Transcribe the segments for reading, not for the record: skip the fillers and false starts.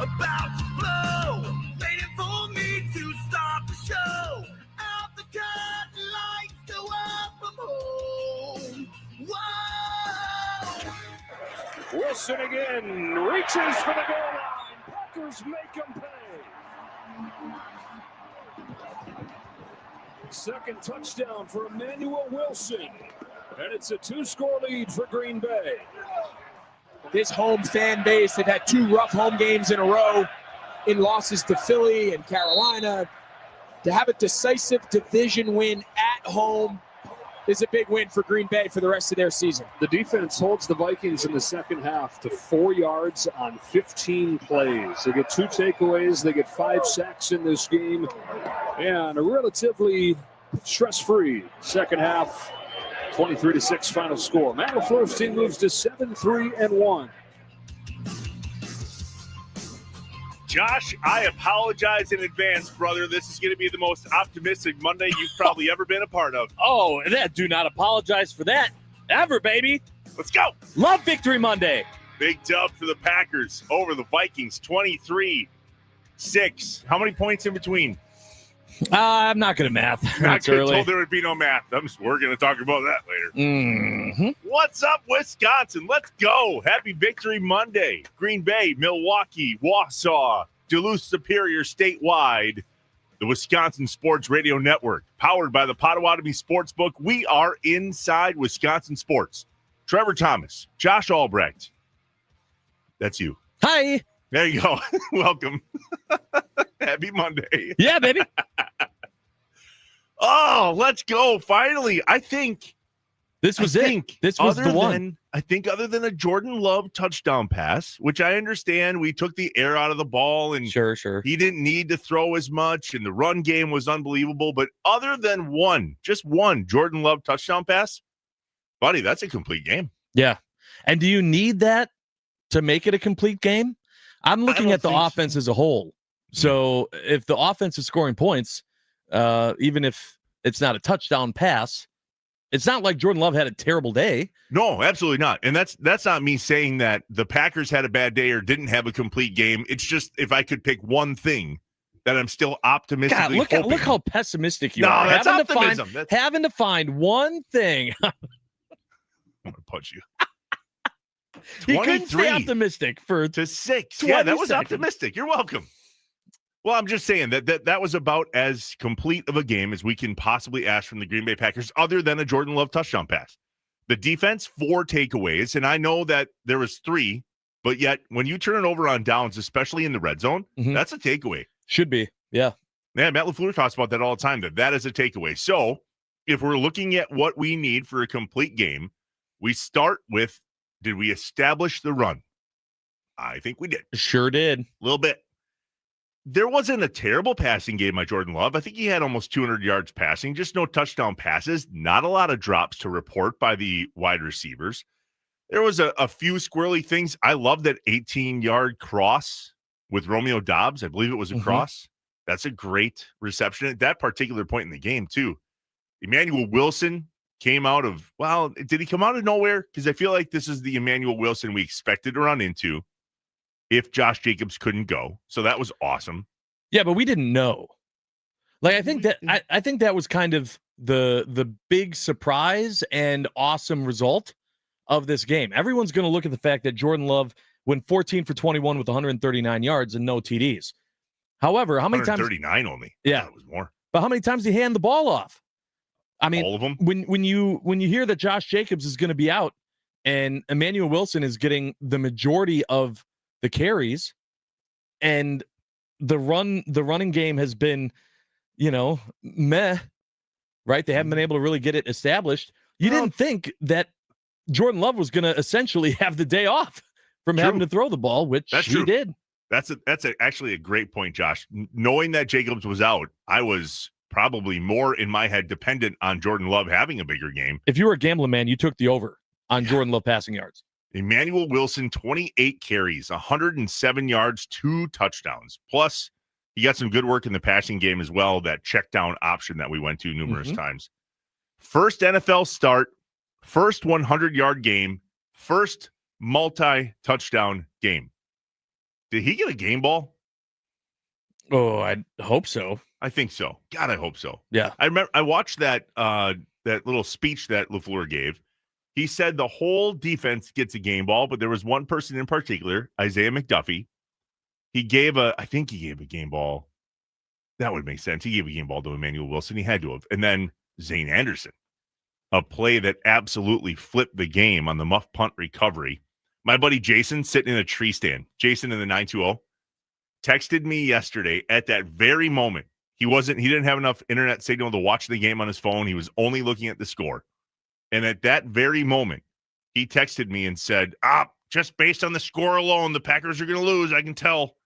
about to blow, waiting for me to start the show. Out the curtain, lights go up from home. Whoa! Wilson again reaches for the goal line. Packers make him pay. Second touchdown for Emmanuel Wilson. And it's a 2-score lead for Green Bay. This home fan base, they've had 2 rough home games in a row in losses to Philly and Carolina. To have a decisive division win at home is a big win for Green Bay for the rest of their season. The defense holds the Vikings in the second half to 4 yards on 15 plays. They get 2 takeaways. They get 5 sacks in this game. And a relatively stress-free second half, 23-6 final score. Matt LaFleur's team moves to 7-3-1. Josh, I apologize in advance, brother. This is going to be the most optimistic Monday you've probably ever been a part of. Oh, do not apologize for that. Ever, baby. Let's go. Love Victory Monday. Big dub for the Packers over the Vikings, 23-6. How many points in between? I'm not good at math. I could told there would be no math. We're going to talk about that later. Mm-hmm. What's up, Wisconsin? Let's go. Happy Victory Monday. Green Bay, Milwaukee, Wausau, Duluth Superior statewide. The Wisconsin Sports Radio Network, powered by the Potawatomi Sportsbook. We are inside Wisconsin sports. Trevor Thomas, Josh Albrecht. That's you. Hi. There you go. Welcome. Happy Monday. Yeah, baby. Oh, let's go. Finally. I think this was the one. I think other than a Jordan Love touchdown pass, which I understand we took the air out of the ball and sure. He didn't need to throw as much and the run game was unbelievable. But other than just one Jordan Love touchdown pass, buddy, that's a complete game. Yeah. And do you need that to make it a complete game? I'm looking at the offense as a whole. So if the offense is scoring points, even if it's not a touchdown pass, it's not like Jordan Love had a terrible day. No, absolutely not. And that's not me saying that the Packers had a bad day or didn't have a complete game. It's just if I could pick one thing that I'm still optimistically God, look how pessimistic you are. That's optimism. Having to find one thing. I'm going to punch you. He couldn't stay optimistic to 6. Yeah, that was optimistic. You're welcome. Well, I'm just saying that was about as complete of a game as we can possibly ask from the Green Bay Packers, other than a Jordan Love touchdown pass. The defense, 4 takeaways, and I know that there was 3, but yet when you turn it over on downs, especially in the red zone, that's a takeaway. Should be, yeah. Yeah, Matt LaFleur talks about that all the time, that is a takeaway. So if we're looking at what we need for a complete game, we start with, did we establish the run? I think we did. Sure did. A little bit. There wasn't a terrible passing game by Jordan Love. I think he had almost 200 yards passing, just no touchdown passes. Not a lot of drops to report by the wide receivers. There was a few squirrely things. I love that 18-yard cross with Romeo Doubs. I believe it was a cross. That's a great reception at that particular point in the game, too. Emmanuel Wilson came out of, did he come out of nowhere? Because I feel like this is the Emmanuel Wilson we expected to run into if Josh Jacobs couldn't go. So that was awesome. Yeah, but we didn't know. Like, I think that was kind of the big surprise and awesome result of this game. Everyone's going to look at the fact that Jordan Love went 14 for 21 with 139 yards and no TDs. However, how many times? 139 only. Yeah, it was more. But how many times did he hand the ball off? I mean, all of them. When you hear that Josh Jacobs is going to be out and Emmanuel Wilson is getting the majority of the carries, and the running game has been, meh, right? They haven't been able to really get it established. You didn't think that Jordan Love was going to essentially have the day off from having to throw the ball, which he did. That's actually a great point, Josh. Knowing that Jacobs was out, I was probably more in my head dependent on Jordan Love having a bigger game. If you were a gambling man, you took the over on Jordan Love passing yards. Emmanuel Wilson, 28 carries, 107 yards, 2 touchdowns. Plus, he got some good work in the passing game as well, that check down option that we went to numerous times. First NFL start, first 100-yard game, first multi-touchdown game. Did he get a game ball? Oh, I hope so. I think so. God, I hope so. Yeah. I remember I watched that little speech that LaFleur gave. He said the whole defense gets a game ball, but there was one person in particular, Isaiah McDuffie. I think he gave a game ball. That would make sense. He gave a game ball to Emmanuel Wilson. He had to have. And then Zane Anderson, a play that absolutely flipped the game on the muff punt recovery. My buddy Jason, sitting in a tree stand, Jason in the 920, texted me yesterday at that very moment. He didn't have enough internet signal to watch the game on his phone. He was only looking at the score. And at that very moment, he texted me and said, just based on the score alone, the Packers are going to lose. I can tell.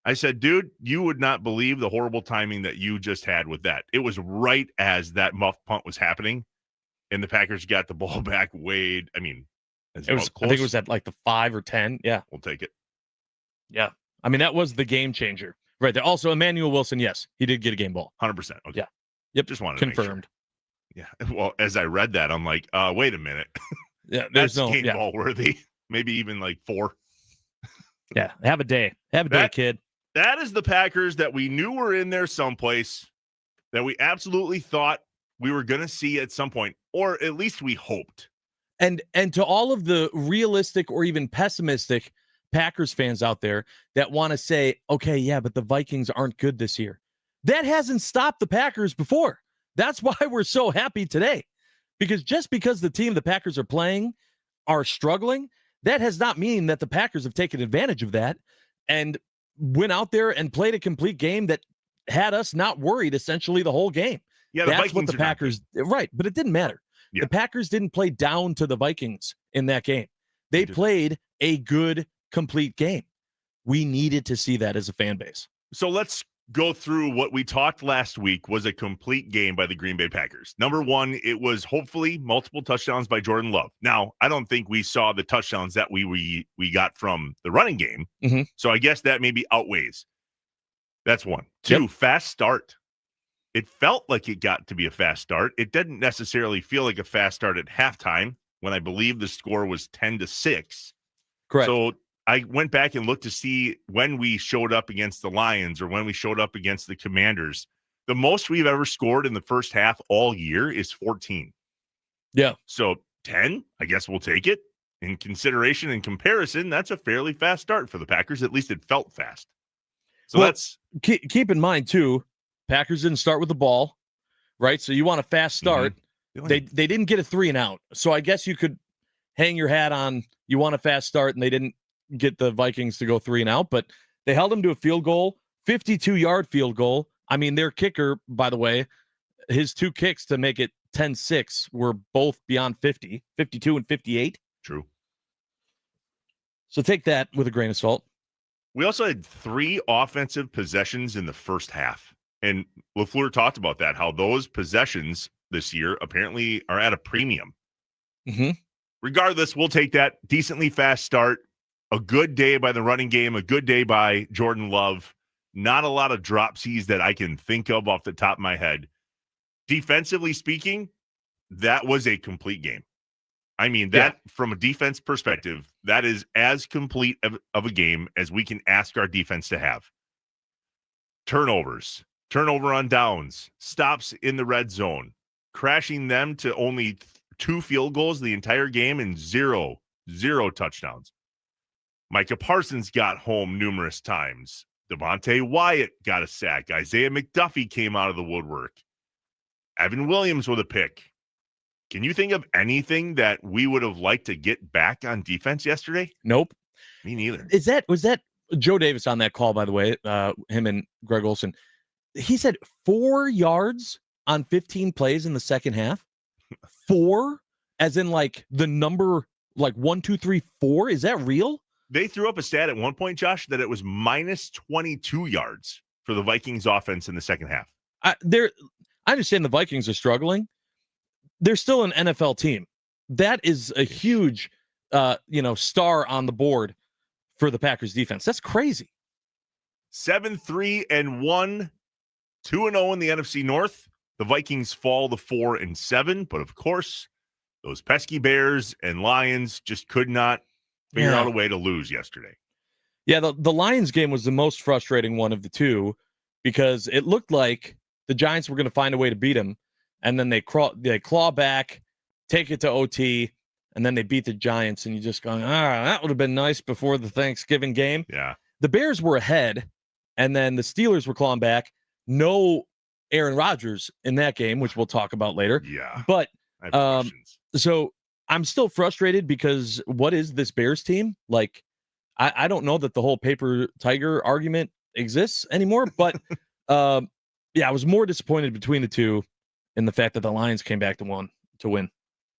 I said, dude, you would not believe the horrible timing that you just had with that. It was right as that muff punt was happening, and the Packers got the ball back way. I mean, I think it was at like the 5 or 10. Yeah. We'll take it. Yeah. I mean, that was the game changer right there. Also, Emmanuel Wilson, yes, he did get a game ball. 100%. Okay. Yeah. Yep. Just wanted to confirmed. Make sure. Yeah. Well, as I read that, I'm like, wait a minute. Yeah. That's game ball worthy. Maybe even like 4. Yeah. Have a day. Have a day, kid. That is the Packers that we knew were in there someplace, that we absolutely thought we were going to see at some point, or at least we hoped. And to all of the realistic or even pessimistic Packers fans out there that want to say, okay, yeah, but the Vikings aren't good this year. That hasn't stopped the Packers before. That's why we're so happy today. Because just because the team the Packers are playing are struggling, that has not mean that the Packers have taken advantage of that and went out there and played a complete game that had us not worried essentially the whole game. Yeah, that's what the Packers, right? But it didn't matter. Yeah. The Packers didn't play down to the Vikings in that game. They played a good, complete game. We needed to see that as a fan base. So let's go through what we talked last week was a complete game by the Green Bay Packers. Number one, it was hopefully multiple touchdowns by Jordan Love. Now, I don't think we saw the touchdowns that we got from the running game. Mm-hmm. So I guess that maybe outweighs. That's one. 2, fast start. It felt like it got to be a fast start. It didn't necessarily feel like a fast start at halftime when I believe the score was 10-6. Correct. So I went back and looked to see when we showed up against the Lions or when we showed up against the Commanders. The most we've ever scored in the first half all year is 14. Yeah. So 10, I guess we'll take it. In consideration and comparison, that's a fairly fast start for the Packers. At least it felt fast. So that's keep in mind too, Packers didn't start with the ball, right? So you want a fast start. Mm-hmm. They didn't get a 3 and out. So I guess you could hang your hat on you want a fast start, and they didn't get the Vikings to go 3 and out, but they held them to a field goal, 52-yard field goal. I mean, their kicker, by the way, his 2 kicks to make it 10-6 were both beyond 50, 52 and 58. True. So take that with a grain of salt. We also had 3 offensive possessions in the first half. And LaFleur talked about that, how those possessions this year apparently are at a premium. Mm-hmm. Regardless, we'll take that. Decently fast start. A good day by the running game. A good day by Jordan Love. Not a lot of dropsies that I can think of off the top of my head. Defensively speaking, that was a complete game. I mean, that from a defense perspective, that is as complete of a game as we can ask our defense to have. Turnovers, turnover on downs, stops in the red zone, crashing them to only 2 field goals the entire game and zero touchdowns. Micah Parsons got home numerous times. Devontae Wyatt got a sack. Isaiah McDuffie came out of the woodwork. Evan Williams with a pick. Can you think of anything that we would have liked to get back on defense yesterday? Nope. Me neither. Was that Joe Davis on that call, by the way, him and Greg Olson? He said 4 yards on 15 plays in the second half. 4, as in like the number like 1, 2, 3, 4. Is that real? They threw up a stat at one point, Josh, that it was minus 22 yards for the Vikings offense in the second half. I understand the Vikings are struggling. They're still an NFL team. That is a huge, star on the board for the Packers defense. That's crazy. 7-3-1, 2-0 in the NFC North. The Vikings fall to 4-7, but of course, those pesky Bears and Lions just could not figure out a way to lose yesterday. Yeah, the Lions game was the most frustrating one of the two because it looked like the Giants were going to find a way to beat them, and then they claw back, take it to OT, and then they beat the Giants, and you just going, that would have been nice before the Thanksgiving game. Yeah. The Bears were ahead, and then the Steelers were clawing back. No Aaron Rodgers in that game, which we'll talk about later. Yeah. But I have questions. so I'm still frustrated because what is this Bears team? Like, I don't know that the whole paper tiger argument exists anymore, but yeah, I was more disappointed between the two in the fact that the Lions came back to win.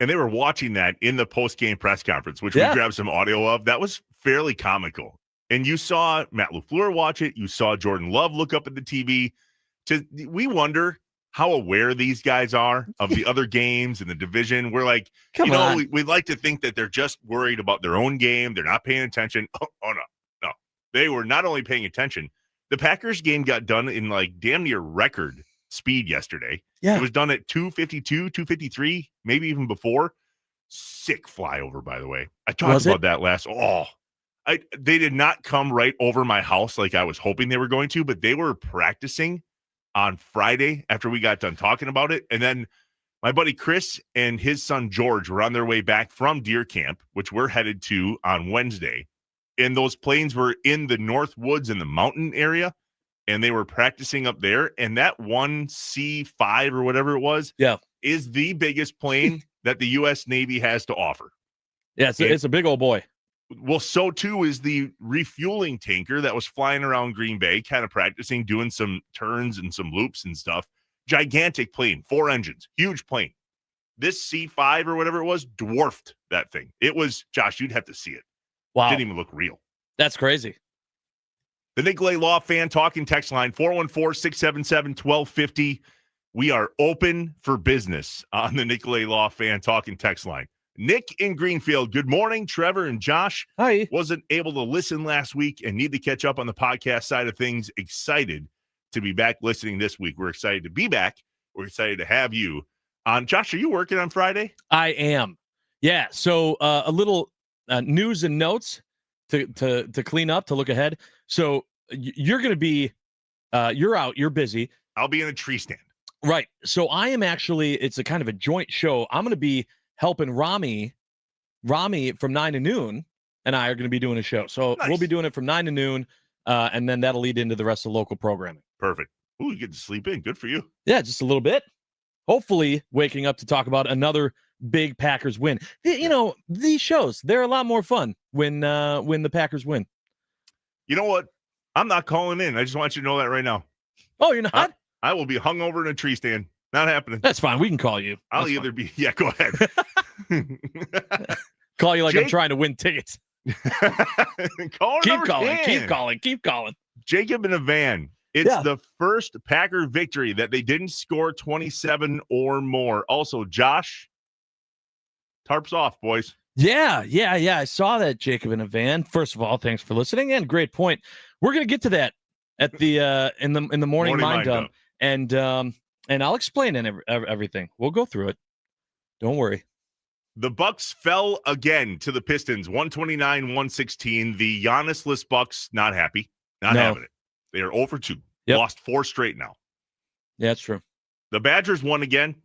And they were watching that in the post-game press conference, which we grabbed some audio of. That was fairly comical. And you saw Matt LaFleur watch it. You saw Jordan Love look up at the TV. We wonder how aware these guys are of the other games in the division. We're like, Come on. we like to think that they're just worried about their own game. They're not paying attention. Oh, no. They were not only paying attention. The Packers game got done in like damn near record speed yesterday. Yeah. It was done at 2:52, 2:53, maybe even before. Sick flyover, by the way. I talked about that last. They did not come right over my house like I was hoping they were going to, but they were practicing on Friday after we got done talking about it. And then my buddy Chris and his son George were on their way back from deer camp, which we're headed to on Wednesday. And those planes were in the North Woods in the mountain area, and they were practicing up there. And that one C5 or whatever it was is the biggest plane that the U.S. Navy has to offer. Yeah, it's a big old boy. Well, so too is the refueling tanker that was flying around Green Bay, kind of practicing, doing some turns and some loops and stuff. Gigantic plane, 4 engines, huge plane. This C5 or whatever it was dwarfed that thing. It was, Josh, you'd have to see it. Wow. Didn't even look real. That's crazy. The Nicolay Law Fan Talking text line, 414-677-1250. We are open for business on the Nicolay Law Fan Talking text line. Nick in Greenfield, good morning. Trevor and Josh. Hi. Wasn't able to listen last week and need to catch up on the podcast side of things. Excited to be back listening this week. We're excited to be back. We're excited to have you on. Josh, are you working on Friday? I am. Yeah. So a little news and notes to clean up, to look ahead. So you're going to be, you're out, you're busy. I'll be in a tree stand. Right. So I am actually, it's a kind of a joint show. I'm going to be helping Rami from 9 to noon, and I are going to be doing a show. So Nice. We'll be doing it from 9 to noon, and then that'll lead into the rest of the local programming. Perfect. Ooh, you get to sleep in. Good for you. Yeah, just a little bit. Hopefully waking up to talk about another big Packers win. These shows, they're a lot more fun when the Packers win. You know what? I'm not calling in. I just want you to know that right now. Oh, you're not? I will be hung over in a tree stand. Not happening. That's fine. We can call you. I'll either be. Yeah, go ahead. Call you like Jake? I'm trying to win tickets. Keep calling. Jacob in a van. It's the first Packer victory that they didn't score 27 or more. Also, Josh, tarps off, boys. Yeah. I saw that, Jacob in a van. First of all, thanks for listening, and great point. We're gonna get to that at the in the morning mind dump, and I'll explain everything. We'll go through it. Don't worry. The Bucks fell again to the Pistons, 129-116. The Giannis-less Bucks not happy, not having it. They are 0 for 2. Yep. Lost 4 straight now. Yeah, that's true. The Badgers won again.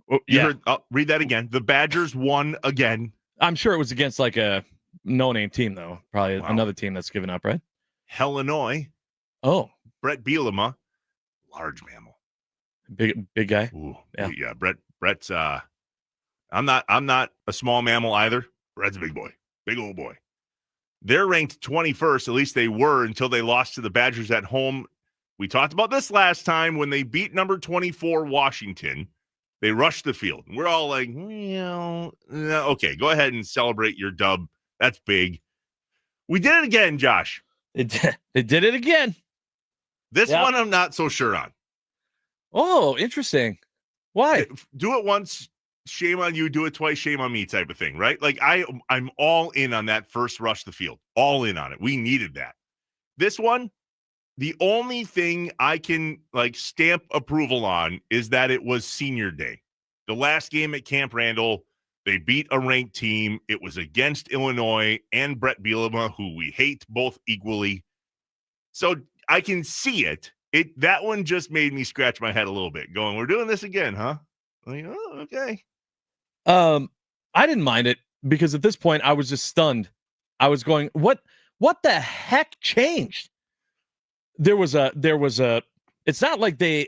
Oh, yeah. Read that again. The Badgers won again. I'm sure it was against like a no-name team, though. Probably another team that's given up, right? Illinois. Oh. Brett Bielema, large mammal. Big guy. Ooh, yeah. Brett's I'm not a small mammal either. Brett's a big boy. Big old boy. They're ranked 21st, at least they were, until they lost to the Badgers at home. We talked about this last time when they beat number 24 Washington. They rushed the field. And we're all like, okay, go ahead and celebrate your dub. That's big. We did it again, Josh. They did it again. This one I'm not so sure on. Oh, interesting. Why? Do it once, shame on you. Do it twice, shame on me type of thing, right? Like I'm all in on that first rush the field. All in on it. We needed that. This one, the only thing I can stamp approval on is that it was senior day. The last game at Camp Randall, They beat a ranked team. It was against Illinois and Brett Bielema, who we hate both equally. So I can see it. That one just made me scratch my head a little bit, going, "We're doing this again, huh?" Like, oh, okay. I didn't mind it because at this point I was just stunned. I was going, what the heck changed? There was a it's not like they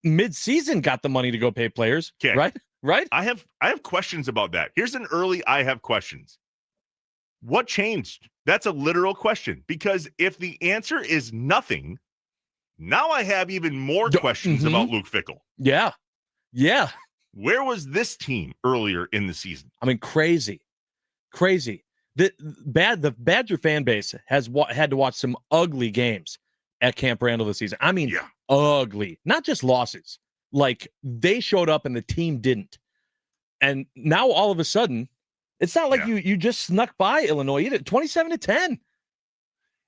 mid-season got the money to go pay players, Okay. right? I have questions about that. Here's an early I have questions. What changed? That's a literal question, because if the answer is nothing, now I have even more questions about Luke Fickell. Yeah. Where was this team earlier in the season? I mean, crazy. The Badger fan base has had to watch some ugly games at Camp Randall this season. I mean, ugly, not just losses. Like, they showed up and the team didn't. And now all of a sudden, it's not like you just snuck by Illinois. You did 27-10.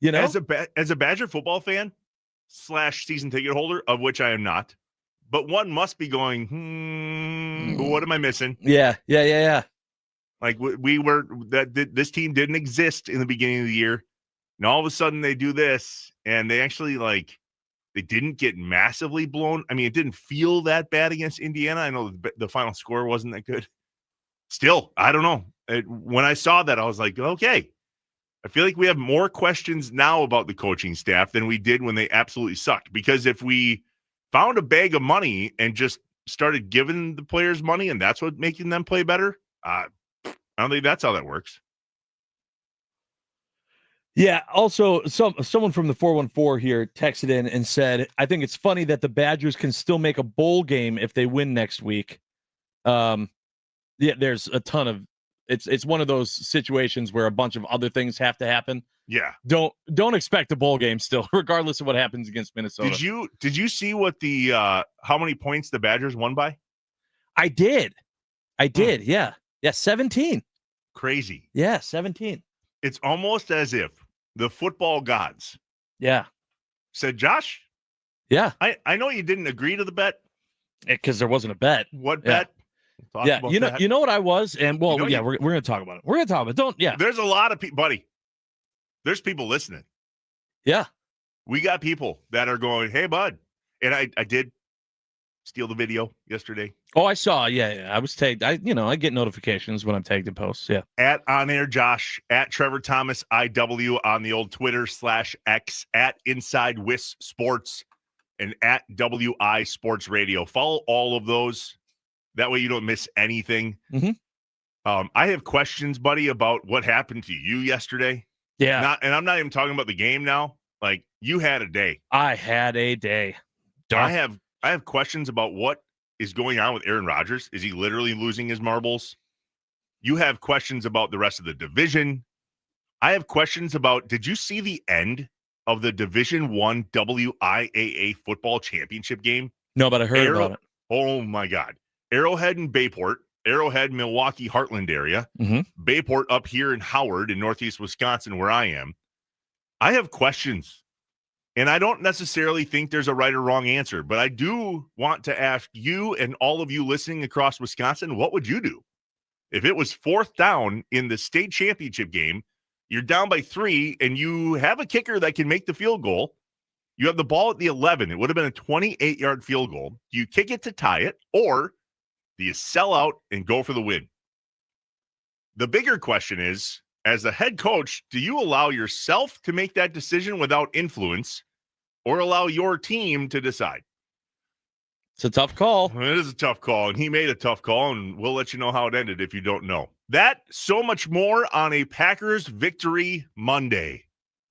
You know, as a Badger football fan / season ticket holder, of which I am not, but one must be going, what am I missing? Yeah. Like, this team didn't exist in the beginning of the year. And all of a sudden they do this, and they actually, like, they didn't get massively blown. I mean, it didn't feel that bad against Indiana. I know the final score wasn't that good. Still, I don't know. When I saw that, I was like, okay. I feel like we have more questions now about the coaching staff than we did when they absolutely sucked. Because if we found a bag of money and just started giving the players money and that's what making them play better, I don't think that's how that works. Yeah. Also, someone from the 414 here texted in and said, I think it's funny that the Badgers can still make a bowl game if they win next week. There's a ton of it's one of those situations where a bunch of other things have to happen. Yeah. Don't expect a bowl game still, regardless of what happens against Minnesota. Did you see what the how many points the Badgers won by? I did. Yeah. 17. Crazy. Yeah, 17. It's almost as if the football gods said, Josh, I know you didn't agree to the bet because there wasn't a bet. What bet? We'll you know what I was, and we're going to talk about it. There's a lot of people, buddy. There's people listening. Yeah. We got people that are going, hey, bud. And I did steal the video yesterday. Oh, I saw. Yeah. I was tagged. I get notifications when I'm tagged in posts. Yeah. At On Air Josh, at Trevor Thomas IW on the old Twitter /X, at Inside Wis Sports, and at WI Sports Radio. Follow all of those. That way you don't miss anything. Mm-hmm. I have questions, buddy, about what happened to you yesterday. Yeah. And I'm not even talking about the game now. Like, you had a day. I had a day. I have questions about what is going on with Aaron Rodgers. Is he literally losing his marbles? You have questions about the rest of the division. I have questions about, did you see the end of the Division I WIAA football championship game? No, but I heard about it. Oh, my God. Arrowhead and Bayport. Arrowhead, Milwaukee, Heartland area. Mm-hmm. Bayport up here in Howard in northeast Wisconsin, where I am. I have questions. And I don't necessarily think there's a right or wrong answer, but I do want to ask you and all of you listening across Wisconsin, what would you do? If it was 4th down in the state championship game, you're down by 3, and you have a kicker that can make the field goal. You have the ball at the 11. It would have been a 28-yard field goal. Do you kick it to tie it, or do you sell out and go for the win? The bigger question is, as a head coach, do you allow yourself to make that decision without influence, or allow your team to decide? It's a tough call. It is a tough call, and he made a tough call, and we'll let you know how it ended if you don't know. That, so much more on a Packers Victory Monday.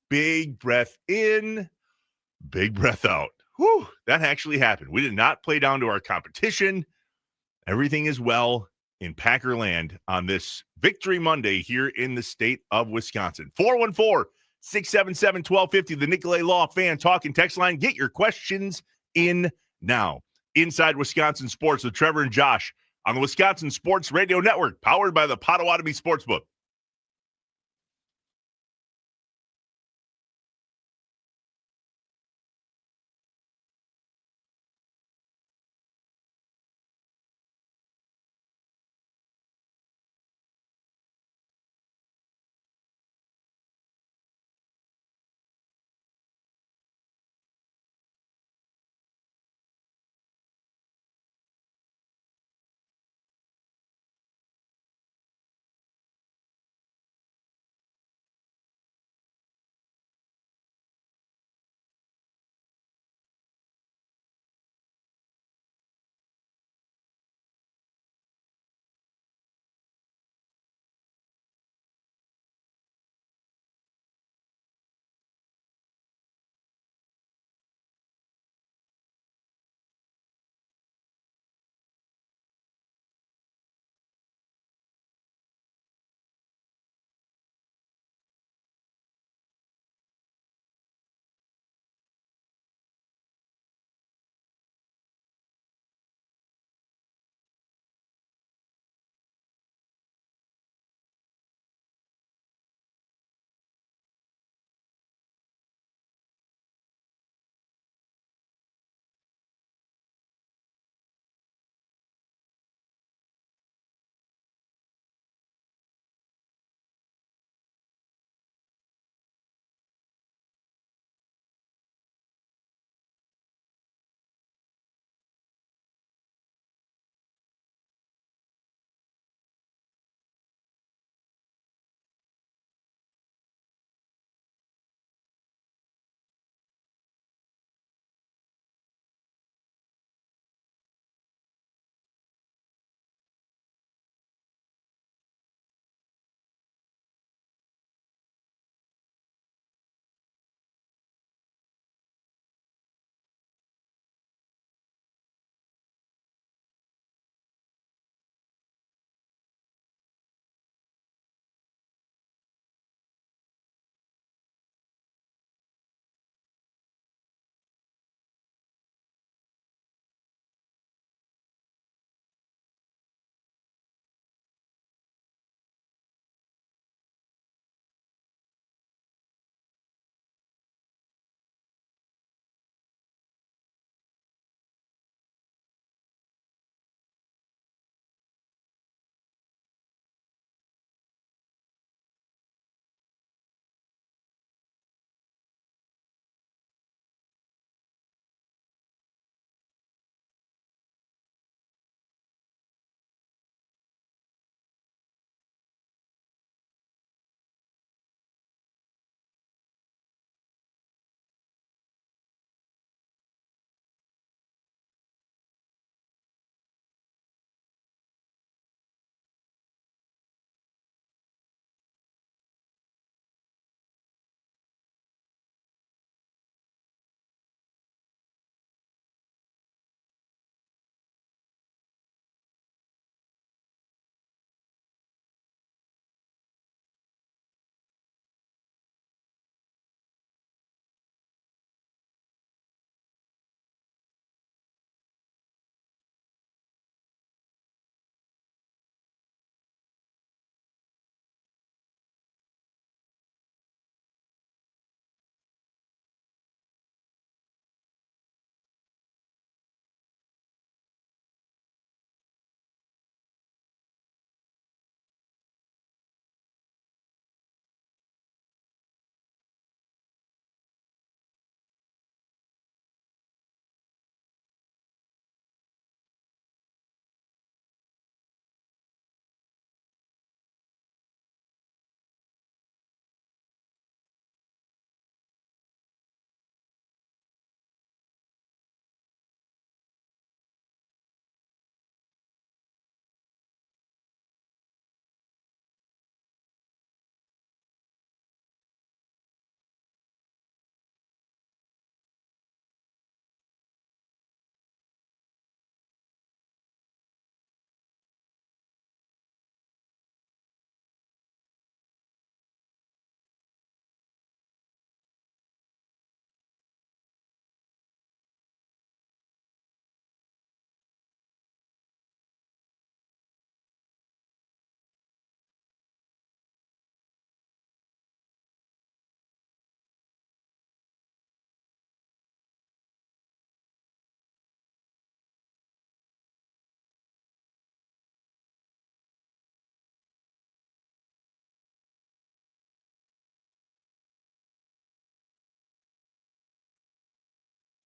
Big breath in, big breath out. Whew, that actually happened. We did not play down to our competition. Everything is well in Packerland on this Victory Monday here in the state of Wisconsin. 414-677-1250, the Nicolay Law Fan Talk and Text Line. Get your questions in now. Inside Wisconsin Sports with Trevor and Josh on the Wisconsin Sports Radio Network, powered by the Potawatomi Sportsbook.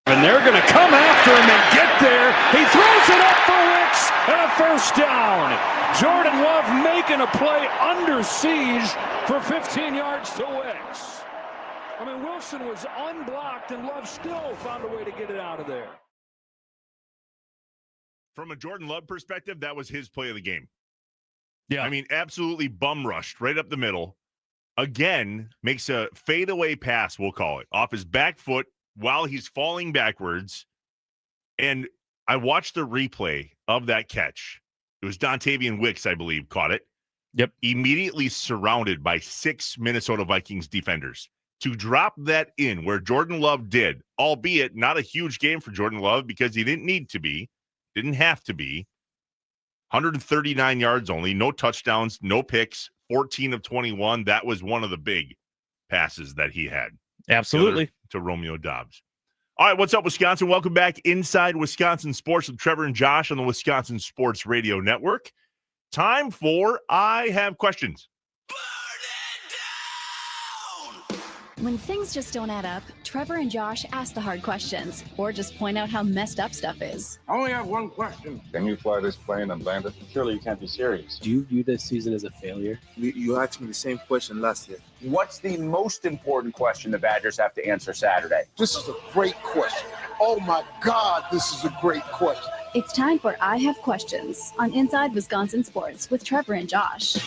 And they're going to come after him and get there. He throws it up for Wicks and a first down. Jordan Love making a play under siege for 15 yards to Wicks. I mean, Wilson was unblocked, and Love still found a way to get it out of there. From a Jordan Love perspective, that was his play of the game. Yeah. I mean, absolutely bum rushed right up the middle. Again, makes a fadeaway pass, we'll call it, off his back foot while he's falling backwards. And I watched the replay of that catch. It was Dontavian Wicks, I believe, caught it. Yep. Immediately surrounded by 6 Minnesota Vikings defenders. To drop that in where Jordan Love did, albeit not a huge game for Jordan Love because he didn't need to be, didn't have to be. 139 yards only, no touchdowns, no picks, 14 of 21. That was one of the big passes that he had. Absolutely. To Romeo Doubs. All right, what's up, Wisconsin? Welcome back Inside Wisconsin Sports with Trevor and Josh on the Wisconsin Sports Radio Network. Time for I Have Questions. When things just don't add up, Trevor and Josh ask the hard questions or just point out how messed up stuff is. I only have one question. Can you fly this plane and land it? Surely you can't be serious. Do you view this season as a failure? You asked me the same question last year. What's the most important question the Badgers have to answer Saturday? This is a great question. Oh my God, this is a great question. It's time for I Have Questions on Inside Wisconsin Sports with Trevor and Josh.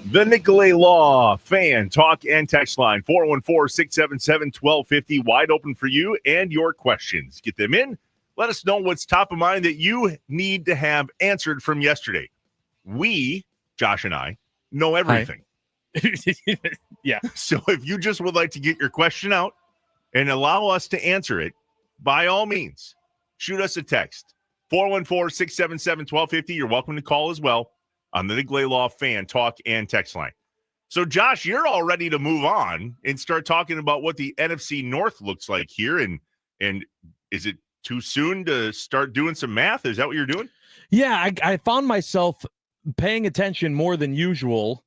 The Nicolay Law fan talk and text line 414-677-1250 wide open for you and your questions. Get them in. Let us know what's top of mind that you need to have answered from yesterday. We, Josh and I, know everything. Yeah. So if you just would like to get your question out and allow us to answer it, by all means, shoot us a text. 414-677-1250. You're welcome to call as well on the Nicolay Law fan talk and text line. So, Josh, you're all ready to move on and start talking about what the NFC North looks like here. And is it too soon to start doing some math? Is that what you're doing? Yeah, I found myself paying attention more than usual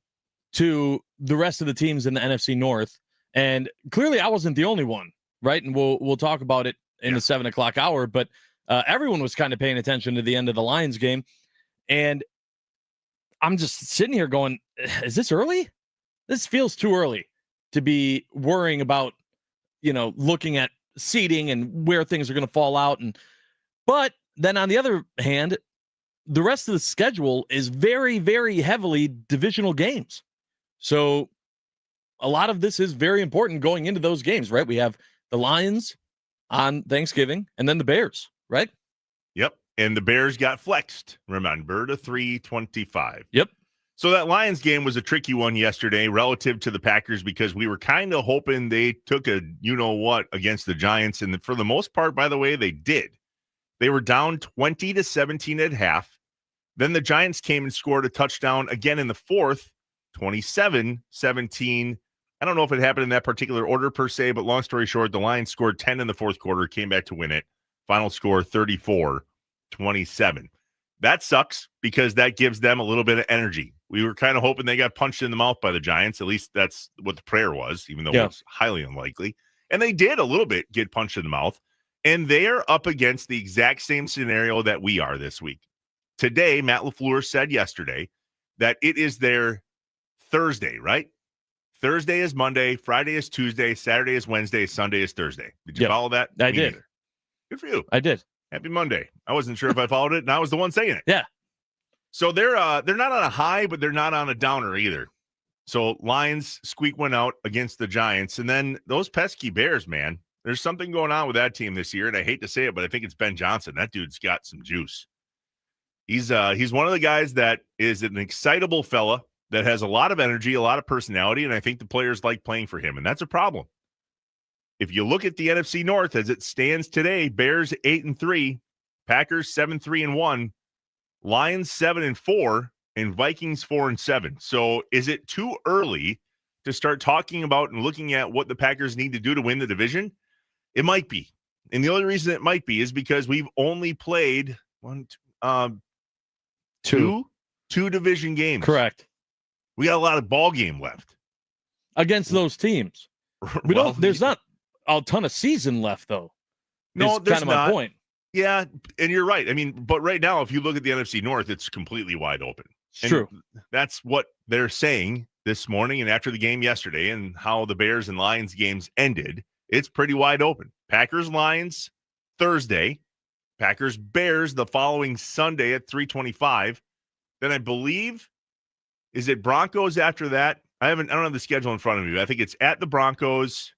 to the rest of the teams in the NFC North. And clearly I wasn't the only one, right? And we'll talk about it in the 7 o'clock hour. But everyone was kind of paying attention to the end of the Lions game. And I'm just sitting here going, is this early? This feels too early to be worrying about, looking at seeding and where things are going to fall out. But then on the other hand, the rest of the schedule is very, very heavily divisional games. So a lot of this is very important going into those games, right? We have the Lions on Thanksgiving and then the Bears, right? Yep. And the Bears got flexed, remember, to 325. Yep. So that Lions game was a tricky one yesterday relative to the Packers because we were kind of hoping they took a you-know-what against the Giants. And for the most part, by the way, they did. They were down 20-17 at half. Then the Giants came and scored a touchdown again in the fourth, 27-17. I don't know if it happened in that particular order per se, but long story short, the Lions scored 10 in the fourth quarter, came back to win it. Final score 34-27. That sucks because that gives them a little bit of energy. We were kind of hoping they got punched in the mouth by the Giants. At least that's what the prayer was, even though it's highly unlikely. And they did a little bit get punched in the mouth. And they are up against the exact same scenario that we are this week. Today, Matt LaFleur said yesterday that it is their Thursday, right? Thursday is Monday, Friday is Tuesday, Saturday is Wednesday, Sunday is Thursday. Did you follow that? I did. Neither. Good for you. I did. Happy Monday. I wasn't sure if I followed it, and I was the one saying it. Yeah. So they're not on a high, but they're not on a downer either. So Lions squeak one out against the Giants, and then those pesky Bears, man. There's something going on with that team this year, and I hate to say it, but I think it's Ben Johnson. That dude's got some juice. He's one of the guys that is an excitable fella that has a lot of energy, a lot of personality, and I think the players like playing for him, and that's a problem. If you look at the NFC North as it stands today, Bears 8-3, Packers 7-3-1, Lions 7-4, and Vikings 4-7. So is it too early to start talking about and looking at what the Packers need to do to win the division? It might be. And the only reason it might be is because we've only played two division games. Correct. We got a lot of ball game left Against those teams. There's not a ton of season left, though. No, is there's kind of not. my point. Yeah, and you're right. I mean, but right now, if you look at the NFC North, it's completely wide open. It's true. That's what they're saying this morning and after the game yesterday and how the Bears and Lions games ended. It's pretty wide open. Packers, Lions, Thursday. Packers, Bears the following Sunday at 3:25. Then I believe, is it Broncos after that? I don't have the schedule in front of me. But I think it's at the Broncos.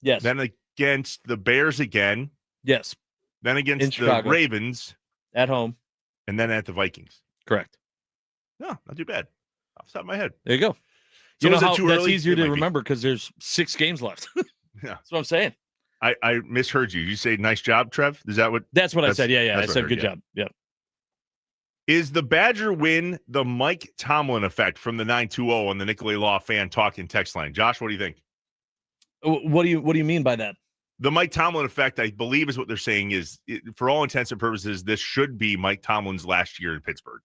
Yes. Then against the Bears again. Yes. Then against the Ravens. At home. And then at the Vikings. Correct. No, not too bad. Off the top of my head. There you go. So you know how that's early? Easier to remember because there's 6 games left. Yeah. That's what I'm saying. I misheard you. You say nice job, Trev? Is that what? That's what I said. Yeah. I said good job. Yeah. Is the Badger win the Mike Tomlin effect from the 920 on the Nicolay Law fan talking text line? Josh, what do you think? What do you mean by that? The Mike Tomlin effect, I believe, is what they're saying is, for all intents and purposes, this should be Mike Tomlin's last year in Pittsburgh.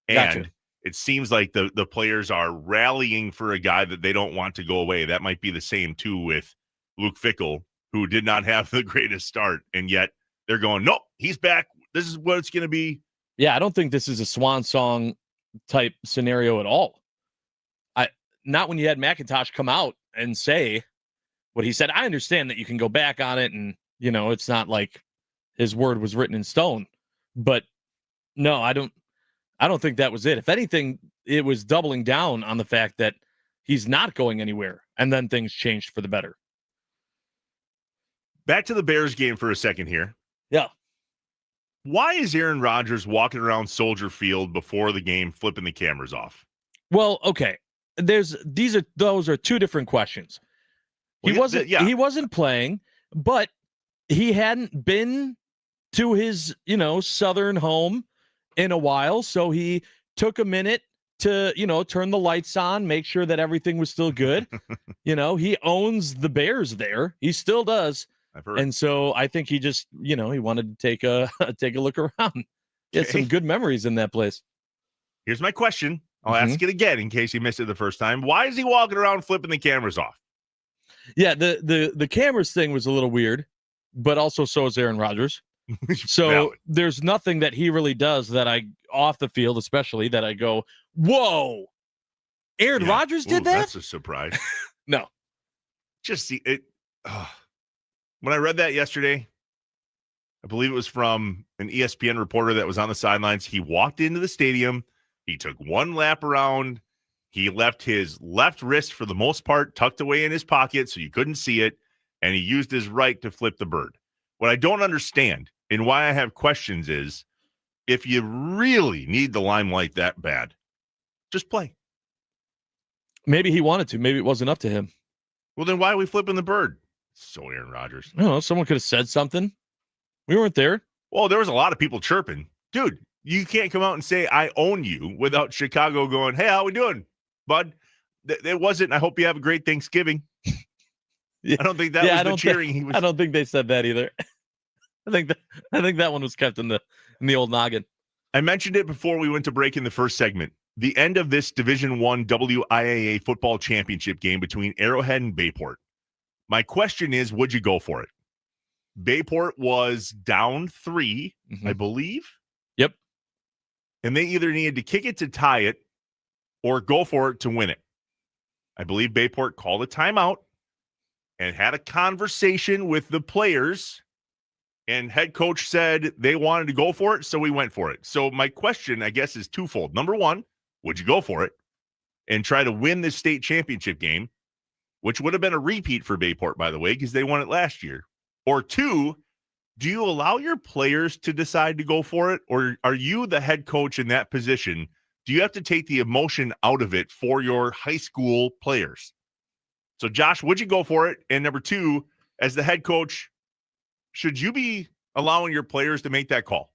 And Gotcha. It seems like the players are rallying for a guy that they don't want to go away. That might be the same, too, with Luke Fickell, who did not have the greatest start. And yet they're going, nope, he's back. This is what it's going to be. Yeah, I don't think this is a swan song type scenario at all. Not when you had McIntosh come out and say what he said. I understand that you can go back on it and, it's not like his word was written in stone. But no, I don't think that was it. If anything, it was doubling down on the fact that he's not going anywhere. And then things changed for the better. Back to the Bears game for a second here. Yeah. Why is Aaron Rodgers walking around Soldier Field before the game, flipping the cameras off? Well, okay. Those are 2 different questions. He wasn't playing, but he hadn't been to his, southern home in a while. So he took a minute to, turn the lights on, make sure that everything was still good. He owns the Bears there. He still does. I've heard. And so I think he just, he wanted to take a look around. He had some good memories in that place. Here's my question. I'll ask it again in case you missed it the first time. Why is he walking around flipping the cameras off? Yeah, the cameras thing was a little weird, but also so is Aaron Rodgers. So Valid. There's nothing that he really does that off the field, especially, that I go, whoa, Aaron Rodgers did that? That's a surprise. No. Just see it. When I read that yesterday, I believe it was from an ESPN reporter that was on the sidelines. He walked into the stadium. He took one lap around. He left his left wrist, for the most part, tucked away in his pocket so you couldn't see it, and he used his right to flip the bird. What I don't understand and why I have questions is, if you really need the limelight that bad, just play. Maybe he wanted to. Maybe it wasn't up to him. Well, then why are we flipping the bird? So Aaron Rodgers. I don't know. Someone could have said something. We weren't there. Well, there was a lot of people chirping. Dude, you can't come out and say, I own you, without Chicago going, hey, how we doing, bud? It wasn't, I hope you have a great Thanksgiving. Yeah. I don't think that was the cheering. I don't think they said that either. I think that one was kept in the old noggin. I mentioned it before we went to break in the first segment. The end of this Division I WIAA football championship game between Arrowhead and Bayport. My question is, would you go for it? Bayport was down 3, I believe. Yep. And they either needed to kick it to tie it or go for it to win it. I believe Bayport called a timeout and had a conversation with the players, and head coach said they wanted to go for it, so we went for it. So my question, I guess, is twofold. Number one, would you go for it and try to win this state championship game, which would have been a repeat for Bayport, by the way, because they won it last year? Or 2, do you allow your players to decide to go for it, or are you the head coach in that position? Do you have to take the emotion out of it for your high school players? So, Josh, would you go for it? And number 2, as the head coach, should you be allowing your players to make that call?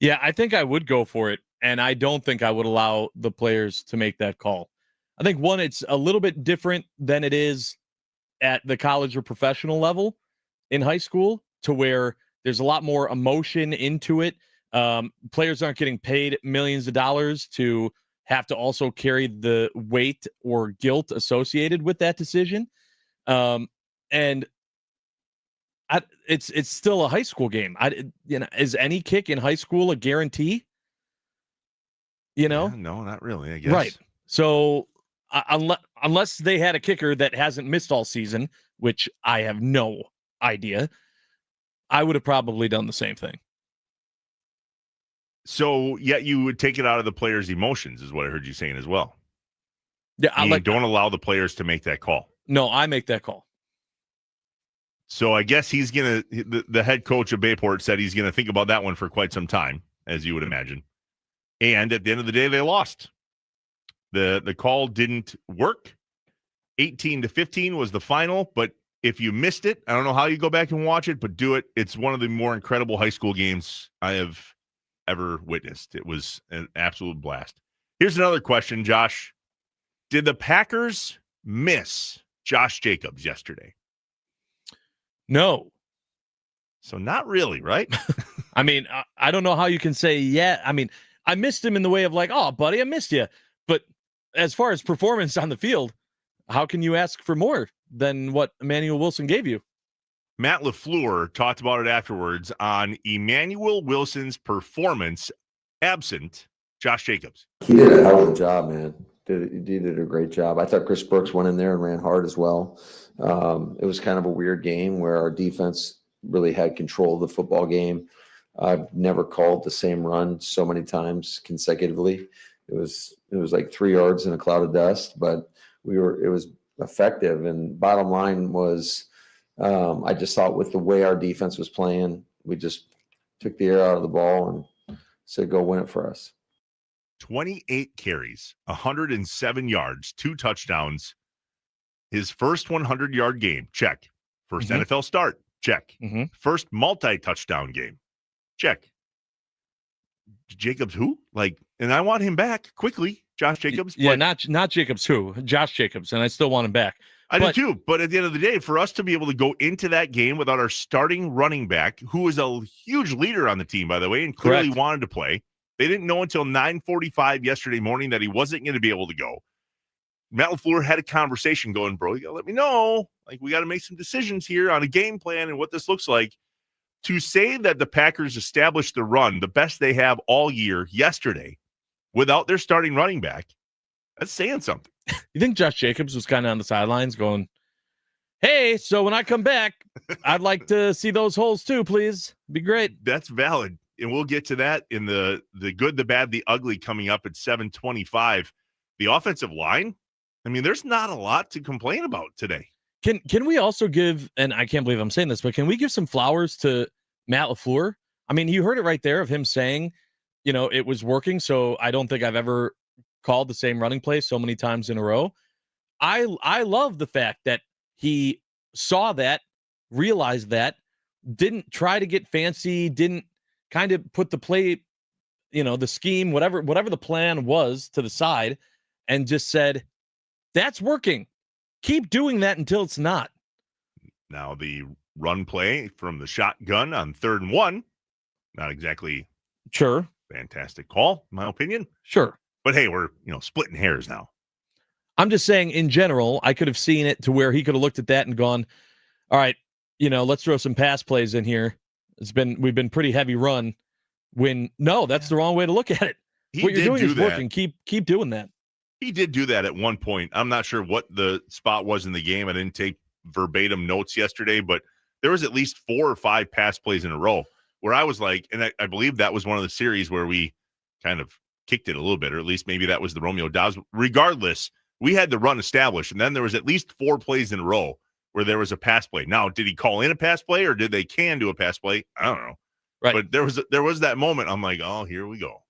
Yeah, I think I would go for it, and I don't think I would allow the players to make that call. I think, one, it's a little bit different than it is at the college or professional level in high school, to where there's a lot more emotion into it. Players aren't getting paid millions of dollars to have to also carry the weight or guilt associated with that decision. And it's still a high school game. Is any kick in high school a guarantee? You know? Yeah, no, not really, I guess. Right. So unless they had a kicker that hasn't missed all season, which I have no idea, I would have probably done the same thing. So, yet you would take it out of the players' emotions, is what I heard you saying as well. Yeah, don't allow the players to make that call. No, I make that call. So I guess he's going to, the head coach of Bayport said he's going to think about that one for quite some time, as you would imagine. And at the end of the day, they lost. The call didn't work. 18-15 was the final, but if you missed it, I don't know how you go back and watch it, but do it. It's one of the more incredible high school games I have ever witnessed. It was an absolute blast. Here's another question, Josh. Did the Packers miss Josh Jacobs yesterday? No. So not really, right? I mean, I don't know how you can say, yeah. I mean, I missed him in the way of like, oh, buddy, I missed you. But as far as performance on the field, how can you ask for more than what Emmanuel Wilson gave you? Matt LaFleur talked about it afterwards on Emmanuel Wilson's performance absent Josh Jacobs. He did a hell of a job, man. He did a great job. I thought Chris Brooks went in there and ran hard as well. It was kind of a weird game where our defense really had control of the football game. I've never called the same run so many times consecutively. It was like 3 yards in a cloud of dust, but it was effective. And bottom line was, I just thought with the way our defense was playing, we just took the air out of the ball and said, go win it for us. 28 carries, 107 yards, 2 touchdowns. His first 100-yard game, check. First NFL start, check. First multi-touchdown game, check. Jacobs who? And I want him back quickly, Josh Jacobs. Yeah, not Jacobs who? Josh Jacobs, and I still want him back. I do too, but at the end of the day, for us to be able to go into that game without our starting running back, who is a huge leader on the team, by the way, and clearly wanted to play, they didn't know until 9:45 yesterday morning that he wasn't going to be able to go. Matt LaFleur had a conversation going, bro, you got to let me know. We got to make some decisions here on a game plan and what this looks like. To say that the Packers established the run, the best they have all year yesterday, without their starting running back, that's saying something. You think Josh Jacobs was kind of on the sidelines going, hey, so when I come back, I'd like to see those holes too, please. Be great. That's valid. And we'll get to that in the good, the bad, the ugly coming up at 7:25. The offensive line, I mean, there's not a lot to complain about today. Can we also give, and I can't believe I'm saying this, but can we give some flowers to Matt LaFleur? I mean, you heard it right there of him saying, it was working, so I don't think I've ever called the same running play so many times in a row. I love the fact that he saw that, realized that, didn't try to get fancy, didn't kind of put the play, the scheme, whatever the plan was to the side, and just said, that's working. Keep doing that until it's not. Now the run play from the shotgun on 3rd and 1, not exactly sure fantastic call, in my opinion. Sure. But hey, we're, splitting hairs now. I'm just saying in general, I could have seen it to where he could have looked at that and gone, all right, let's throw some pass plays in here. We've been pretty heavy run. No, that's the wrong way to look at it. What you're doing is working. Keep doing that. He did do that at one point. I'm not sure what the spot was in the game. I didn't take verbatim notes yesterday, but there was at least 4 or 5 pass plays in a row where I was like, and I believe that was one of the series where we kind of kicked it a little bit, or at least maybe that was the Romeo Dobbs. Regardless, we had the run established, and then there was at least 4 plays in a row where there was a pass play. Now, did he call in a pass play, or did they do a pass play? I don't know. Right. But there was that moment. I'm like, oh, here we go.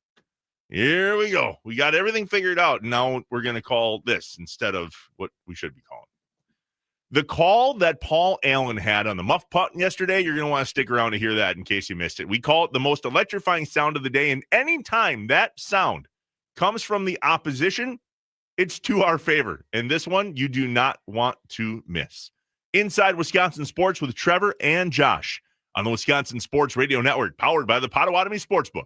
Here we go. We got everything figured out. Now we're going to call this instead of what we should be calling. The call that Paul Allen had on the muff punt yesterday, you're going to want to stick around to hear that in case you missed it. We call it the most electrifying sound of the day, and anytime that sound comes from the opposition, it's to our favor. And this one you do not want to miss. Inside Wisconsin Sports with Trevor and Josh on the Wisconsin Sports Radio Network, powered by the Potawatomi Sportsbook.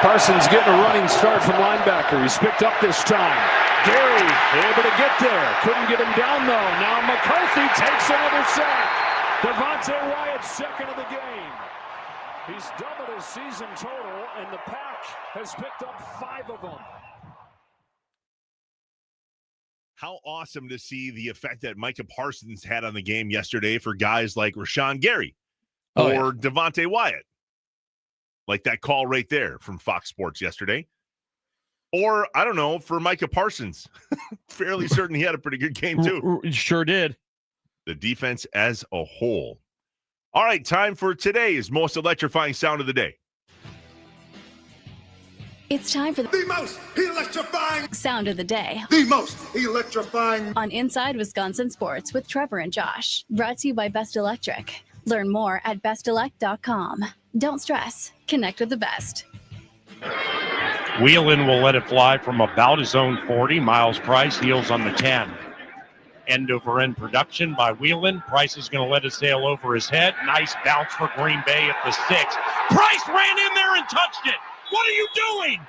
Parsons getting a running start from linebacker. He's picked up this time. Gary able to get there. Couldn't get him down, though. Now McCarthy takes another sack. Devontae Wyatt, second of the game. He's doubled his season total, and the Pack has picked up 5 of them. How awesome to see the effect that Micah Parsons had on the game yesterday for guys like Rashawn Gary or Devontae Wyatt. Like that call right there from Fox Sports yesterday. Or, I don't know, for Micah Parsons. Fairly certain he had a pretty good game, too. Sure did. The defense as a whole. All right, time for today's most electrifying sound of the day. It's time for The most electrifying sound of the day The most electrifying on Inside Wisconsin Sports with Trevor and Josh. Brought to you by Best Electric. Learn more at bestelect.com. Don't stress. Connect with the best. Whelan will let it fly from about his own 40. Miles Price heels on the 10. End over end production by Whelan. Price is going to let it sail over his head. Nice bounce for Green Bay at the 6. Price ran in there and touched it. What are you doing?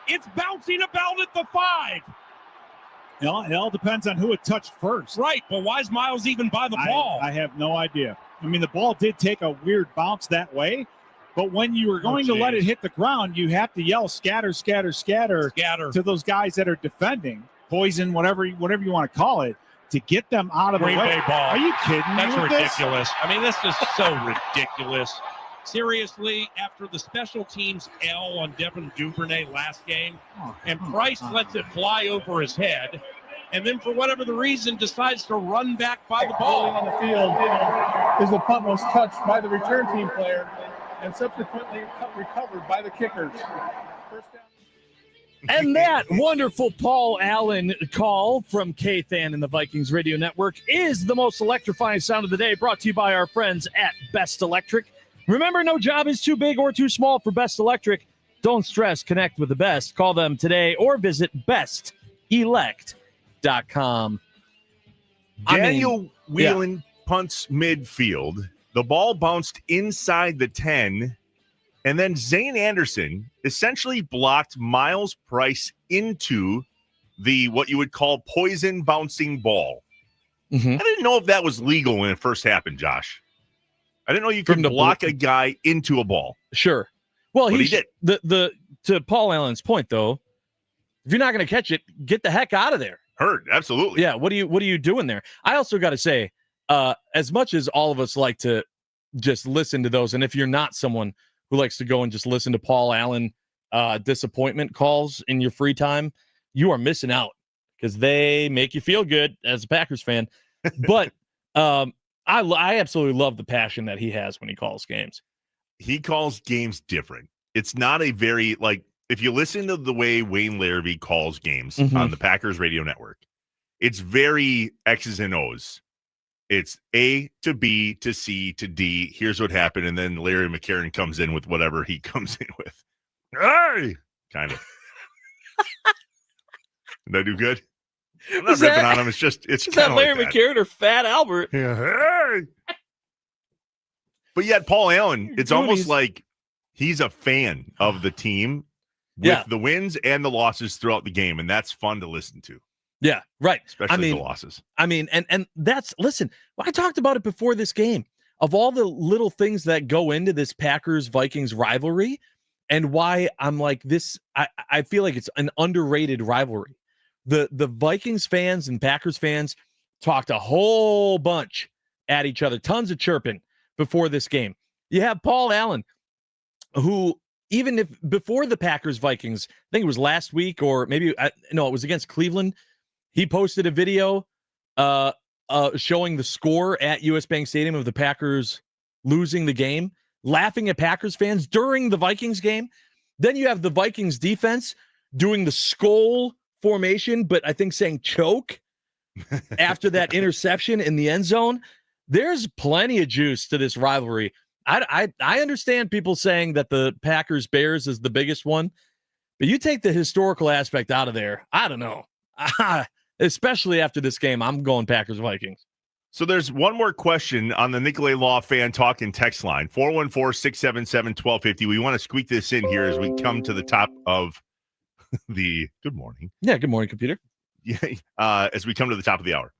It's bouncing about at the 5. It all depends on who it touched first. Right, but why is Miles even by the ball? I have no idea. I mean, the ball did take a weird bounce that way, but when you were going to let it hit the ground, you have to yell scatter, scatter, scatter, Scatter. to those guys that are defending, poison, whatever you want to call it, to get them out of Green the way. Bay ball. Are you kidding me That's with ridiculous. I mean, this is so ridiculous. Seriously, after the special teams L on Devin Duvernay last game, and Price lets it fly over his head, and then for whatever the reason decides to run back by the ball. On the field is the punt was touched by the return team player and subsequently recovered by the kickers. First down. And that wonderful Paul Allen call from K-Fan and the Vikings Radio Network is the most electrifying sound of the day, brought to you by our friends at Best Electric. Remember, no job is too big or too small for Best Electric. Don't stress, connect with the best. Call them today or visit bestelect.com. Daniel Whelan punts midfield. The ball bounced inside the 10, and then Zane Anderson essentially blocked Miles Price into the what you would call poison bouncing ball. Mm-hmm. I didn't know if that was legal when it first happened, Josh. I didn't know you could block a guy into a ball. Sure. Well, he did. To Paul Allen's point, though, if you're not going to catch it, get the heck out of there. Heard, absolutely. Yeah. What are you doing there? I also got to say, as much as all of us like to just listen to those, and if you're not someone who likes to go and just listen to Paul Allen disappointment calls in your free time, you are missing out because they make you feel good as a Packers fan. But I absolutely love the passion that he has when he calls games. He calls games different. It's not a very, like, if you listen to the way Wayne Larrabee calls games on the Packers Radio Network, it's very X's and O's. It's A to B to C to D. Here's what happened. And then Larry McCarron comes in with whatever he comes in with. Hey! Kind of. Did I do good? I'm not ripping on him. It's just, it's kind of Larry like that. McCarron or Fat Albert. Yeah. Hey! But yet, Paul Allen, it's almost like he's a fan of the team with the wins and the losses throughout the game, and that's fun to listen to. Yeah, right. Especially the losses. I mean, and that's, listen, I talked about it before this game, of all the little things that go into this Packers-Vikings rivalry, and why I'm like this, I feel like it's an underrated rivalry. The Vikings fans and Packers fans talked a whole bunch at each other, tons of chirping before this game. You have Paul Allen, who, even if before the Packers-Vikings, I think it was last week or maybe, no, it was against Cleveland, he posted a video showing the score at US Bank Stadium of the Packers losing the game, laughing at Packers fans during the Vikings game. Then you have the Vikings defense doing the skull formation, but I think saying choke after that interception in the end zone. There's plenty of juice to this rivalry. I understand people saying that the Packers-Bears is the biggest one, but you take the historical aspect out of there, I don't know. Especially after this game, I'm going Packers-Vikings. So there's one more question on the Nicolay Law Fan Talk and text line, 414-677-1250. We want to squeak this in here as we come to the top of the good morning. Yeah, good morning, computer. As we come to the top of the hour.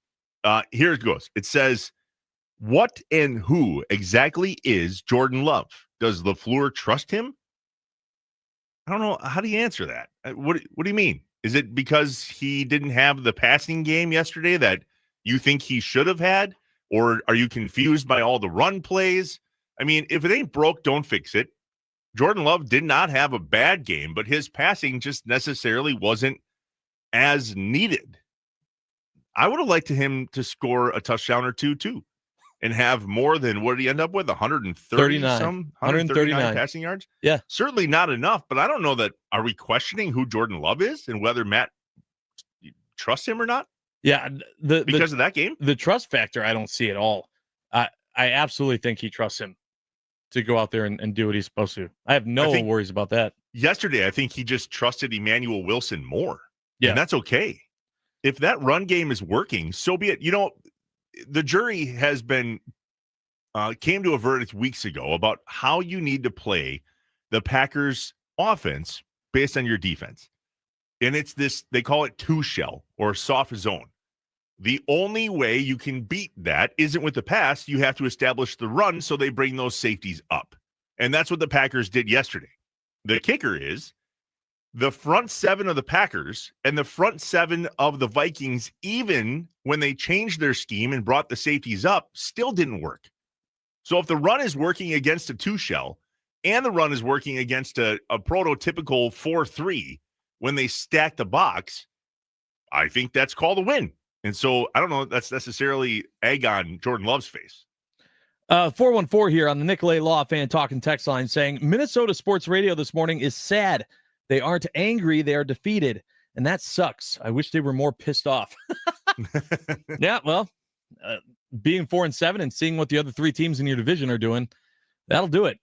Here it goes. It says, what and who exactly is Jordan Love? Does LaFleur trust him? I don't know. How do you answer that? What do you mean? Is it because he didn't have the passing game yesterday that you think he should have had? Or are you confused by all the run plays? I mean, if it ain't broke, don't fix it. Jordan Love did not have a bad game, but his passing just necessarily wasn't as needed. I would have liked him to score a touchdown or two, too, and have more than, what did he end up with? 139 passing yards? Yeah. Certainly not enough, but I don't know that. Are we questioning who Jordan Love is and whether Matt trusts him or not? Yeah. Because of that game? The trust factor, I don't see at all. I absolutely think he trusts him to go out there and do what he's supposed to. I have no worries about that. Yesterday, I think he just trusted Emmanuel Wilson more. Yeah. And that's okay. If that run game is working, so be it. You know, the jury has been came to a verdict weeks ago about how you need to play the Packers offense based on your defense. And it's this, they call it two shell or soft zone. The only way you can beat that isn't with the pass. You have to establish the run, so they bring those safeties up. And that's what the Packers did yesterday. The kicker is the front seven of the Packers and the front seven of the Vikings, even when they changed their scheme and brought the safeties up, still didn't work. So if the run is working against a two shell and the run is working against a prototypical 4-3 when they stack the box, I think that's called a win. And so I don't know if that's necessarily egg on Jordan Love's face. 414 here on the Nicolay Law Fan Talking text line saying Minnesota Sports Radio this morning is sad. They aren't angry. They are defeated. And that sucks. I wish they were more pissed off. Yeah, well, being 4-7 and seeing what the other three teams in your division are doing, that'll do it.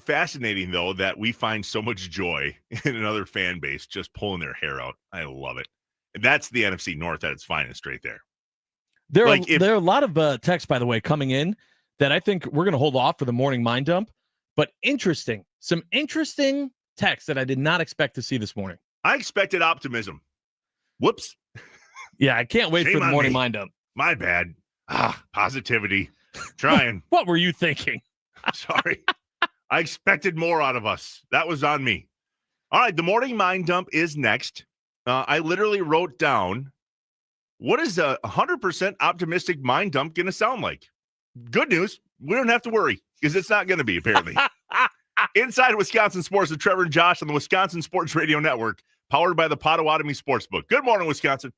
Fascinating, though, that we find so much joy in another fan base just pulling their hair out. I love it. And that's the NFC North at its finest right there. There are a lot of texts, by the way, coming in that I think we're going to hold off for the morning mind dump. But some interesting texts that I did not expect to see this morning. I expected optimism. Whoops. Yeah, I can't wait for the morning mind dump. My bad. Positivity. Trying. What were you thinking? Sorry. I expected more out of us. That was on me. All right, the morning mind dump is next. I literally wrote down, what is a 100% optimistic mind dump going to sound like? Good news. We don't have to worry because it's not going to be, apparently. Inside Wisconsin Sports with Trevor and Josh on the Wisconsin Sports Radio Network, powered by the Potawatomi Sportsbook. Good morning, Wisconsin.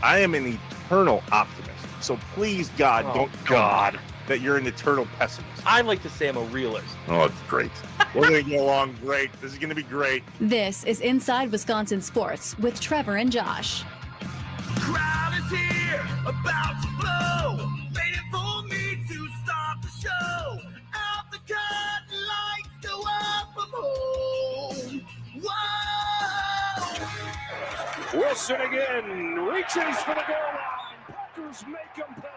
I am an eternal optimist. So please, God, don't tell me that you're an eternal pessimist. I like to say I'm a realist. Oh, it's great. We're going to get along great. This is going to be great. This is Inside Wisconsin Sports with Trevor and Josh. Crowd is here, about to blow, waiting for me to start the show. Out the curtain, lights go up from home. Whoa! Wilson again reaches for the goal line. Packers make him pay.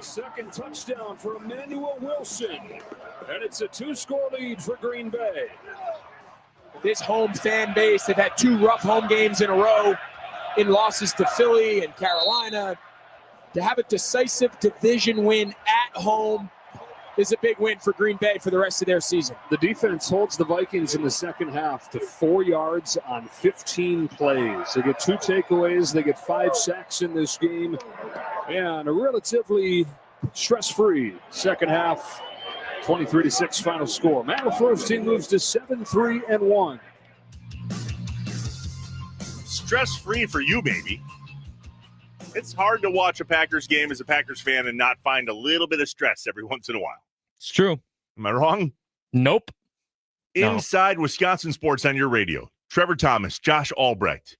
Second touchdown for Emmanuel Wilson, and it's a 2-score lead for Green Bay. This home fan base, they've had 2 rough home games in a row in losses to Philly and Carolina. To have a decisive division win at home is a big win for Green Bay for the rest of their season. The defense holds the Vikings in the second half to 4 yards on 15 plays. They get 2 takeaways. They get 5 sacks in this game. And a relatively stress-free second half, 23-6 final score. Matt LaFleur's team moves to 7-3-1. Stress-free for you, baby. It's hard to watch a Packers game as a Packers fan and not find a little bit of stress every once in a while. It's true. Am I wrong? Nope. Inside Wisconsin Sports on your radio. Trevor Thomas, Josh Albrecht.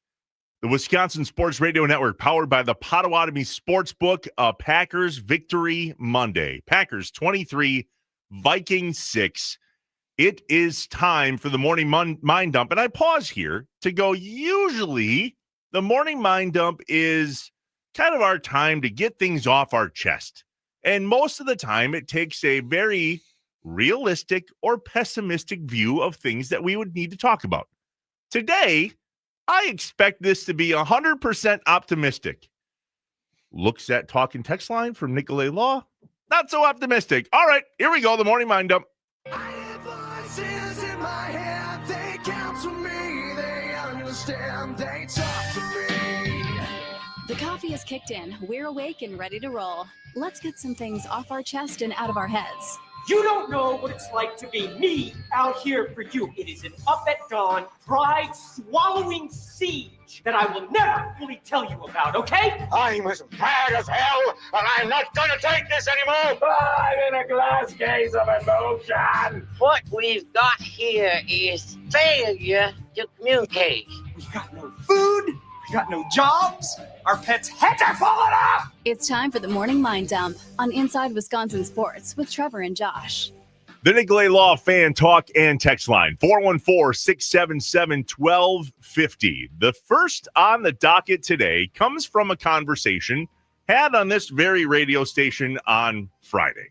The Wisconsin Sports Radio Network, powered by the Potawatomi Sportsbook, a Packers victory Monday. Packers 23, Vikings 6. It is time for the morning mind dump. And I pause here to go, usually the morning mind dump is kind of our time to get things off our chest. And most of the time it takes a very realistic or pessimistic view of things that we would need to talk about. Today, I expect this to be 100% optimistic. Looks at talk and text line from Nicolay Law. Not so optimistic. All right, here we go. The morning mind dump. I have voices in my head, they counsel me, they understand, they talk to me. The coffee has kicked in. We're awake and ready to roll. Let's get some things off our chest and out of our heads. You don't know what it's like to be me out here for you. It is an up at dawn, pride-swallowing siege that I will never fully tell you about, okay? I'm as mad as hell, and I'm not going to take this anymore. I'm in a glass case of emotion. What we've got here is failure to communicate. We got no food. We got no jobs. Our pets' heads are falling off. It's time for the morning mind dump on Inside Wisconsin Sports with Trevor and Josh. The Nicolay Law fan talk and text line, 414-677-1250. The first on the docket today comes from a conversation had on this very radio station on Friday.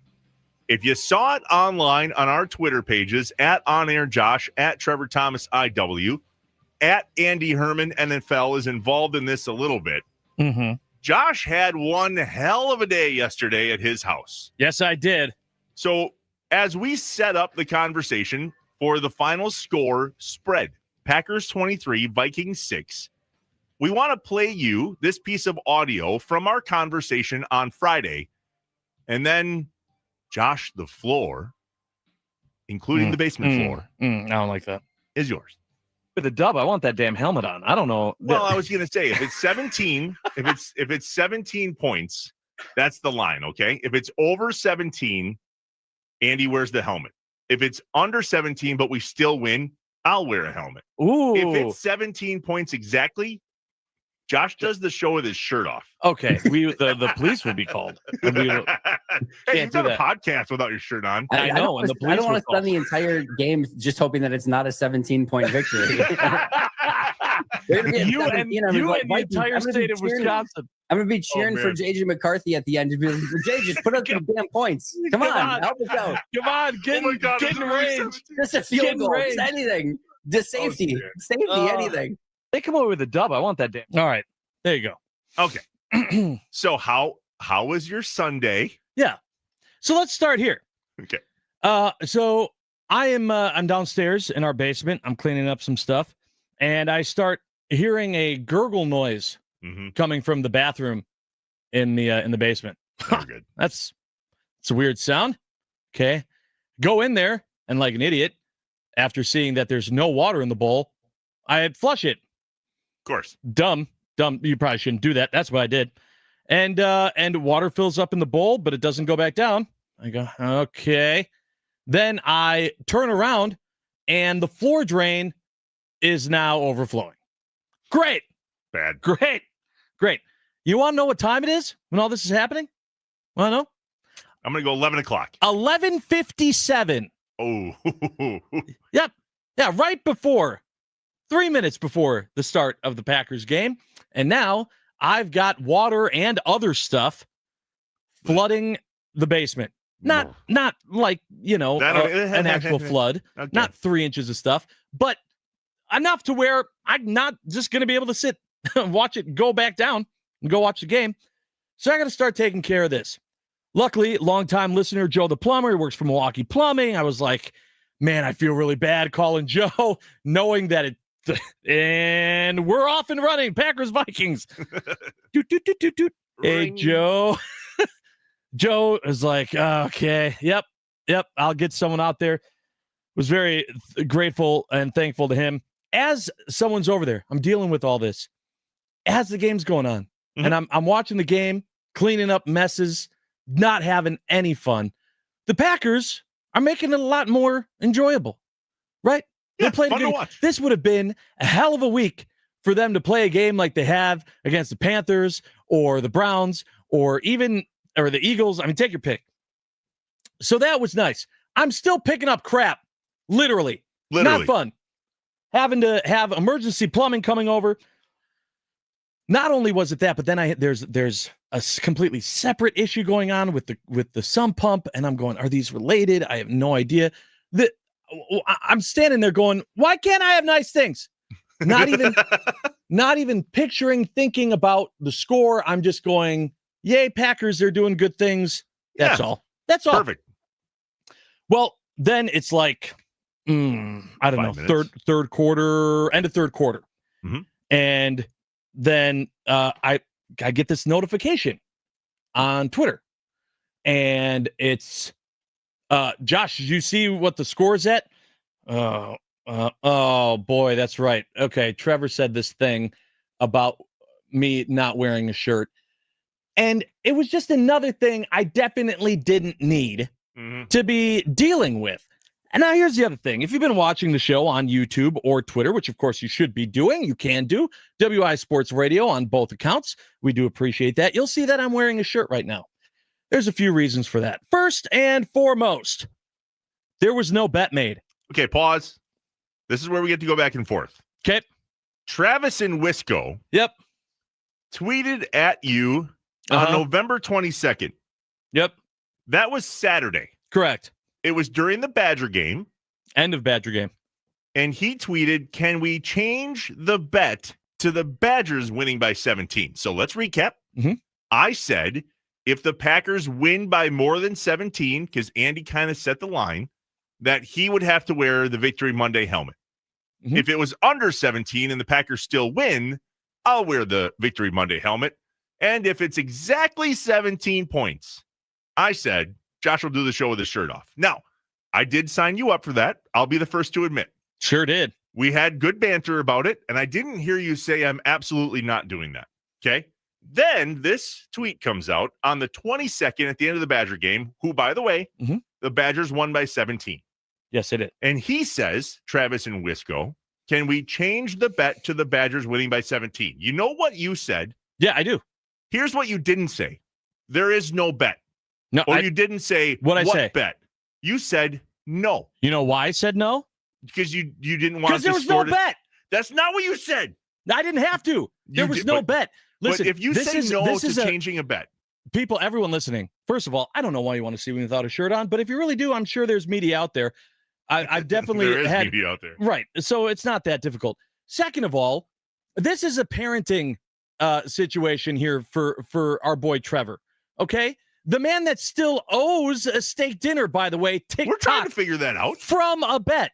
If you saw it online on our Twitter pages, at On Air Josh, at Trevor Thomas IW, at Andy Herman NFL is involved in this a little bit. Mm-hmm. Josh had one hell of a day yesterday at his house. Yes, I did. So as we set up the conversation for the final score spread, Packers 23, Vikings 6, we want to play you this piece of audio from our conversation on Friday. And then, Josh, the floor, including the basement floor, I don't like that, is yours. With a dub, I want that damn helmet on. I don't know. Well, I was going to say, if it's 17, if it's 17 points, that's the line, okay? If it's over 17, Andy wears the helmet. If it's under 17, but we still win, I'll wear a helmet. Ooh. If it's 17 points exactly, Josh does the show with his shirt off. Okay, the police would be called. Hey, you've done a podcast without your shirt on. I don't want to spend the entire game just hoping that it's not a 17-point victory. You and the entire state of Wisconsin. I'm going to be cheering for J.J. McCarthy at the end. Jay, just put up some damn points. Come on, help us out. Come on, get in range. Just a field goal, just anything. Just safety, anything. They come over with a dub. I want that damn. All right, there you go. Okay. So how was your Sunday? Yeah. So let's start here. Okay. So I'm downstairs in our basement. I'm cleaning up some stuff, and I start hearing a gurgle noise coming from the bathroom in the basement. Very good. It's a weird sound. Okay. Go in there, and like an idiot, after seeing that there's no water in the bowl, I flush it course. Dumb. You probably shouldn't do that. That's what I did. And water fills up in the bowl, but it doesn't go back down. I go, okay. Then I turn around, and the floor drain is now overflowing. Great. Bad. Great. You want to know what time it is when all this is happening? Want to know? I'm going to go 11 o'clock. 11:57. Oh. Yep. Yeah, right before, 3 minutes before the start of the Packers game. And now I've got water and other stuff flooding the basement. Not like, an actual flood, Okay. not 3 inches of stuff, but enough to where I'm not just going to be able to sit and watch it go back down and go watch the game. So I got to start taking care of this. Luckily, longtime listener Joe the plumber, he works for Milwaukee Plumbing. I was like, man, I feel really bad calling Joe, knowing that and we're off and running. Packers Vikings. Hey, Joe. Joe is like, okay, yep, I'll get someone out there. Was very grateful and thankful to him. As someone's over there, I'm dealing with all this as the game's going on. Mm-hmm. And I'm watching the game, cleaning up messes, not having any fun. The Packers are making it a lot more enjoyable, right? Yeah, they played fun to watch. This would have been a hell of a week for them to play a game like they have against the Panthers or the Browns or the Eagles. I mean, take your pick. So that was nice. I'm still picking up crap. Literally. Not fun. Having to have emergency plumbing coming over. Not only was it that, but then there's a completely separate issue going on with the sump pump, and I'm going, are these related? I have no idea. I'm standing there going, why can't I have nice things? Not even picturing, thinking about the score. I'm just going, yay, Packers, they're doing good things. That's all. That's all. Perfect. Well, then it's like, I don't know, third quarter, end of third quarter. Mm-hmm. And then I get this notification on Twitter. And it's, Josh, did you see what the score is at? Oh, boy, that's right. Okay, Trevor said this thing about me not wearing a shirt. And it was just another thing I definitely didn't need to be dealing with. And now here's the other thing. If you've been watching the show on YouTube or Twitter, which of course you should be doing, you can do, WI Sports Radio on both accounts. We do appreciate that. You'll see that I'm wearing a shirt right now. There's a few reasons for that. First and foremost, there was no bet made. Okay, pause. This is where we get to go back and forth. Okay. Travis and Wisco. Yep. Tweeted at you on November 22nd. Yep. That was Saturday. Correct. It was during the Badger game. End of Badger game. And he tweeted, can we change the bet to the Badgers winning by 17? So let's recap. Mm-hmm. I said, if the Packers win by more than 17, because Andy kind of set the line, that he would have to wear the Victory Monday helmet. Mm-hmm. If it was under 17 and the Packers still win, I'll wear the Victory Monday helmet. And if it's exactly 17 points, I said, Josh will do the show with his shirt off. Now, I did sign you up for that. I'll be the first to admit. Sure did. We had good banter about it, and I didn't hear you say I'm absolutely not doing that. Okay? Then this tweet comes out on the 22nd at the end of the Badger game, who, by the way, the Badgers won by 17. Yes, it did. And he says, Travis and Wisco, can we change the bet to the Badgers winning by 17? You know what you said? Yeah, I do. Here's what you didn't say. There is no bet. No, or you didn't say what say. Bet. You said no. You know why I said no? Because you didn't want to. Because there was no bet. That's not what you said. I didn't have to. There was no bet. Listen, but if you say no to changing a bet, people, everyone listening, first of all, I don't know why you want to see me without a shirt on, but if you really do, I'm sure there's media out there. I've definitely there is had media out there, right? So it's not that difficult. Second of all, this is a parenting situation here for our boy Trevor. Okay. The man that still owes a steak dinner, by the way, TikTok. We're trying to figure that out. From a bet.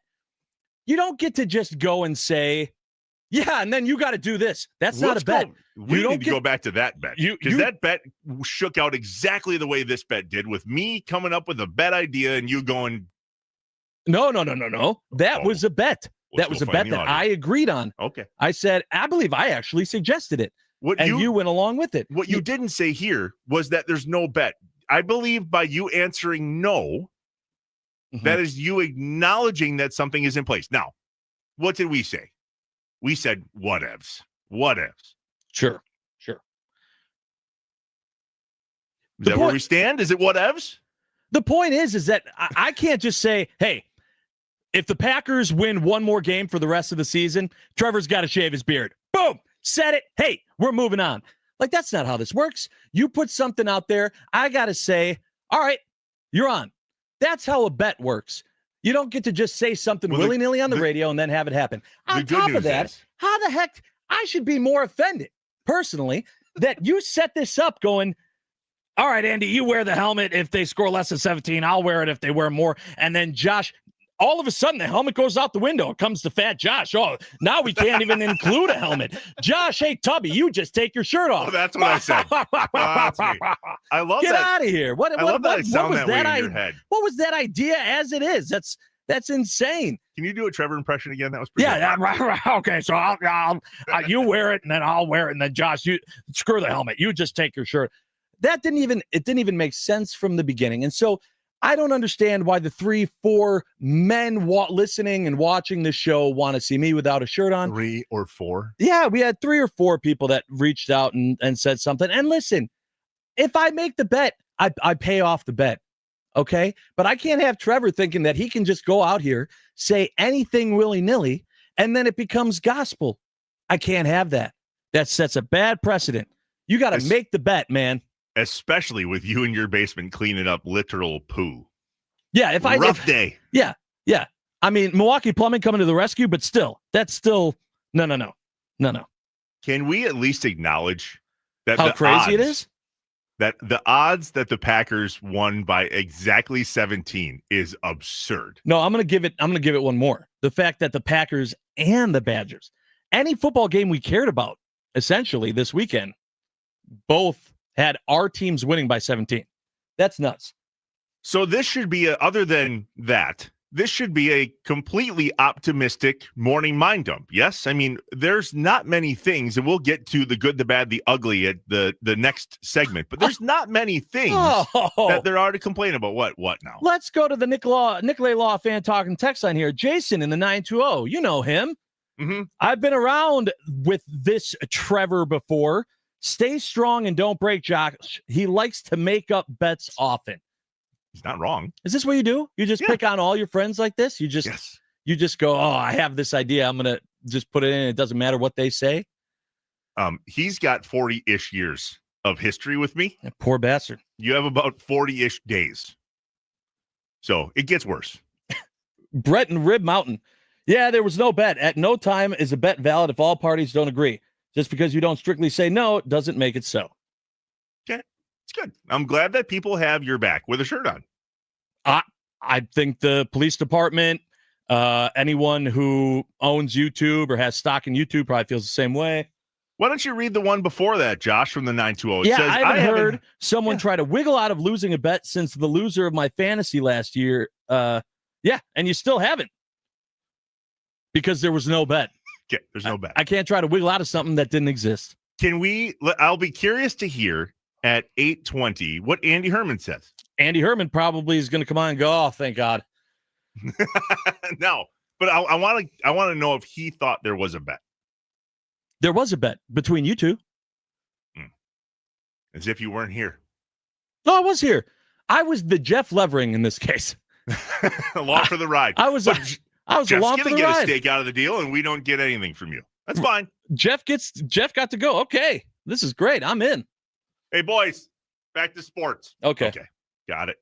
You don't get to just go and say, yeah, and then you got to do this. That's not a bet. We need to go back to that bet. Because that bet shook out exactly the way this bet did, with me coming up with a bet idea and you going. No. That was a bet. That was a bet that I agreed on. Okay. I said, I believe I actually suggested it. You went along with it. What you didn't say here was that there's no bet. I believe by you answering no, that is you acknowledging that something is in place. Now, what did we say? We said whatevs. Whatevs. Sure. Is that where we stand? Is it whatevs? The point is that I can't just say, hey, if the Packers win one more game for the rest of the season, Trevor's got to shave his beard. Boom. Said it. Hey, we're moving on. Like, that's not how this works. You put something out there. I got to say, all right, you're on. That's how a bet works. You don't get to just say something willy-nilly on the radio and then have it happen. On top of that, how the heck I should be more offended, personally, that you set this up going, all right, Andy, you wear the helmet if they score less than 17. I'll wear it if they wear more. And then Josh, all of a sudden, the helmet goes out the window. It comes to fat Josh. Oh, now we can't even include a helmet. Josh, hey, Tubby, you just take your shirt off. Oh, that's what I said. That's me. I love Get that. Get out of here. What sound was that way in your head. What was that idea as it is? That's insane. Can you do a Trevor impression again? That was pretty good. Right. Okay, so I'll you wear it, and then I'll wear it, and then Josh, you screw the helmet. You just take your shirt. That didn't even make sense from the beginning. And so I don't understand why the 3-4 men listening and watching this show want to see me without a shirt on. 3 or 4? Yeah, we had 3 or 4 people that reached out and said something. And listen, if I make the bet, I pay off the bet. Okay? But I can't have Trevor thinking that he can just go out here, say anything willy-nilly, and then it becomes gospel. I can't have that. That sets a bad precedent. You got to make the bet, man. Especially with you in your basement cleaning up literal poo. Yeah, rough day. Yeah. I mean, Milwaukee Plumbing coming to the rescue, but that's still no. Can we at least acknowledge that how crazy it is? That the odds that the Packers won by exactly 17 is absurd. No, I'm gonna give it one more. The fact that the Packers and the Badgers, any football game we cared about, essentially this weekend, both had our teams winning by 17. That's nuts. So this should be other than that, this should be a completely optimistic morning mind dump. Yes. I mean, there's not many things, and we'll get to the good, the bad, the ugly at the next segment, but there's not many things that there are to complain about. What now? Let's go to the Nicolay Law fan talking text line here. Jason in the 920. You know him. Mm-hmm. I've been around with this Trevor before. Stay strong and don't break, Josh. He likes to make up bets often. He's not wrong. Is this what you do? You just pick on all your friends like this? You just go, oh, I have this idea. I'm going to just put it in. It doesn't matter what they say. He's got 40-ish years of history with me. That poor bastard. You have about 40-ish days. So it gets worse. Brett and Rib Mountain. Yeah, there was no bet. At no time is a bet valid if all parties don't agree. Just because you don't strictly say no doesn't make it so. Okay, it's good. I'm glad that people have your back with a shirt on. I think the police department, anyone who owns YouTube or has stock in YouTube probably feels the same way. Why don't you read the one before that, Josh, from the 920? It says, I haven't heard someone try to wiggle out of losing a bet since the loser of my fantasy last year. And you still haven't. Because there was no bet. Okay, there's no bet. I can't try to wiggle out of something that didn't exist. I'll be curious to hear at 8:20 what Andy Herman says. Andy Herman probably is going to come on and go, oh, thank God. No, but I want to know if he thought there was a bet. There was a bet between you two. As if you weren't here. No, I was here. I was the Jeff Levering in this case. Along for the ride. I was Jeff's along for the get ride. A stake out of the deal, and we don't get anything from you. That's fine. Jeff got to go. Okay, this is great. I'm in. Hey, boys, back to sports. Okay, got it.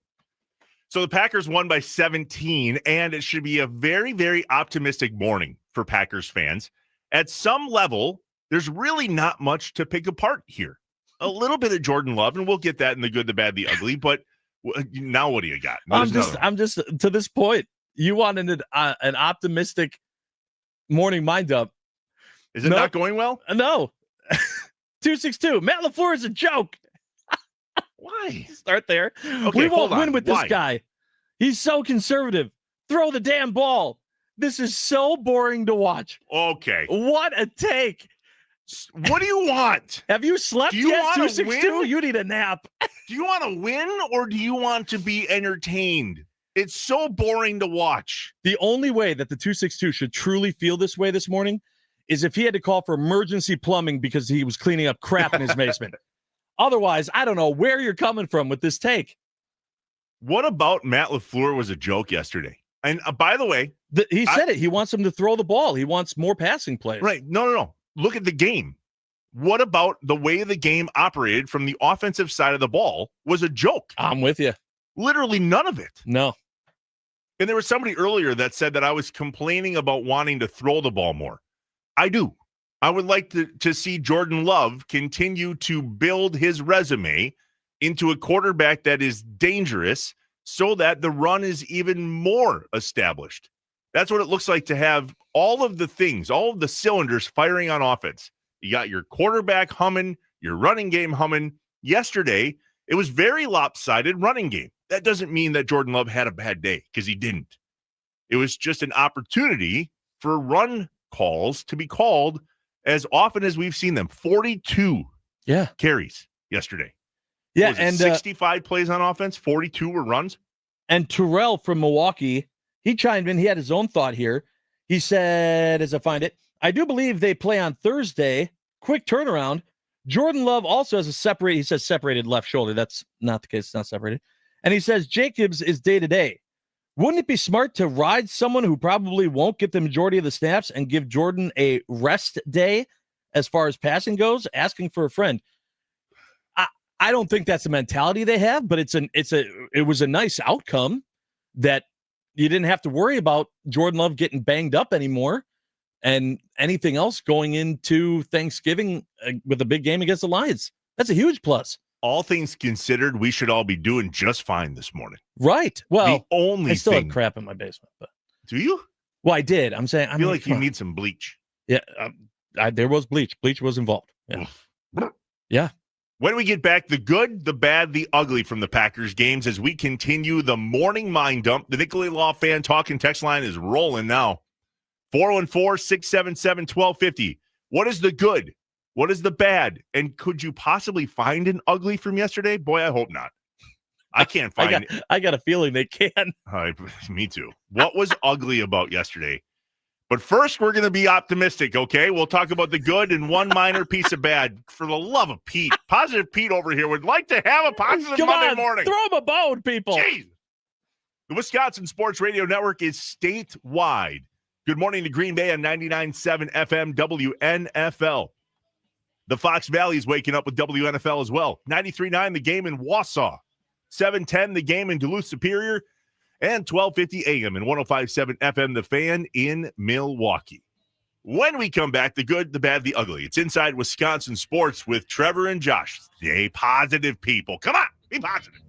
So the Packers won by 17, and it should be a very, very optimistic morning for Packers fans. At some level, there's really not much to pick apart here. A little bit of Jordan Love, and we'll get that in the good, the bad, the ugly. But now, what do you got? I'm just to this point. You wanted an optimistic morning mind up. Is it not going well? No. 262. Matt LaFleur is a joke. Why? Start there. Okay, we won't win with Why? this guy. He's so conservative. Throw the damn ball. This is so boring to watch. Okay. What a take. What do you want? Have you slept Do you yet, want to 262? win? You need a nap. Do you want to win or do you want to be entertained? It's so boring to watch. The only way that the 262 should truly feel this way this morning is if he had to call for emergency plumbing because he was cleaning up crap in his basement. Otherwise, I don't know where you're coming from with this take. What about Matt LaFleur was a joke yesterday? And by the way, he said it. He wants him to throw the ball. He wants more passing plays. Right. No. Look at the game. What about the way the game operated from the offensive side of the ball was a joke? I'm with you. Literally none of it. No. And there was somebody earlier that said that I was complaining about wanting to throw the ball more. I do. I would like to see Jordan Love continue to build his resume into a quarterback that is dangerous so that the run is even more established. That's what it looks like to have all of the things, all of the cylinders firing on offense. You got your quarterback humming, your running game humming. Yesterday, it was very lopsided running game. That doesn't mean that Jordan Love had a bad day, because he didn't. It was just an opportunity for run calls to be called as often as we've seen them. 42 carries yesterday. Yeah, and 65 plays on offense, 42 were runs. And Terrell from Milwaukee, he chimed in. He had his own thought here. He said, as I find it, I do believe they play on Thursday. Quick turnaround. Jordan Love also has separated left shoulder. That's not the case. It's not separated. And he says Jacobs is day-to-day. Wouldn't it be smart to ride someone who probably won't get the majority of the snaps and give Jordan a rest day as far as passing goes? Asking for a friend. I don't think that's the mentality they have, but it was a nice outcome that you didn't have to worry about Jordan Love getting banged up anymore and anything else going into Thanksgiving with a big game against the Lions. That's a huge plus. All things considered, we should all be doing just fine this morning. Right. Well, the only I still thing, have crap in my basement, but do you? Well, I did. I'm saying, I feel like you need some bleach. Yeah, there was bleach. Bleach was involved. Yeah. Yeah. When we get back, the good, the bad, the ugly from the Packers games as we continue the morning mind dump. The Nicolay Law Fan Talk and Text line is rolling now. 414-677-1250. What is the good? What is the bad? And could you possibly find an ugly from yesterday? Boy, I hope not. I can't find it. I got a feeling they can. Me too. What was ugly about yesterday? But first, we're going to be optimistic, okay? We'll talk about the good and one minor piece of bad. For the love of Pete, Positive Pete over here would like to have a positive Monday morning. Throw him a bone, people. Jeez. The Wisconsin Sports Radio Network is statewide. Good morning to Green Bay on 99.7 FM WNFL. The Fox Valley is waking up with WNFL as well. 93.9 The Game in Wausau. 710 The Game in Duluth Superior. And 1250 AM and 105.7 FM, The Fan in Milwaukee. When we come back, the good, the bad, the ugly. It's Inside Wisconsin Sports with Trevor and Josh. Stay positive, people. Come on, be positive.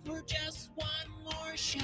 For just one more show.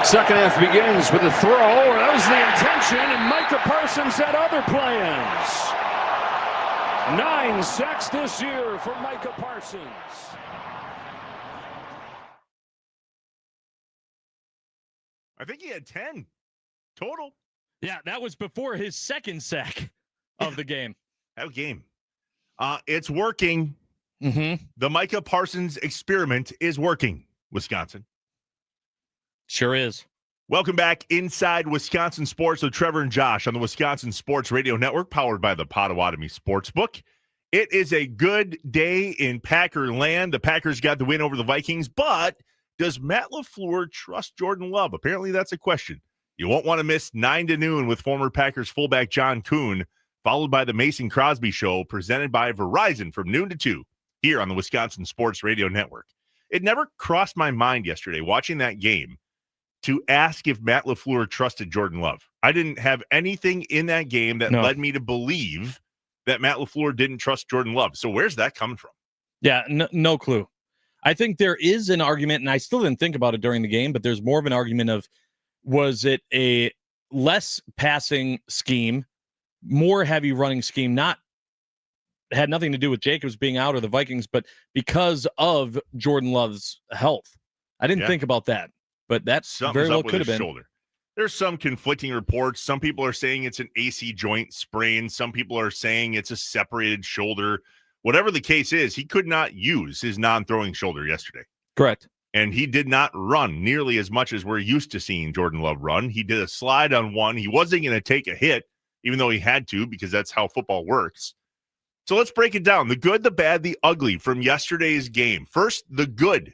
Second half begins with a throw. That was the intention, and Micah Parsons had other plans. 9 sacks this year for Micah Parsons. I think he had 10 total. Yeah, that was before his second sack of the game. That game. It's working. Mm-hmm. The Micah Parsons experiment is working, Wisconsin. Sure is. Welcome back inside Wisconsin Sports with Trevor and Josh on the Wisconsin Sports Radio Network, powered by the Potawatomi Sportsbook. It is a good day in Packer land. The Packers got the win over the Vikings, but does Matt LaFleur trust Jordan Love? Apparently that's a question. You won't want to miss 9 to noon with former Packers fullback John Kuhn, followed by the Mason Crosby Show, presented by Verizon from noon to 2 here on the Wisconsin Sports Radio Network. It never crossed my mind yesterday watching that game to ask if Matt LaFleur trusted Jordan Love. I didn't have anything in that game that led me to believe that Matt LaFleur didn't trust Jordan Love. So where's that coming from? Yeah, no clue. I think there is an argument, and I still didn't think about it during the game, but there's more of an argument of, was it a less passing scheme, more heavy running scheme, had nothing to do with Jacobs being out or the Vikings, but because of Jordan Love's health. I didn't think about that. But that very well could have been. Shoulder. There's some conflicting reports. Some people are saying it's an AC joint sprain. Some people are saying it's a separated shoulder. Whatever the case is, he could not use his non-throwing shoulder yesterday. Correct. And he did not run nearly as much as we're used to seeing Jordan Love run. He did a slide on one. He wasn't going to take a hit, even though he had to, because that's how football works. So let's break it down. The good, the bad, the ugly from yesterday's game. First, the good.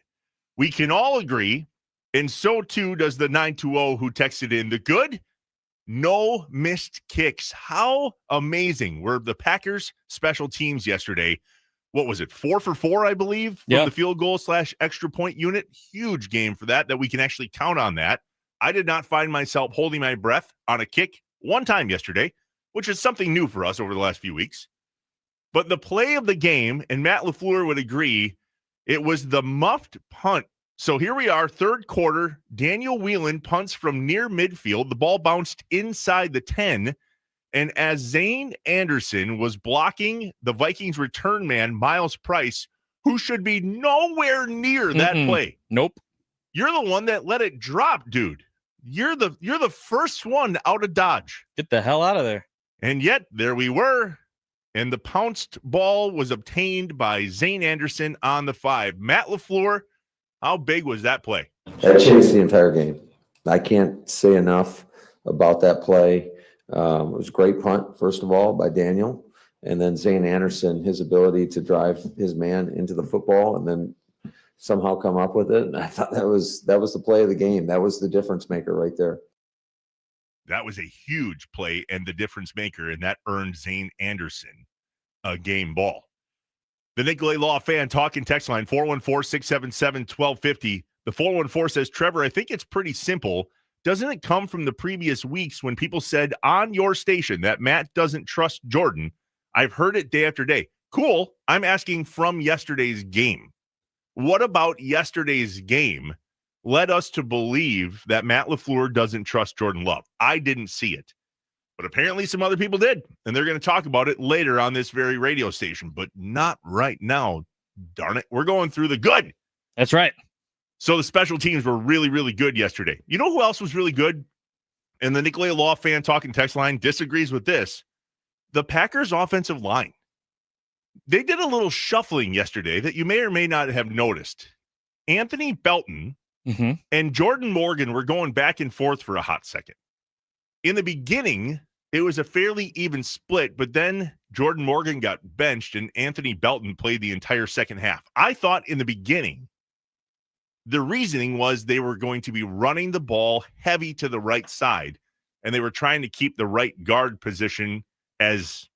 We can all agree, and so too does the 920 who texted in. The good, no missed kicks. How amazing were the Packers special teams yesterday? What was it? 4 for 4, I believe, from the field goal / extra point unit. Huge game for that we can actually count on that. I did not find myself holding my breath on a kick one time yesterday, which is something new for us over the last few weeks. But the play of the game, and Matt LaFleur would agree, it was the muffed punt. So here we are, third quarter. Daniel Whelan punts from near midfield. The ball bounced inside the 10. And as Zane Anderson was blocking the Vikings return man, Miles Price, who should be nowhere near that play. Nope. You're the one that let it drop, dude. You're the first one out of Dodge. Get the hell out of there. And yet, there we were. And the pounced ball was obtained by Zane Anderson on the 5. Matt LaFleur, how big was that play? That changed the entire game. I can't say enough about that play. It was a great punt, first of all, by Daniel. And then Zane Anderson, his ability to drive his man into the football and then somehow come up with it. And I thought that was the play of the game. That was the difference maker right there. That was a huge play and the difference maker, and that earned Zane Anderson a game ball. The Nicolay Law fan talking text line, 414-677-1250. The 414 says, Trevor, I think it's pretty simple. Doesn't it come from the previous weeks when people said on your station that Matt doesn't trust Jordan? I've heard it day after day. Cool. I'm asking from yesterday's game. What about yesterday's game led us to believe that Matt LaFleur doesn't trust Jordan Love? I didn't see it, but apparently some other people did, and they're going to talk about it later on this very radio station, but not right now. Darn it. We're going through the good. That's right. So the special teams were really, really good yesterday. You know who else was really good? And the Nicolay Law fan talking text line disagrees with this. The Packers offensive line. They did a little shuffling yesterday that you may or may not have noticed. Anthony Belton and Jordan Morgan were going back and forth for a hot second. In the beginning, it was a fairly even split, but then Jordan Morgan got benched and Anthony Belton played the entire second half. I thought in the beginning, the reasoning was they were going to be running the ball heavy to the right side, and they were trying to keep the right guard position as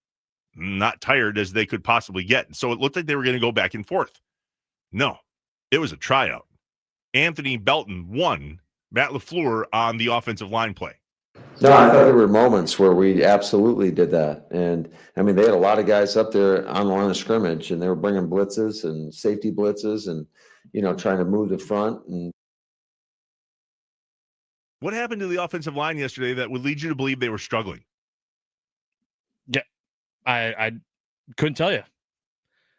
not tired as they could possibly get. So it looked like they were going to go back and forth. No, it was a tryout. Anthony Belton won Matt LaFleur on the offensive line play. No, I thought there were moments where we absolutely did that. And, I mean, they had a lot of guys up there on the line of scrimmage, and they were bringing blitzes and safety blitzes and, trying to move the front. And What happened to the offensive line yesterday that would lead you to believe they were struggling? Yeah, I couldn't tell you.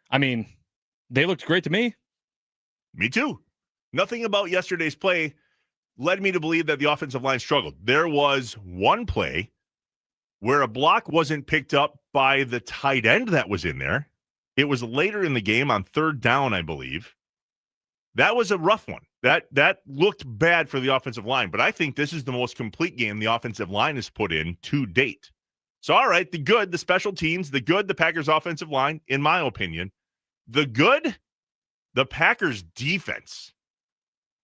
I mean, they looked great to me. Me too. Nothing about yesterday's play led me to believe that the offensive line struggled. There was one play where a block wasn't picked up by the tight end that was in there. It was later in the game on third down, I believe. That was a rough one. That looked bad for the offensive line, but I think this is the most complete game the offensive line has put in to date. So, all right, the good, the special teams, the good, the Packers offensive line, in my opinion. The good, the Packers defense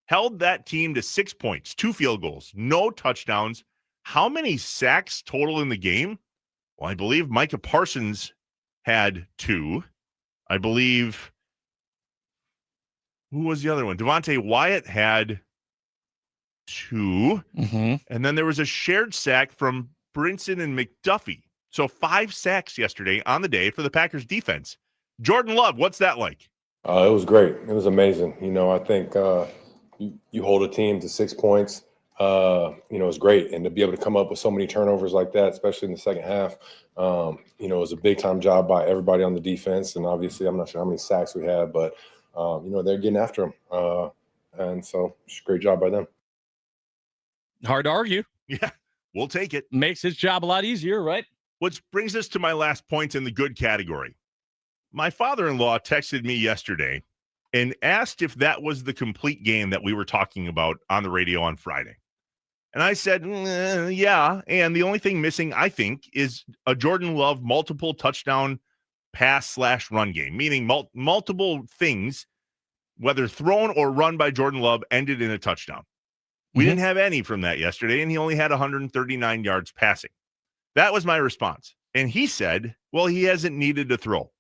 held that team to 6 points, 2 field goals, no touchdowns. How many sacks total in the game? Well, I believe Micah Parsons had 2. I believe, who was the other one? Devontae Wyatt had 2. Mm-hmm. And then there was a shared sack from Brinson and McDuffie. So 5 sacks yesterday on the day for the Packers defense. Jordan Love, what's that like? It was great. It was amazing. I think you hold a team to 6 points. It's great. And to be able to come up with so many turnovers like that, especially in the second half, it was a big time job by everybody on the defense. And obviously, I'm not sure how many sacks we had, but, they're getting after them. And so just great job by them. Hard to argue. Yeah, we'll take it. Makes his job a lot easier, right? Which brings us to my last point in the good category. My father-in-law texted me yesterday and asked if that was the complete game that we were talking about on the radio on Friday. And I said, yeah. And the only thing missing, I think, is a Jordan Love multiple touchdown pass/run game, meaning multiple things, whether thrown or run by Jordan Love, ended in a touchdown. We didn't have any from that yesterday, and he only had 139 yards passing. That was my response. And he said, well, he hasn't needed to throw.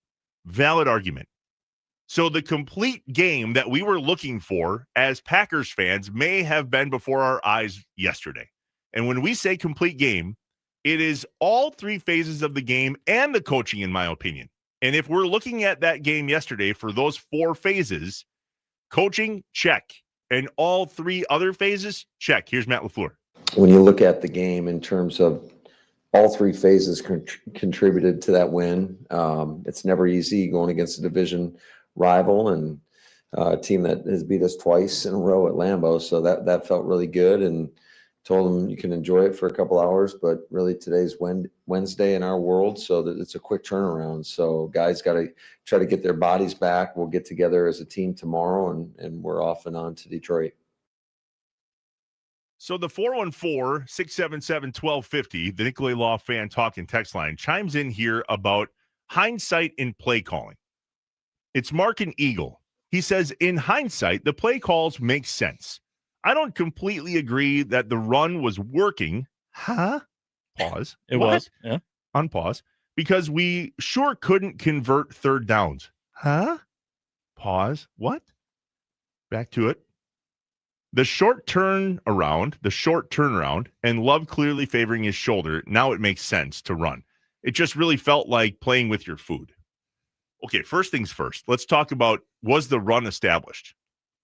Valid argument. So the complete game that we were looking for as Packers fans may have been before our eyes yesterday. And when we say complete game, it is all 3 phases of the game and the coaching, in my opinion. And if we're looking at that game yesterday for those 4 phases, coaching, check. And all 3 other phases, check. Here's Matt LaFleur. When you look at the game in terms of all 3 phases contributed to that win. It's never easy going against a division rival and a team that has beat us twice in a row at Lambeau. So that felt really good, and told them you can enjoy it for a couple hours, but really today's Wednesday in our world, so that it's a quick turnaround. So guys got to try to get their bodies back. We'll get together as a team tomorrow, and we're off and on to Detroit. So the 414-677-1250, the Nicolay Law Fan Talk and Text line, chimes in here about hindsight in play calling. It's Mark and Eagle. He says, in hindsight, the play calls make sense. I don't completely agree that the run was working. Huh? Pause. It was. Yeah. Unpause. Because we sure couldn't convert third downs. Huh? Pause. What? Back to it. The short turnaround, and Love clearly favoring his shoulder. Now it makes sense to run. It just really felt like playing with your food. Okay, first things first. Let's talk about, was the run established?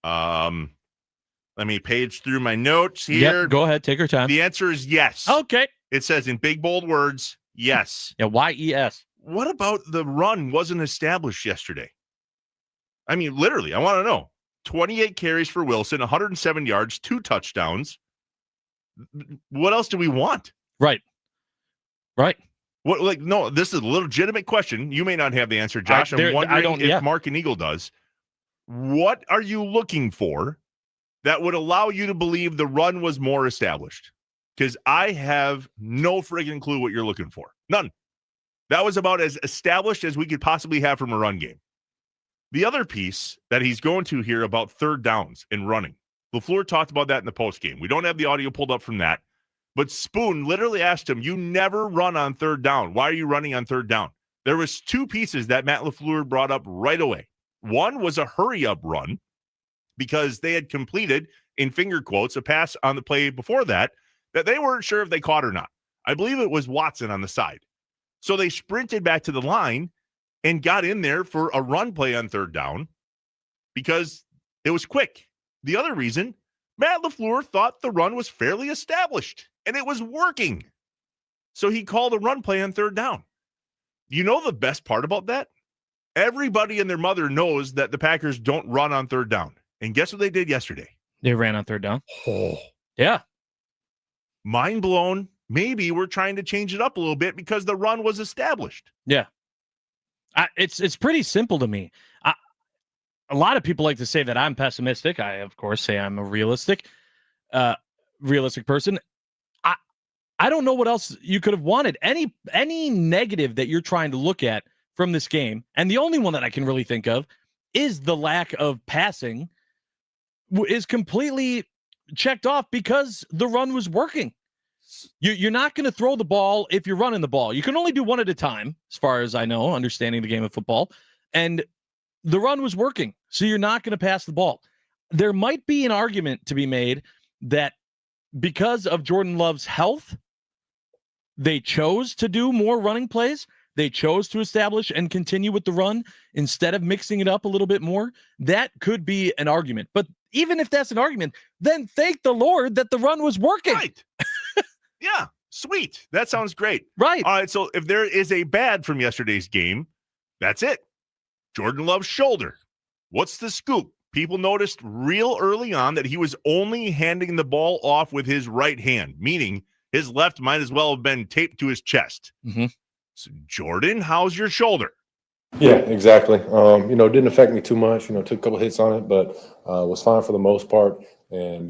Let me page through my notes here. Yep, go ahead. Take your time. The answer is yes. Okay. It says in big, bold words, yes. Yeah, Y-E-S. What about the run wasn't established yesterday? I mean, literally, I want to know. 28 carries for Wilson, 107 yards, 2 touchdowns. What else do we want? Right. What? No, this is a legitimate question. You may not have the answer, Josh. I'm wondering if Mark and Eagle does. What are you looking for that would allow you to believe the run was more established? Because I have no friggin' clue what you're looking for. None. That was about as established as we could possibly have from a run game. The other piece that he's going to here about third downs and running. LaFleur talked about that in the postgame. We don't have the audio pulled up from that. But Spoon literally asked him, you never run on third down. Why are you running on third down? There was 2 pieces that Matt LaFleur brought up right away. One was a hurry-up run because they had completed, in finger quotes, a pass on the play before that they weren't sure if they caught or not. I believe it was Watson on the side. So they sprinted back to the line and got in there for a run play on third down because it was quick. The other reason, Matt LaFleur thought the run was fairly established, and it was working. So he called a run play on third down. You know the best part about that? Everybody and their mother knows that the Packers don't run on third down. And guess what they did yesterday? They ran on third down. Oh. Yeah. Mind blown. Maybe we're trying to change it up a little bit because the run was established. Yeah. It's pretty simple to me. A lot of people like to say that I'm pessimistic. I, of course, say I'm a realistic person. I don't know what else you could have wanted. Any negative that you're trying to look at from this game, and the only one that I can really think of is the lack of passing, is completely checked off because the run was working. You're not going to throw the ball if you're running the ball. You can only do one at a time, as far as I know, understanding the game of football. And the run was working, so you're not going to pass the ball. There might be an argument to be made that because of Jordan Love's health, they chose to do more running plays. They chose to establish and continue with the run instead of mixing it up a little bit more. That could be an argument. But even if that's an argument, then thank the Lord that the run was working. Right. Yeah, sweet. That sounds great. Right. All right, so if there is a bad from yesterday's game, that's it. Jordan Love's shoulder. What's the scoop? People noticed real early on that he was only handing the ball off with his right hand, meaning his left might as well have been taped to his chest. Mm-hmm. So, Jordan, how's your shoulder? Yeah, exactly. It didn't affect me too much. Took a couple hits on it, but was fine for the most part. And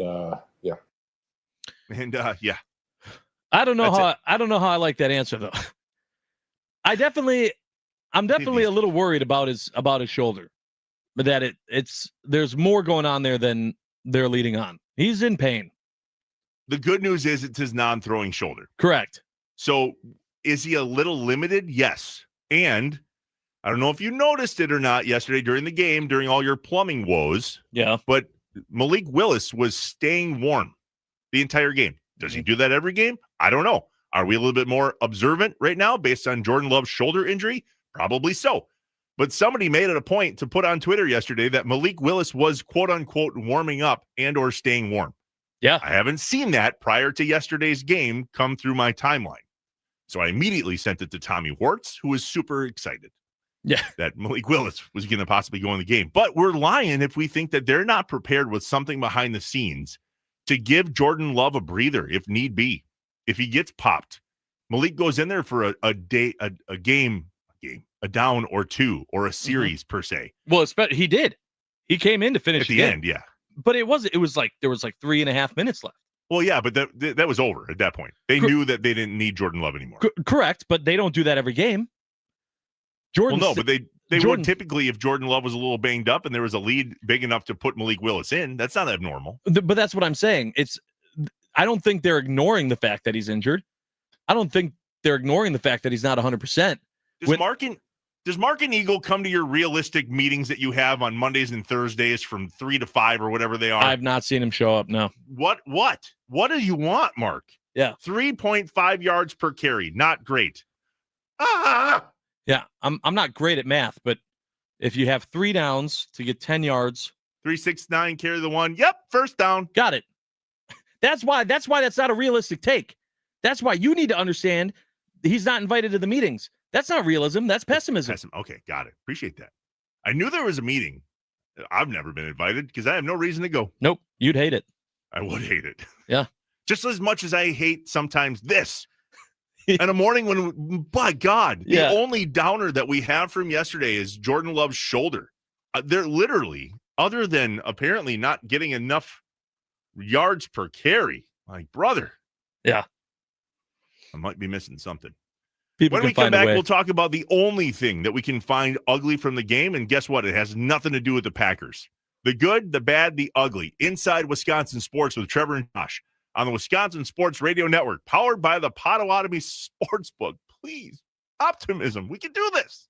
yeah. And yeah. I don't know how I like that answer though. I'm definitely a little worried about his shoulder, but that there's more going on there than they're leading on. He's in pain. The good news is it's his non-throwing shoulder. Correct. So is he a little limited? Yes. And I don't know if you noticed it or not yesterday during the game, during all your plumbing woes. Yeah. But Malik Willis was staying warm the entire game. Does he do that every game? I don't know. Are we a little bit more observant right now based on Jordan Love's shoulder injury? Probably so. But somebody made it a point to put on Twitter yesterday that Malik Willis was quote unquote warming up and or staying warm. Yeah. I haven't seen that prior to yesterday's game come through my timeline. So I immediately sent it to Tommy Wartz, who was super excited. Yeah. That Malik Willis was going to possibly go in the game. But we're lying if we think that they're not prepared with something behind the scenes to give Jordan Love a breather if need be. If he gets popped, Malik goes in there for a down or two, or a series per se. Well, he did. He came in to finish at the end, yeah. But it was like there was like 3.5 minutes left. Well, yeah, but that was over at that point. They knew that they didn't need Jordan Love anymore. Correct, but they don't do that every game. Well, no, but they would typically if Jordan Love was a little banged up and there was a lead big enough to put Malik Willis in. That's not abnormal. But that's what I'm saying. I don't think they're ignoring the fact that he's injured. I don't think they're ignoring the fact that he's not 100%. Does Mark and Eagle come to your realistic meetings that you have on Mondays and Thursdays from 3 to 5 or whatever they are? I've not seen him show up, no. What do you want, Mark? Yeah. 3.5 yards per carry. Not great. Yeah, I'm not great at math, but if you have 3 downs to get 10 yards. 369, carry the one. Yep, first down. Got it. That's why that's not a realistic take. That's why you need to understand he's not invited to the meetings. That's not realism. That's pessimism. Okay, got it. Appreciate that. I knew there was a meeting. I've never been invited because I have no reason to go. Nope. You'd hate it. I would hate it. Yeah. Just as much as I hate sometimes this. In a morning when, by God, the only downer that we have from yesterday is Jordan Love's shoulder. They're literally, other than apparently not getting enough yards per carry, my brother. Yeah. I might be missing something. When we come back, we'll talk about the only thing that we can find ugly from the game. And guess what? It has nothing to do with the Packers. The good, the bad, the ugly. Inside Wisconsin Sports with Trevor and Josh on the Wisconsin Sports Radio Network, powered by the Potawatomi Sportsbook. Please, optimism. We can do this.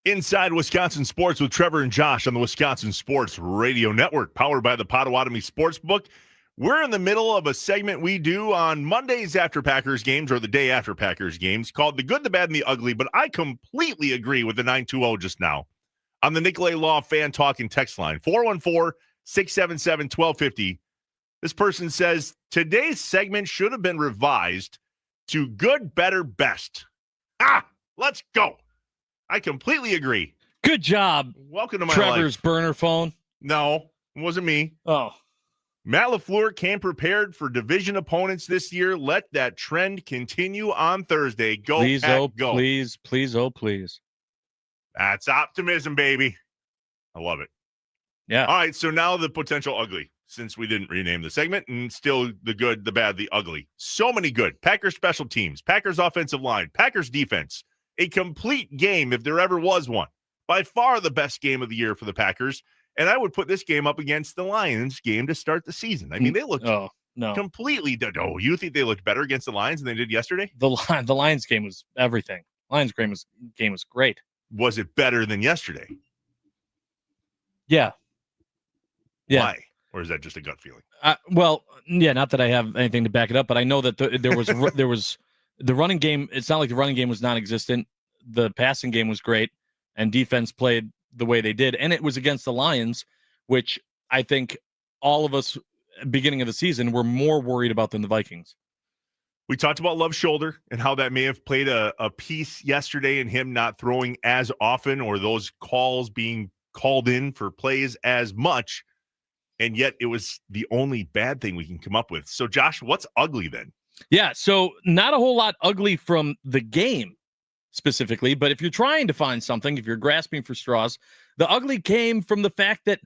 Inside Wisconsin Sports with Trevor and Josh on the Wisconsin Sports Radio Network, powered by the Potawatomi Sportsbook. We're in the middle of a segment we do on Mondays after Packers games or the day after Packers games called The Good, the Bad, and the Ugly, but I completely agree with the 920 just now on the Nicolay Law Fan Talking text line, 414-677-1250. This person says, today's segment should have been revised to good, better, best. Let's go. I completely agree. Good job. Welcome to my Trevor's life. burner phone. No, it wasn't me. Oh. Matt LaFleur came prepared for division opponents this year. Let that trend continue on Thursday. Go, please, Pack, oh, go. please, please, oh, please. That's optimism, baby. I love it. Yeah. All right, so now the potential ugly, since we didn't rename the segment, and still the good, the bad, the ugly. So many good. Packers special teams, Packers offensive line, Packers defense. A complete game if there ever was one. By far the best game of the year for the Packers. And I would put this game up against the Lions game to start the season. I mean, they looked completely dead. Oh, you think they looked better against the Lions than they did yesterday? The Lions game was everything. Lions game was great. Was it better than yesterday? Yeah. Why? Or is that just a gut feeling? Well, yeah, not that I have anything to back it up, but I know that there was there was the running game. It's not like the running game was non-existent. The passing game was great, and defense played the way they did, and it was against the Lions, which I think all of us beginning of the season were more worried about than the Vikings. We talked about Love's shoulder and how that may have played a piece yesterday in him not throwing as often or those calls being called in for plays as much, and yet it was the only bad thing we can come up with. So, Josh, what's ugly then? Yeah, so not a whole lot ugly from the game specifically, but if you're trying to find something, if you're grasping for straws, the ugly came from the fact that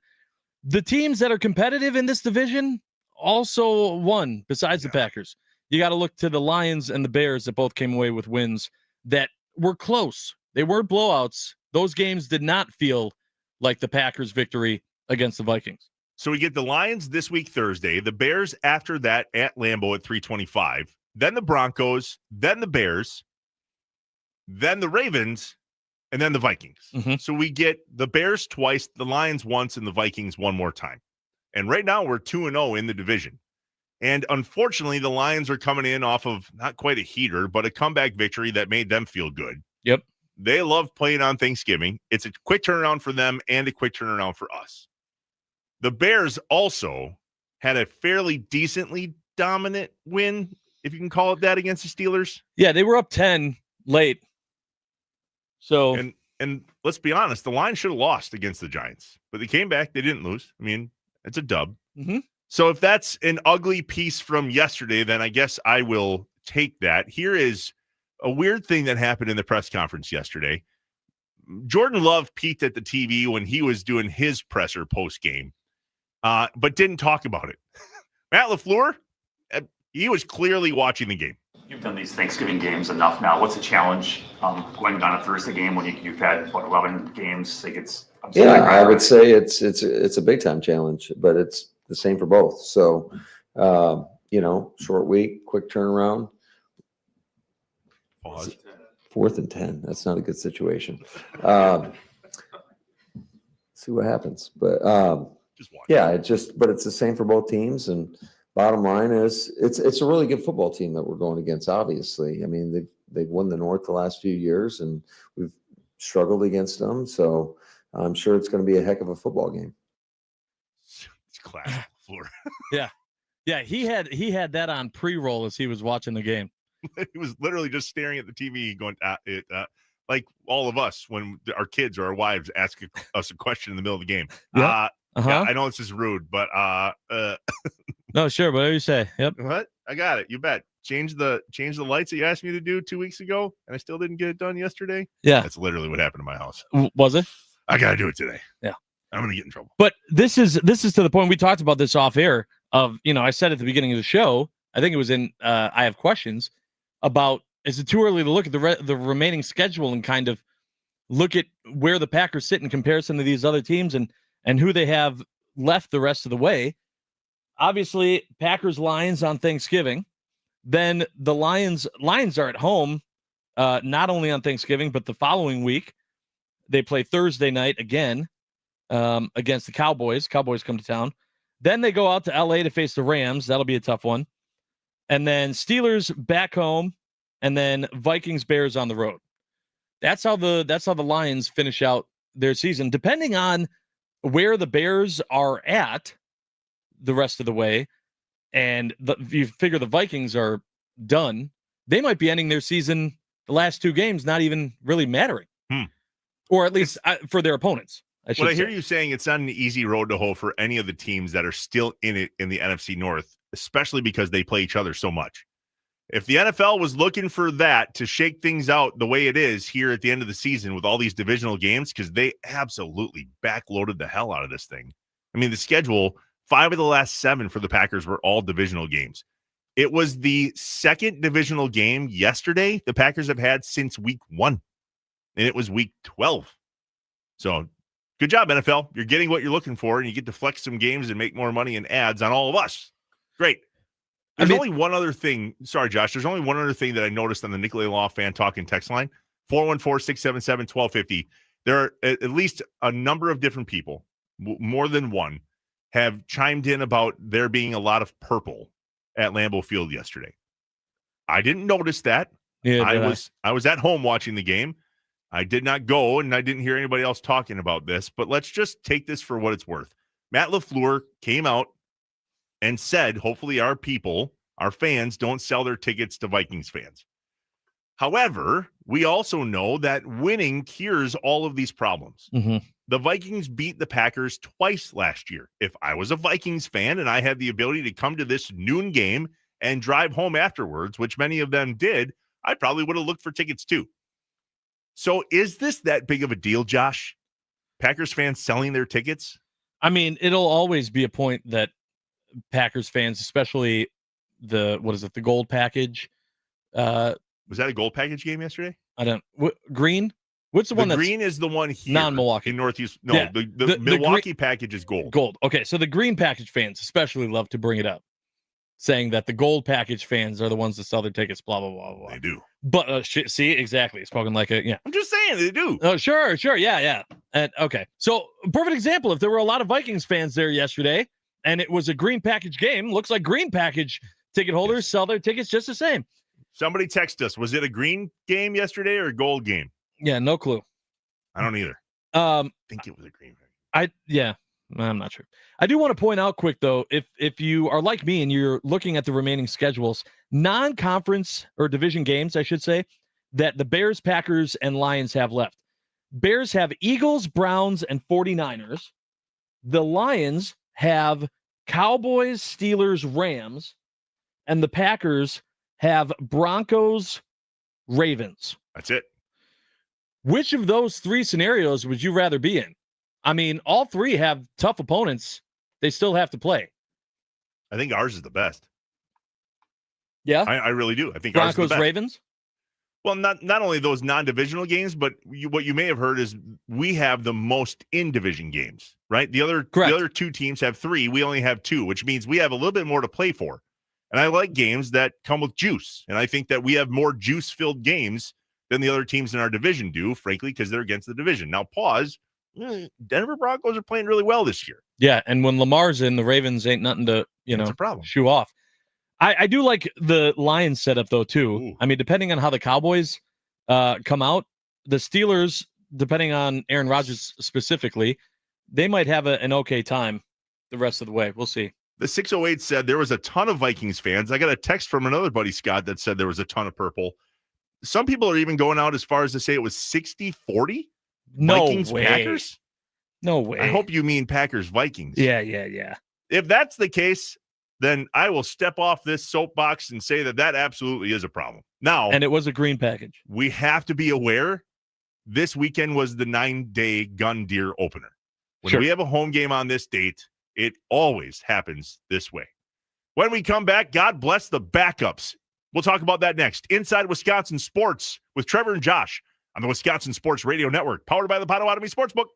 the teams that are competitive in this division also won besides the Packers. You got to look to the Lions and the Bears that both came away with wins that were close. They weren't blowouts. Those games did not feel like the Packers' victory against the Vikings. So we get the Lions this week, Thursday, the Bears after that at Lambeau at 3:25, then the Broncos, then the Bears, then the Ravens, and then the Vikings. So we get the Bears twice, the Lions once, and the Vikings one more time. And right now we're 2-0 in the division. And unfortunately, the Lions are coming in off of not quite a heater, but a comeback victory that made them feel good. Yep. They love playing on Thanksgiving. It's a quick turnaround for them and a quick turnaround for us. The Bears also had a fairly decently dominant win, if you can call it that, against the Steelers. Yeah, they were up 10 late. So and let's be honest, the Lions should have lost against the Giants, but they came back. They didn't lose. I mean, it's a dub. So if that's an ugly piece from yesterday, then I guess I will take that. Here is a weird thing that happened in the press conference yesterday. Jordan Love peeked at the TV when he was doing his presser post-game, but didn't talk about it. Matt LaFleur, he was clearly watching the game. You've done these Thanksgiving games enough now. What's the challenge going on a Thursday game when you've had 11 games? I would say it's a big time challenge, but it's the same for both. So, short week, quick turnaround. Pause. 4th and 10. That's not a good situation. See what happens, but but it's the same for both teams. And bottom line is, it's a really good football team that we're going against. Obviously, I mean they've won the North the last few years, and we've struggled against them. So I'm sure it's going to be a heck of a football game. It's classic floor. Yeah. He had that on pre-roll as he was watching the game. He was literally just staring at the TV, going like all of us when our kids or our wives ask us a question in the middle of the game. Yeah, I know this is rude, but no, sure, whatever you say. Yep. What? I got it. You bet. Change the lights that you asked me to do 2 weeks ago, and I still didn't get it done yesterday. Yeah, that's literally what happened to my house. Was it? I got to do it today. Yeah, I'm gonna get in trouble. But this is to the point we talked about this off air. I said at the beginning of the show, I think it was in I Have Questions about, is it too early to look at the remaining schedule and kind of look at where the Packers sit in comparison to these other teams and who they have left the rest of the way? Obviously, Packers Lions on Thanksgiving. Then the Lions are at home, not only on Thanksgiving, but the following week. They play Thursday night again against the Cowboys. Cowboys come to town. Then they go out to LA to face the Rams. That'll be a tough one. And then Steelers back home, and then Vikings Bears on the road. That's how the Lions finish out their season. Depending on where the Bears are at the rest of the way, and you figure the Vikings are done, they might be ending their season, the last two games, not even really mattering. Or at least for their opponents. I hear you saying it's not an easy road to hoe for any of the teams that are still in it in the NFC North, especially because they play each other so much. If the NFL was looking for that to shake things out the way it is here at the end of the season with all these divisional games, because they absolutely backloaded the hell out of this thing. I mean, the schedule, 5 of the last 7 for the Packers were all divisional games. It was the second divisional game yesterday the Packers have had since week 1, and it was week 12. So good job, NFL. You're getting what you're looking for, and you get to flex some games and make more money in ads on all of us. Great. There's only one other thing. Sorry, Josh. There's only one other thing that I noticed on the Nicolay Law Fan Talking text line, 414-677-1250. There are at least a number of different people, more than one, have chimed in about there being a lot of purple at Lambeau Field yesterday. I didn't notice that. Yeah, I was at home watching the game. I did not go, and I didn't hear anybody else talking about this, but let's just take this for what it's worth. Matt LaFleur came out and said, hopefully our people, our fans, don't sell their tickets to Vikings fans. However, we also know that winning cures all of these problems. The Vikings beat the Packers twice last year. If I was a Vikings fan and I had the ability to come to this noon game and drive home afterwards, which many of them did, I probably would have looked for tickets too. So is this that big of a deal, Josh? Packers fans selling their tickets? I mean, it'll always be a point that Packers fans, especially the gold package. Was that a gold package game yesterday? I don't. Green? What's the one that's green is the one here non-Milwaukee in Northeast? No, yeah, the Milwaukee package is gold. Gold. Okay, so the green package fans especially love to bring it up, saying that the gold package fans are the ones that sell their tickets. Blah blah blah blah. They do. But see, exactly. Spoken like a I'm just saying they do. Oh, sure, yeah. And okay, so perfect example. If there were a lot of Vikings fans there yesterday, and it was a green package game, looks like green package ticket holders sell their tickets just the same. Somebody text us. Was it a green game yesterday or a gold game? Yeah, no clue. I don't either. I think it was a green. I'm not sure. I do want to point out quick though, if you are like me and you're looking at the remaining schedules, non-conference or division games, I should say, that the Bears, Packers, and Lions have left. Bears have Eagles, Browns, and 49ers. The Lions have Cowboys, Steelers, Rams, and the Packers have Broncos, Ravens. That's it. Which of those 3 scenarios would you rather be in? I mean, all 3 have tough opponents they still have to play. I think ours is the best. Yeah? I really do. I think Broncos, ours is the best. Ravens? Well, not only those non-divisional games, but what you may have heard is we have the most in-division games, right? The other 2 teams have 3. We only have 2, which means we have a little bit more to play for. And I like games that come with juice. And I think that we have more juice-filled games than the other teams in our division do, frankly, because they're against the division. Now, pause. Denver Broncos are playing really well this year. Yeah, and when Lamar's in, the Ravens ain't nothing to, That's a problem. shoo off. I do like the Lions setup, though, too. Ooh. I mean, depending on how the Cowboys come out, the Steelers, depending on Aaron Rodgers specifically, they might have an okay time the rest of the way. We'll see. The 608 said there was a ton of Vikings fans. I got a text from another buddy, Scott, that said there was a ton of purple. Some people are even going out as far as to say it was 60-40. No Vikings, way. Packers? No way. I hope you mean Packers, Vikings. Yeah. If that's the case, then I will step off this soapbox and say that absolutely is a problem. Now, And it was a green package. we have to be aware this weekend was the 9-day gun deer opener. When we have a home game on this date, it always happens this way. When we come back, God bless the backups. We'll talk about that next. Inside Wisconsin Sports with Trevor and Josh on the Wisconsin Sports Radio Network, powered by the Potawatomi Sportsbook.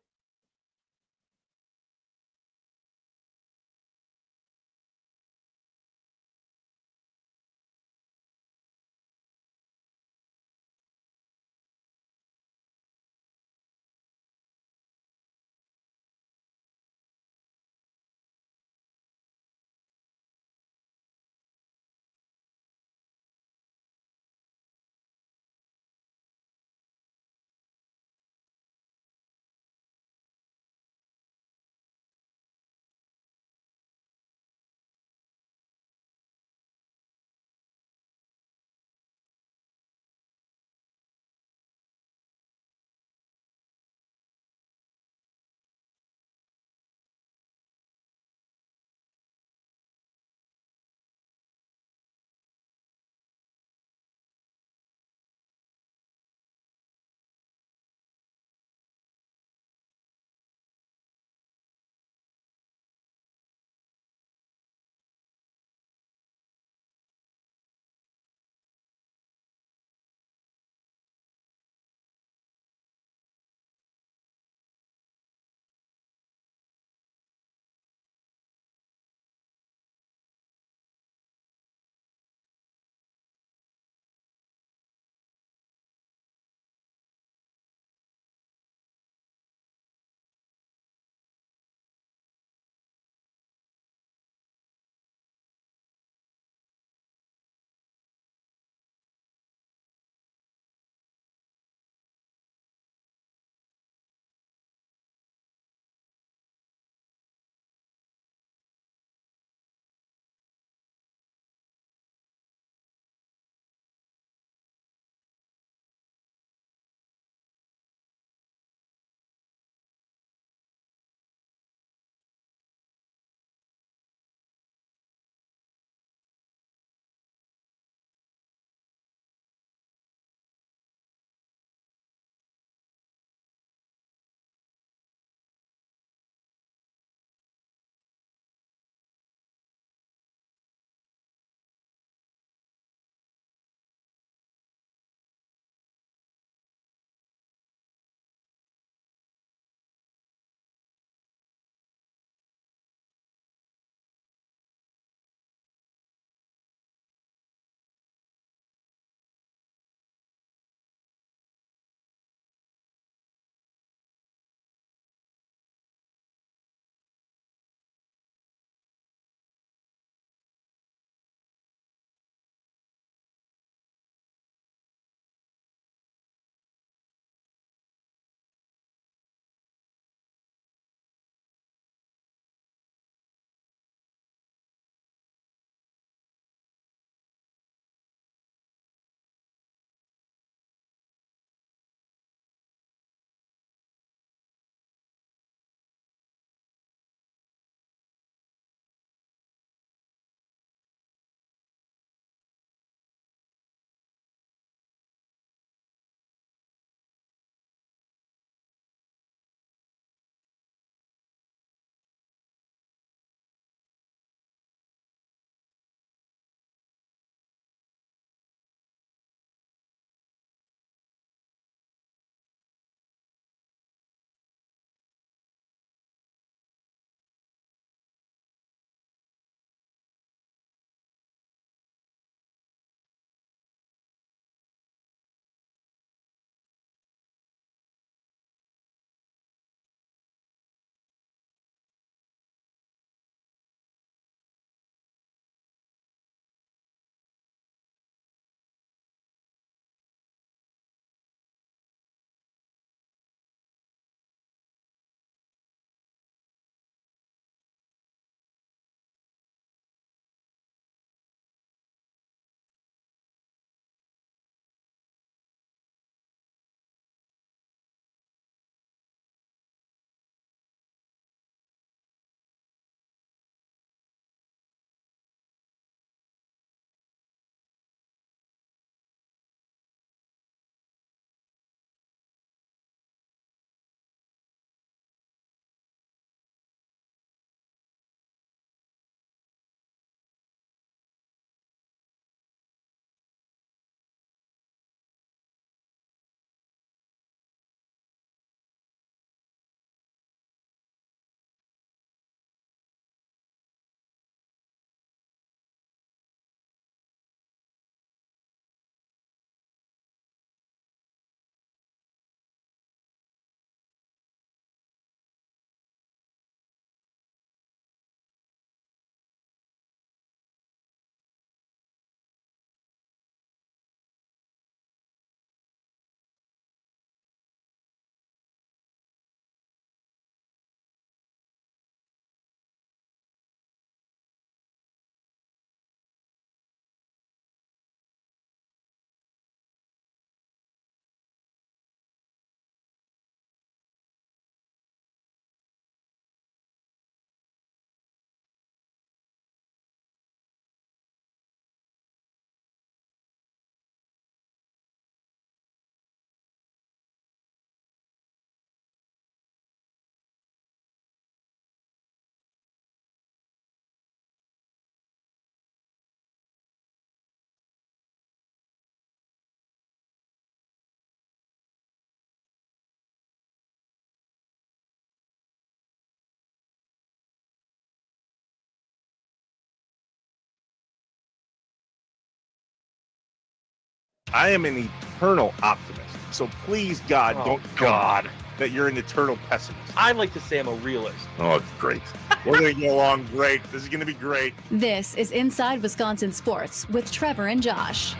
I am an eternal optimist. So please, God, don't tell me that you're an eternal pessimist. I like to say I'm a realist. Oh, great. We're going to get along great. This is going to be great. This is Inside Wisconsin Sports with Trevor and Josh.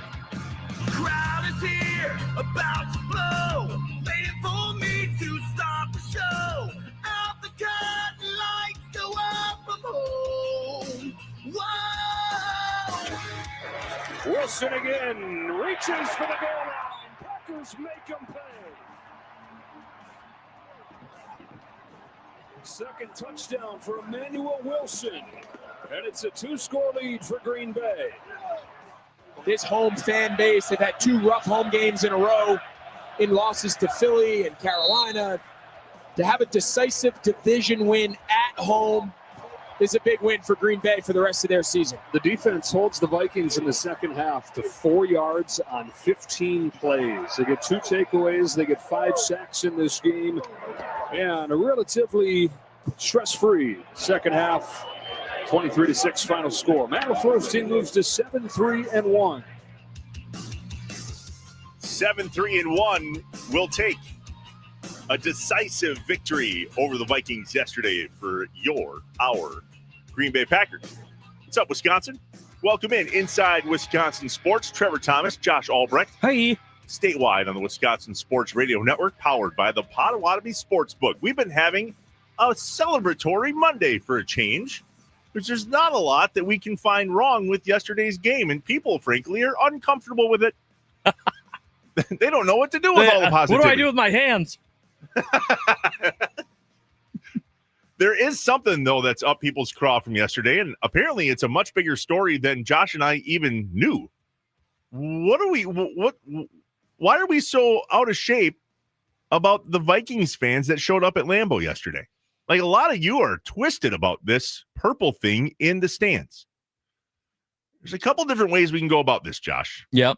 Crowd is here, about to blow, waiting for me to stop the show. Out the curtain, lights go up, I'm home. Whoa! Wilson again reaches for the goal line. Packers make him pay. Second touchdown for Emmanuel Wilson. And it's a 2-score lead for Green Bay. This home fan base, they've had 2 rough home games in a row in losses to Philly and Carolina. To have a decisive division win at home is a big win for Green Bay for the rest of their season. The defense holds the Vikings in the second half to 4 yards on 15 plays. They get 2 takeaways. They get 5 sacks in this game. And a relatively stress-free second half, 23-6 final score. Matt LaFleur's team moves to 7-3-1. 7-3-1 will take a decisive victory over the Vikings yesterday for our Green Bay Packers. What's up, Wisconsin? Welcome in Inside Wisconsin Sports. Trevor Thomas, Josh Albrecht. Hey. Statewide on the Wisconsin Sports Radio Network, powered by the Potawatomi Sportsbook. We've been having a celebratory Monday for a change, which there's not a lot that we can find wrong with yesterday's game, and people, frankly, are uncomfortable with it. They don't know what to do with all the positivity. What do I do with my hands? There is something, though, that's up people's craw from yesterday, and apparently it's a much bigger story than Josh and I even knew. Why are we so out of shape about the Vikings fans that showed up at Lambeau yesterday? Like, a lot of you are twisted about this purple thing in the stands. There's a couple different ways we can go about this, Josh. Yep.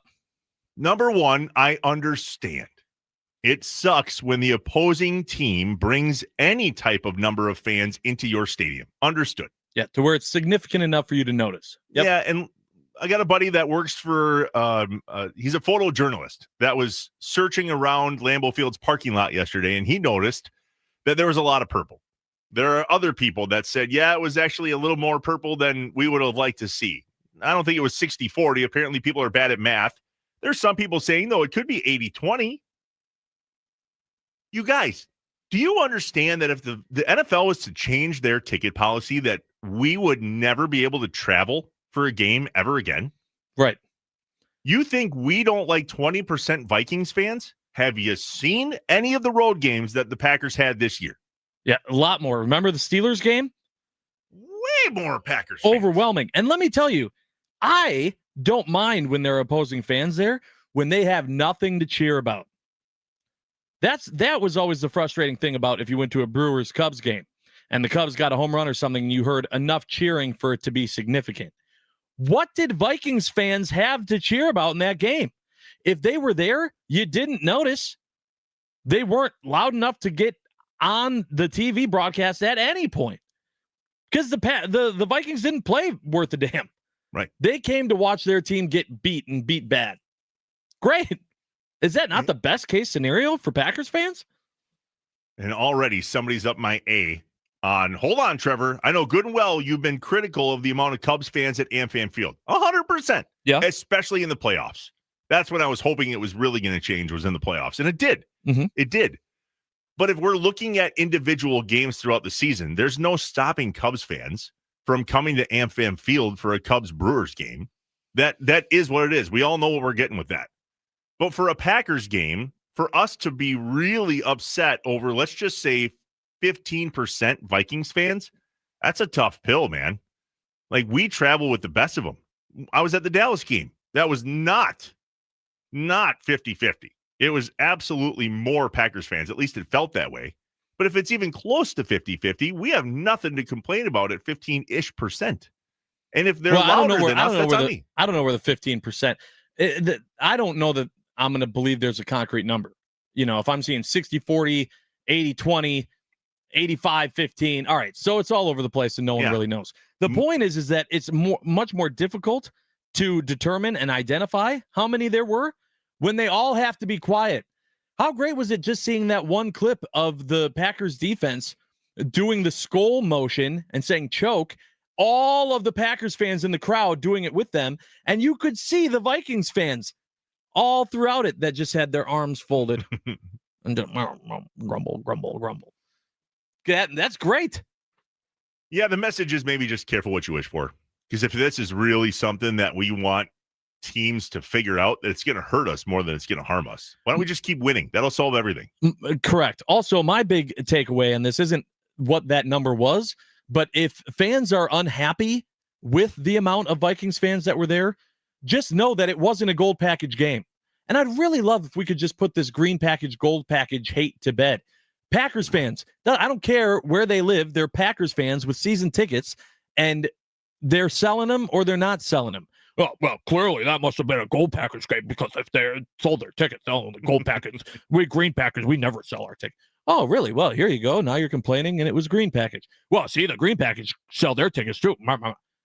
Number one, I understand. It sucks when the opposing team brings any type of number of fans into your stadium. Understood. Yeah, to where it's significant enough for you to notice. Yep. Yeah, and I got a buddy that works for, he's a photojournalist that was searching around Lambeau Field's parking lot yesterday, and he noticed that there was a lot of purple. There are other people that said, yeah, it was actually a little more purple than we would have liked to see. I don't think it was 60-40. Apparently, people are bad at math. There's some people saying, though, it could be 80-20. You guys, do you understand that if the NFL was to change their ticket policy, that we would never be able to travel for a game ever again? Right. You think we don't like 20% Vikings fans? Have you seen any of the road games that the Packers had this year? Yeah, a lot more. Remember the Steelers game? Way more Packers fans. Overwhelming. And let me tell you, I don't mind when there are opposing fans there when they have nothing to cheer about. That was always the frustrating thing about if you went to a Brewers-Cubs game and the Cubs got a home run or something and you heard enough cheering for it to be significant. What did Vikings fans have to cheer about in that game? If they were there, you didn't notice. They weren't loud enough to get on the TV broadcast at any point because the Vikings didn't play worth a damn. Right. They came to watch their team get beat and beat bad. Great. Is that not the best case scenario for Packers fans? And already somebody's up my A on, hold on, Trevor. I know good and well you've been critical of the amount of Cubs fans at AmFam Field. 100%. Yeah. Especially in the playoffs. That's when I was hoping it was really going to change, was in the playoffs. And it did. Mm-hmm. It did. But if we're looking at individual games throughout the season, there's no stopping Cubs fans from coming to AmFam Field for a Cubs-Brewers game. That is what it is. We all know what we're getting with that. But for a Packers game, for us to be really upset over, let's just say, 15% Vikings fans, that's a tough pill, man. Like, we travel with the best of them. I was at the Dallas game. That was not 50-50. It was absolutely more Packers fans. At least it felt that way. But if it's even close to 50-50, we have nothing to complain about at 15-ish%. And if they're louder than us, that's on me. I don't know where the 15%. I don't know that I'm going to believe there's a concrete number. You know, if I'm seeing 60-40, 80-20, 85-15, all right. So it's all over the place and no one really knows. The point is that it's much more difficult to determine and identify how many there were when they all have to be quiet. How great was it just seeing that one clip of the Packers defense doing the skull motion and saying choke, all of the Packers fans in the crowd doing it with them, and you could see the Vikings fans all throughout it that just had their arms folded and grumble, grumble, grumble. That's great. Yeah, the message is maybe just careful what you wish for. Because if this is really something that we want teams to figure out, that it's going to hurt us more than it's going to harm us. Why don't we just keep winning? That'll solve everything. Correct. Also, my big takeaway, and this isn't what that number was, but if fans are unhappy with the amount of Vikings fans that were there, just know that it wasn't a gold package game. And I'd really love if we could just put this green package, gold package hate to bed. Packers fans, I don't care where they live, they're Packers fans with season tickets, and they're selling them or they're not selling them. Well, clearly that must have been a gold package game, because if they sold their tickets, the gold package, we green package, we never sell our tickets. Oh, really? Well, here you go. Now you're complaining, and it was green package. Well, see, the green package sell their tickets too.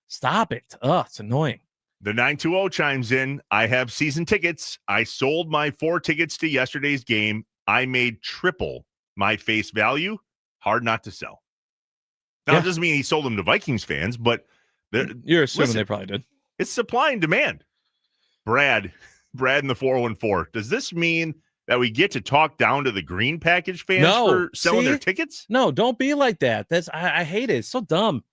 Stop it. Oh, it's annoying. The 920 chimes in. I have season tickets. I sold my 4 tickets to yesterday's game. I made triple my face value. Hard not to sell. Now, it doesn't mean he sold them to Vikings fans, but you're assuming they probably did. It's supply and demand. Brad in the 414. Does this mean that we get to talk down to the green package fans for selling their tickets? No, don't be like that. I hate it. It's so dumb.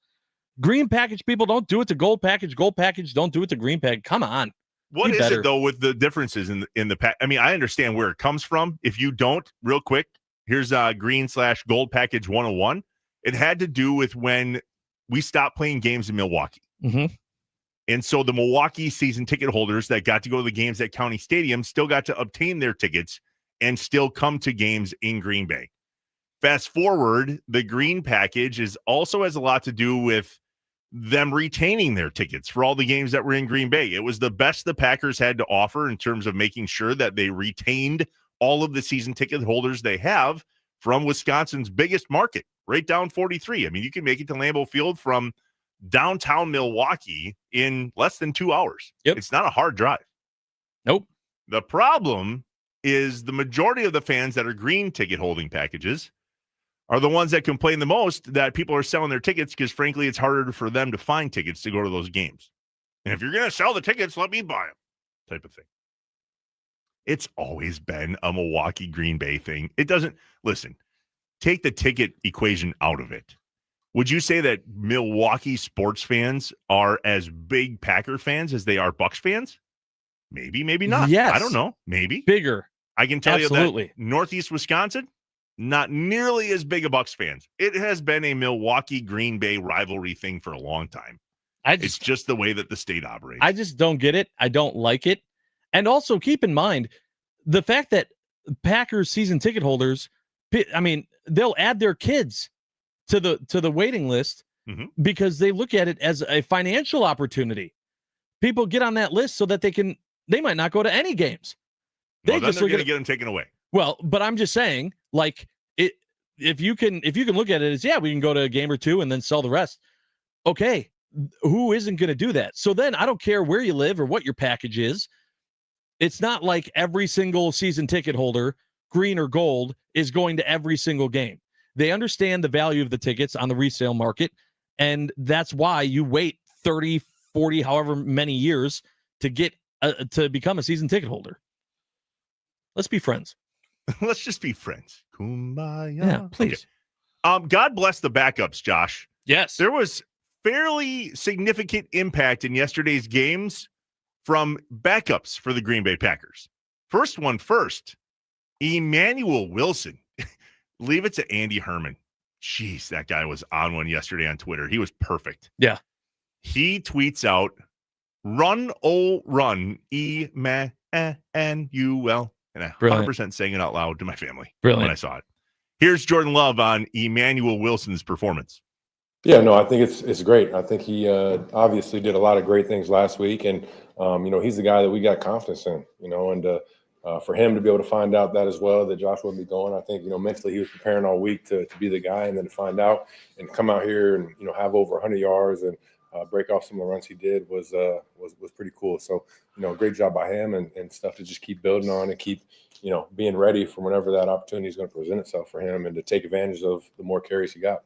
Green package people don't do it to gold package. Gold package don't do it to green package. Come on. What is it, though, with the differences in the pack? I mean, I understand where it comes from. If you don't, real quick, here's green/gold package 101. It had to do with when we stopped playing games in Milwaukee. Mm-hmm. And so the Milwaukee season ticket holders that got to go to the games at County Stadium still got to obtain their tickets and still come to games in Green Bay. Fast forward, the green package also has a lot to do with them retaining their tickets for all the games that were in Green Bay. It was the best the Packers had to offer in terms of making sure that they retained all of the season ticket holders they have from Wisconsin's biggest market, right down 43. I mean, you can make it to Lambeau Field from downtown Milwaukee in less than 2 hours. Yep. It's not a hard drive. Nope. The problem is the majority of the fans that are green ticket holding packages are the ones that complain the most that people are selling their tickets because, frankly, it's harder for them to find tickets to go to those games. And if you're going to sell the tickets, let me buy them, type of thing. It's always been a Milwaukee Green Bay thing. It doesn't, listen, take the ticket equation out of it. Would you say that Milwaukee sports fans are as big Packer fans as they are Bucs fans? Maybe, maybe not. Yes. I don't know. Maybe. Bigger. I can tell Absolutely. you that Northeast Wisconsin, not nearly as big a Bucs fans. It has been a Milwaukee Green Bay rivalry thing for a long time. It's just the way that the state operates. I just don't get it. I don't like it. And also keep in mind the fact that Packers season ticket holders, I mean, they'll add their kids to the waiting list because they look at it as a financial opportunity. People get on that list so that they might not go to any games. They're going to get them taken away. Well, but I'm just saying, like, if you can look at it as, yeah, we can go to a game or two and then sell the rest. Okay, who isn't going to do that? So then I don't care where you live or what your package is. It's not like every single season ticket holder, green or gold, is going to every single game. They understand the value of the tickets on the resale market, and that's why you wait 30, 40, however many years to get to become a season ticket holder. Let's be friends. Let's just be friends. Kumbaya. Yeah, please. Okay. God bless the backups, Josh. Yes. There was fairly significant impact in yesterday's games from backups for the Green Bay Packers. First one first, Emmanuel Wilson. Leave it to Andy Herman. Jeez, that guy was on one yesterday on Twitter. He was perfect. Yeah. He tweets out, run, oh, run, Emmanuel. And I 100% saying it out loud to my family when I saw it. Here's Jordan Love on Emmanuel Wilson's performance. Yeah, no, I think it's great. I think he obviously did a lot of great things last week. And, he's the guy that we got confidence in, and for him to be able to find out that as well, that Josh would be going, I think, mentally he was preparing all week to be the guy, and then to find out and come out here and, have over 100 yards and break off some of the runs he did was pretty cool. So, great job by him and stuff to just keep building on and keep, being ready for whenever that opportunity is going to present itself for him and to take advantage of the more carries he got.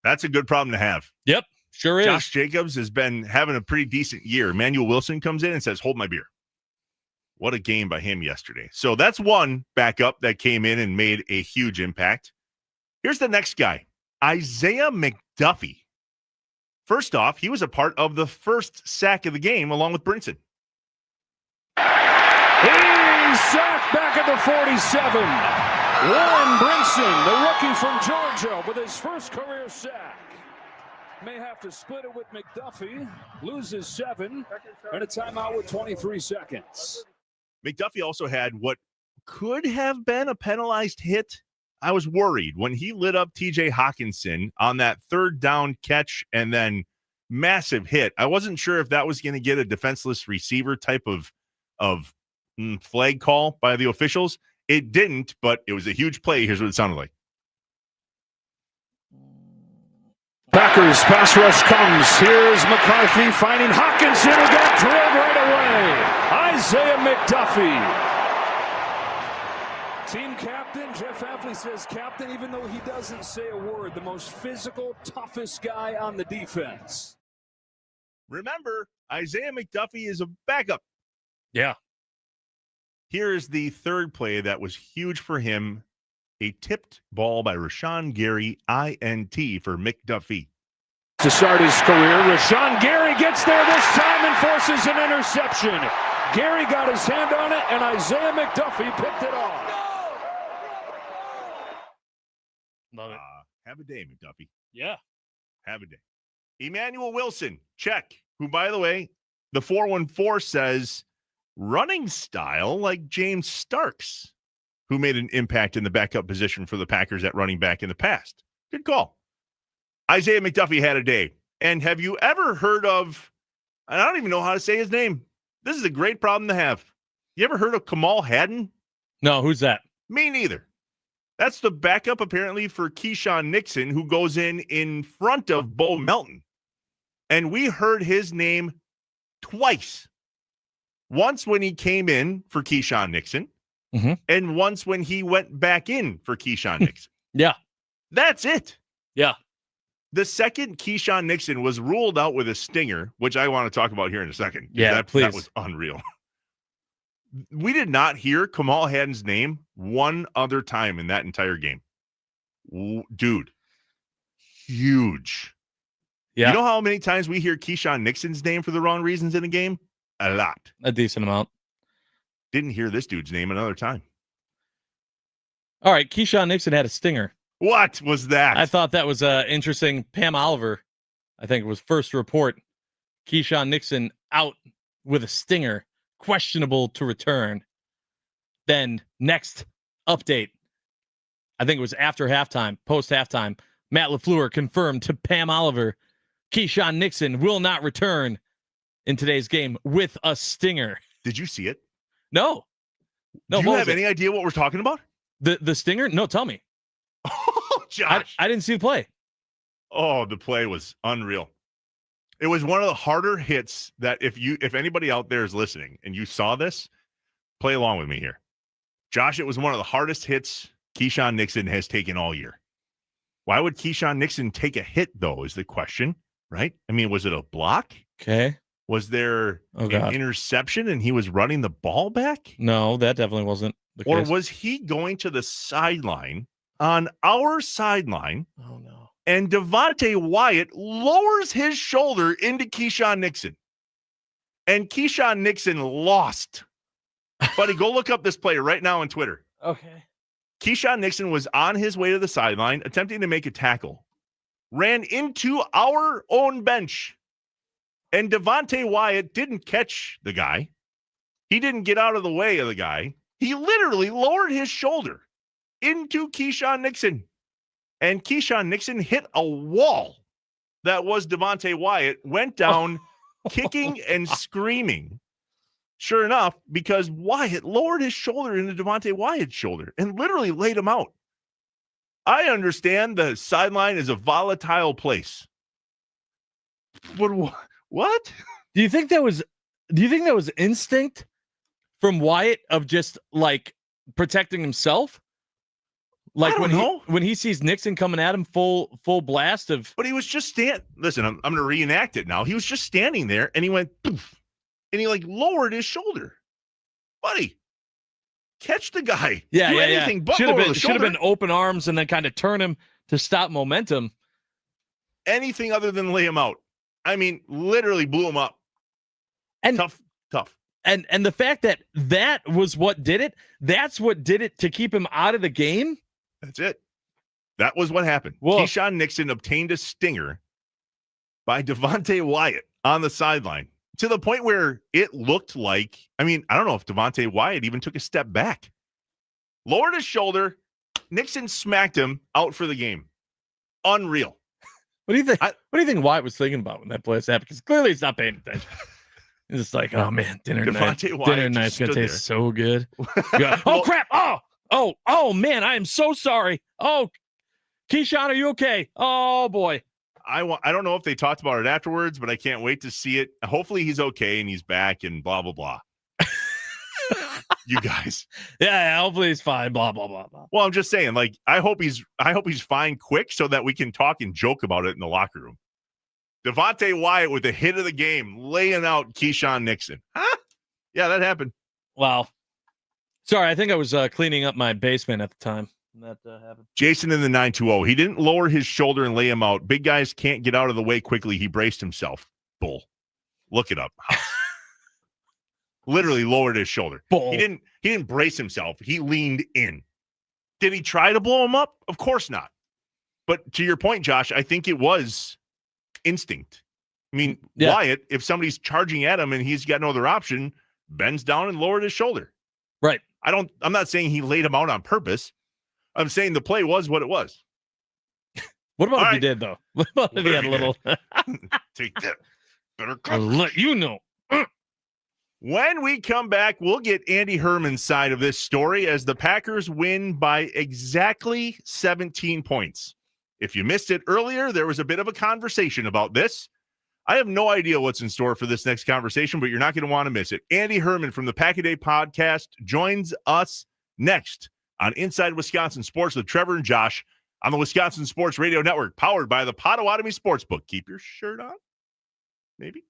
That's a good problem to have. Yep, sure is. Josh Jacobs has been having a pretty decent year. Emmanuel Wilson comes in and says, hold my beer. What a game by him yesterday. So that's one backup that came in and made a huge impact. Here's the next guy, Isaiah McDuffie. First off, he was a part of the first sack of the game along with Brinson. He's sacked back at the 47. Warren Brinson, the rookie from Georgia, with his first career sack. May have to split it with McDuffie, loses 7, and a timeout with 23 seconds. McDuffie also had what could have been a penalized hit. I was worried when he lit up TJ Hawkinson on that third down catch and then massive hit. I wasn't sure if that was going to get a defenseless receiver type of flag call by the officials. It didn't, but it was a huge play. Here's what it sounded like. Packers pass rush comes. Here's McCarthy finding Hawkinson, who got drilled right away. Isaiah McDuffie. Team captain, Jeff Hafley says captain, even though he doesn't say a word. The most physical, toughest guy on the defense. Remember, Isaiah McDuffie is a backup. Yeah. Here's the third play that was huge for him. A tipped ball by Rashawn Gary, INT for McDuffie. To start his career, Rashawn Gary gets there this time and forces an interception. Gary got his hand on it, and Isaiah McDuffie picked it off. Love it. Have a day, McDuffie. Yeah. Have a day. Emmanuel Wilson, check. Who, by the way, the 414 says running style like James Starks, who made an impact in the backup position for the Packers at running back in the past. Good call. Isaiah McDuffie had a day. And have you ever heard of, I don't even know how to say his name. This is a great problem to have. You ever heard of Kamal Haddon? No, who's that? Me neither. That's the backup apparently for Keyshawn Nixon, who goes in front of Bo Melton. And we heard his name twice. Once when he came in for Keyshawn Nixon, and once when he went back in for Keyshawn Nixon. Yeah. That's it. Yeah. The second Keyshawn Nixon was ruled out with a stinger, which I want to talk about here in a second. Yeah, please. That was unreal. We did not hear Kamal Haddon's name one other time in that entire game. Dude, huge. Yeah. You know how many times we hear Keyshawn Nixon's name for the wrong reasons in a game? A lot. A decent amount. Didn't hear this dude's name another time. All right, Keyshawn Nixon had a stinger. What was that? I thought that was interesting. Pam Oliver, I think it was first report. Keyshawn Nixon out with a stinger, questionable to return. Then next update, I think it was after halftime, post halftime, Matt LaFleur confirmed to Pam Oliver, Keyshawn Nixon will not return in today's game with a stinger. Did you see it? No. Do you have any idea what we're talking about? The stinger? No, tell me. Oh, Josh. I didn't see the play. Oh, the play was unreal. It was one of the harder hits that if anybody out there is listening and you saw this, play along with me here. Josh, it was one of the hardest hits Keyshawn Nixon has taken all year. Why would Keyshawn Nixon take a hit, though, is the question, right? I mean, was it a block? Okay. Was there an interception and he was running the ball back? No, that definitely wasn't the Or case. was he going to the sideline, on our sideline? Oh, no. And Devontae Wyatt lowers his shoulder into Keyshawn Nixon. And Keyshawn Nixon lost. Buddy, go look up this play right now on Twitter. Okay. Keyshawn Nixon was on his way to the sideline, attempting to make a tackle. Ran into our own bench. And Devontae Wyatt didn't catch the guy. He didn't get out of the way of the guy. He literally lowered his shoulder into Keyshawn Nixon. And Keyshawn Nixon hit a wall that was Devontae Wyatt, went down kicking and screaming. Sure enough, because Wyatt lowered his shoulder into Devontae Wyatt's shoulder and literally laid him out. I understand the sideline is a volatile place. What? Do you think that was instinct from Wyatt of just like protecting himself? Like when he sees Nixon coming at him full blast of. But he was just listen, I'm going to reenact it now. He was just standing there and he went poof, and he like lowered his shoulder. Buddy, catch the guy. Yeah, Do yeah, anything yeah. but Should have been open arms and then kind of turn him to stop momentum. Anything other than lay him out. I mean, literally blew him up. And tough. And the fact that was what did it. That's what did it to keep him out of the game. That's it. That was what happened. Whoa. Keyshawn Nixon obtained a stinger by Devontae Wyatt on the sideline to the point where it looked like, I mean, I don't know if Devontae Wyatt even took a step back. Lowered his shoulder. Nixon smacked him out for the game. Unreal. What do you think? What do you think Wyatt was thinking about when that play happened? Because clearly he's not paying attention. He's just like, oh man, dinner night's gonna taste so good. Oh crap! Oh man, I am so sorry. Oh, Keyshawn, are you okay? Oh boy. I don't know if they talked about it afterwards, but I can't wait to see it. Hopefully he's okay and he's back and blah blah blah. You guys. Yeah, hopefully he's fine. Blah blah blah blah. Well, I'm just saying, like, I hope he's fine quick so that we can talk and joke about it in the locker room. Devontae Wyatt with the hit of the game, laying out Keyshawn Nixon. Huh? Yeah, that happened. Wow. Sorry, I think I was cleaning up my basement at the time. That happened. Jason in the 920. He didn't lower his shoulder and lay him out. Big guys can't get out of the way quickly. He braced himself. Bull. Look it up. Literally lowered his shoulder. Bull. He didn't brace himself. He leaned in. Did he try to blow him up? Of course not. But to your point, Josh, I think it was instinct. I mean, yeah. Wyatt, if somebody's charging at him and he's got no other option, bends down and lowered his shoulder. Right. I'm not saying he laid him out on purpose. I'm saying the play was what it was. What about if he did, though? What about if he had a little? Take that. Better I'll let you know. When we come back, we'll get Andy Herman's side of this story as the Packers win by exactly 17 points. If you missed it earlier, there was a bit of a conversation about this. I have no idea what's in store for this next conversation, but you're not going to want to miss it. Andy Herman from the Pack a Day podcast joins us next on Inside Wisconsin Sports with Trevor and Josh on the Wisconsin Sports Radio Network, powered by the Potawatomi Sportsbook. Keep your shirt on, maybe.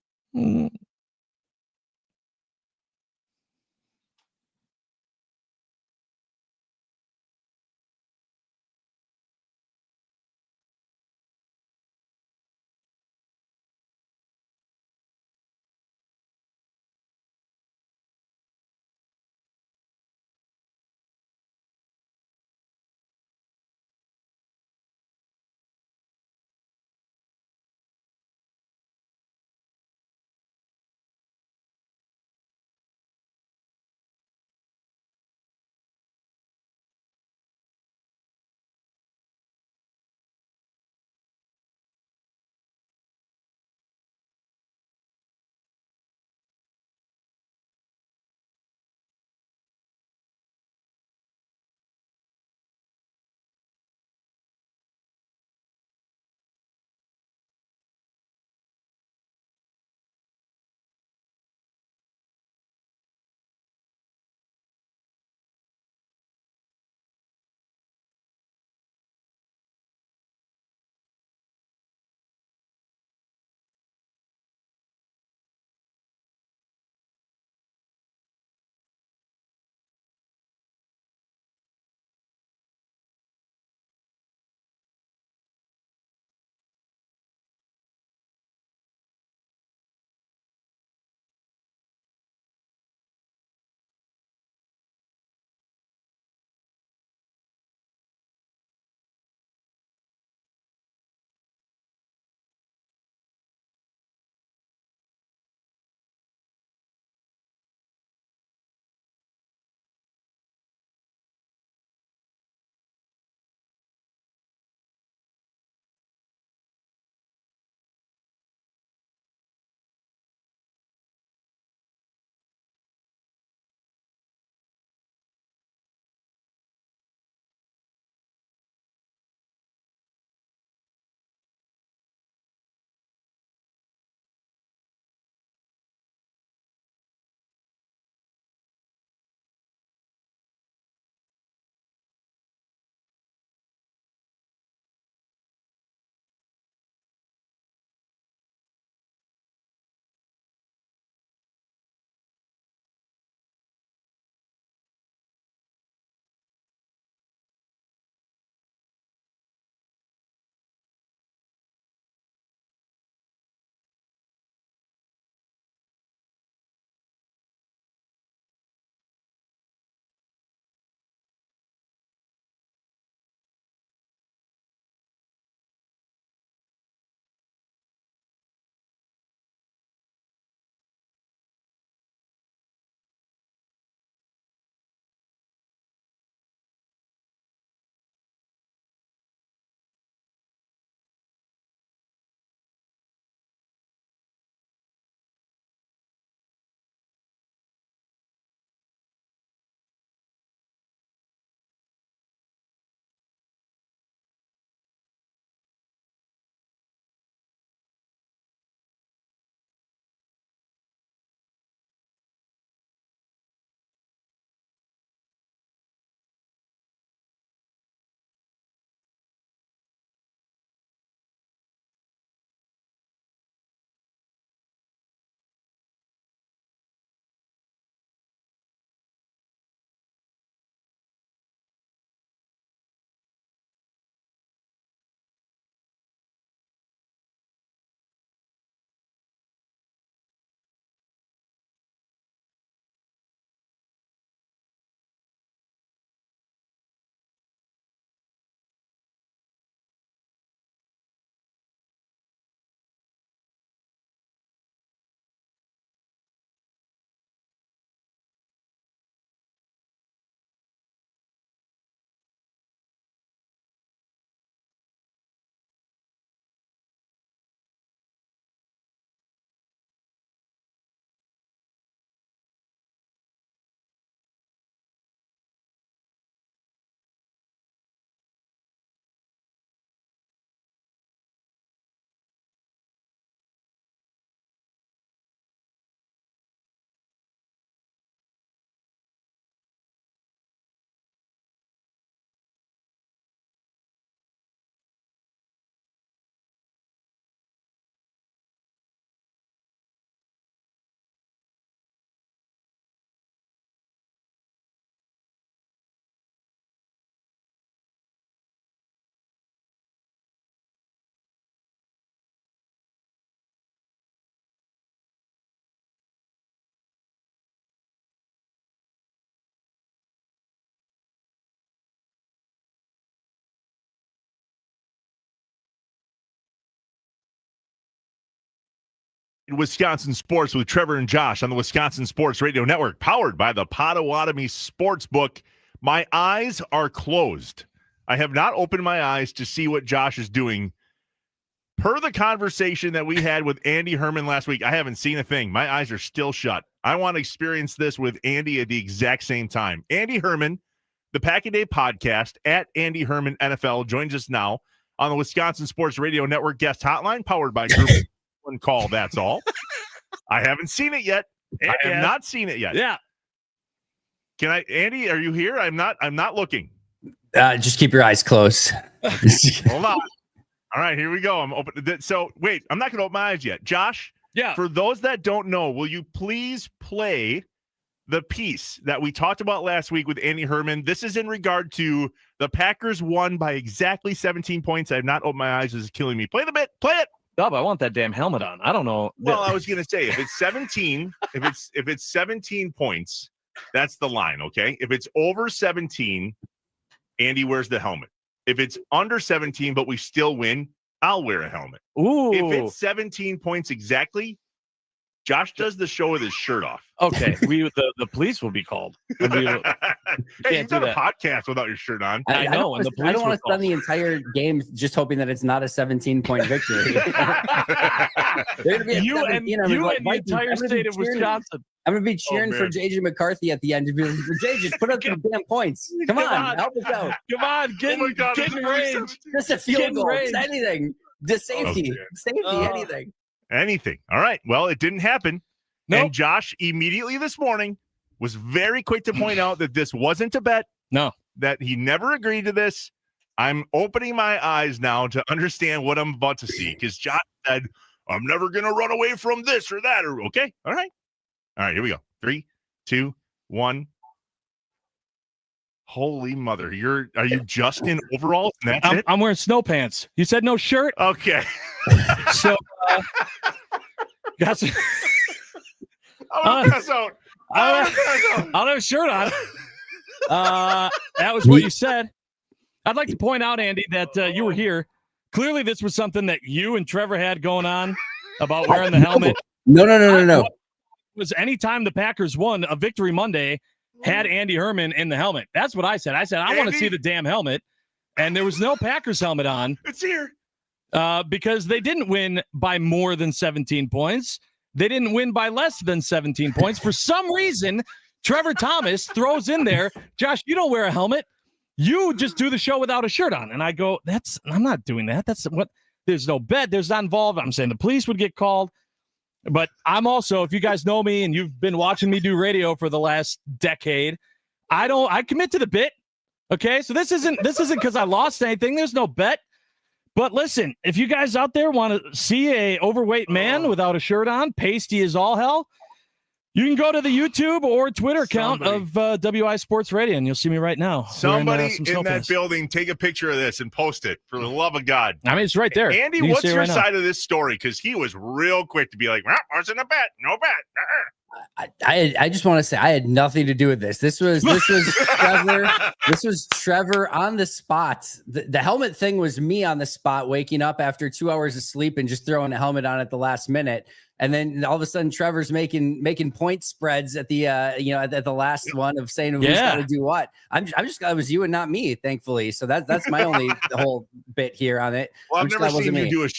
Wisconsin Sports with Trevor and Josh on the Wisconsin Sports Radio Network, powered by the Potawatomi Sportsbook. My eyes are closed. I have not opened my eyes to see what Josh is doing. Per the conversation that we had with Andy Herman last week, I haven't seen a thing. My eyes are still shut. I want to experience this with Andy at the exact same time. Andy Herman, the Pack a Day podcast at Andy Herman NFL, joins us now on the Wisconsin Sports Radio Network guest hotline, powered by Group One Call. That's all. I haven't seen it yet. I have not seen it yet. Yeah. Can I, Andy? Are you here? I'm not looking. Just keep your eyes closed. Hold on. All right, here we go. I'm open. So wait, I'm not going to open my eyes yet. Josh. Yeah. For those that don't know, will you please play the piece that we talked about last week with Andy Herman? This is in regard to the Packers won by exactly 17 points. I have not opened my eyes. This is killing me. Play the bit. Play it. Dub, I want that damn helmet on. I don't know. Well, I was gonna say if it's 17, if it's 17 points, that's the line. Okay. If it's over 17, Andy wears the helmet. If it's under 17, but we still win, I'll wear a helmet. Ooh. If it's 17 points exactly, Josh does the show with his shirt off. Okay, the police will be called. Hey, you've done a podcast without your shirt on. I know. I don't want to spend the entire game just hoping that it's not a 17-point victory. You and the entire state of Wisconsin. I'm going to be cheering for JJ McCarthy at the end. JJ, just put up some damn points. Come on, help us out. Come on, get in range. Just a field goal. Just anything. Just safety. Anything. Anything. All right. Well, it didn't happen. Nope. And Josh immediately this morning was very quick to point out that this wasn't a bet. No. That he never agreed to this. I'm opening my eyes now to understand what I'm about to see, because Josh said, I'm never going to run away from this or that. Or okay. All right. All right. Here we go. 3, 2, 1. Holy mother. Are you just in overalls? And that's it? I'm wearing snow pants. You said no shirt? Okay. So, got some. I don't have a shirt on. That was what you said. I'd like to point out, Andy, that you were here. Clearly, this was something that you and Trevor had going on about wearing the helmet. No. It was anytime the Packers won a Victory Monday, had Andy Herman in the helmet. That's what I said. I said, I want to see the damn helmet. And there was no Packers helmet on. It's here. Because they didn't win by more than 17 points. They didn't win by less than 17 points. For some reason, Trevor Thomas throws in there, Josh, you don't wear a helmet. You just do the show without a shirt on. And I go, I'm not doing that. There's no bet. There's not involved. I'm saying the police would get called. But I'm also, if you guys know me and you've been watching me do radio for the last decade, I commit to the bit. Okay. So this isn't because I lost anything. There's no bet. But listen, if you guys out there want to see a overweight man without a shirt on, pasty as all hell, you can go to the YouTube or Twitter account of WI Sports Radio, and you'll see me right now. Somebody in that building, take a picture of this and post it, for the love of God. I mean, it's right there. Andy, what's your side of this story? Because he was real quick to be like, well, wasn't a bet. No bet. I just want to say I had nothing to do with this. This was Trevor. This was Trevor on the spot. The helmet thing was me on the spot, waking up after 2 hours of sleep and just throwing a helmet on at the last minute. And then all of a sudden, Trevor's making point spreads at the at the last one of saying who's got to do what. I'm just glad it was you and not me, thankfully. So that's my only the whole bit here on it. Well, I've never seen you do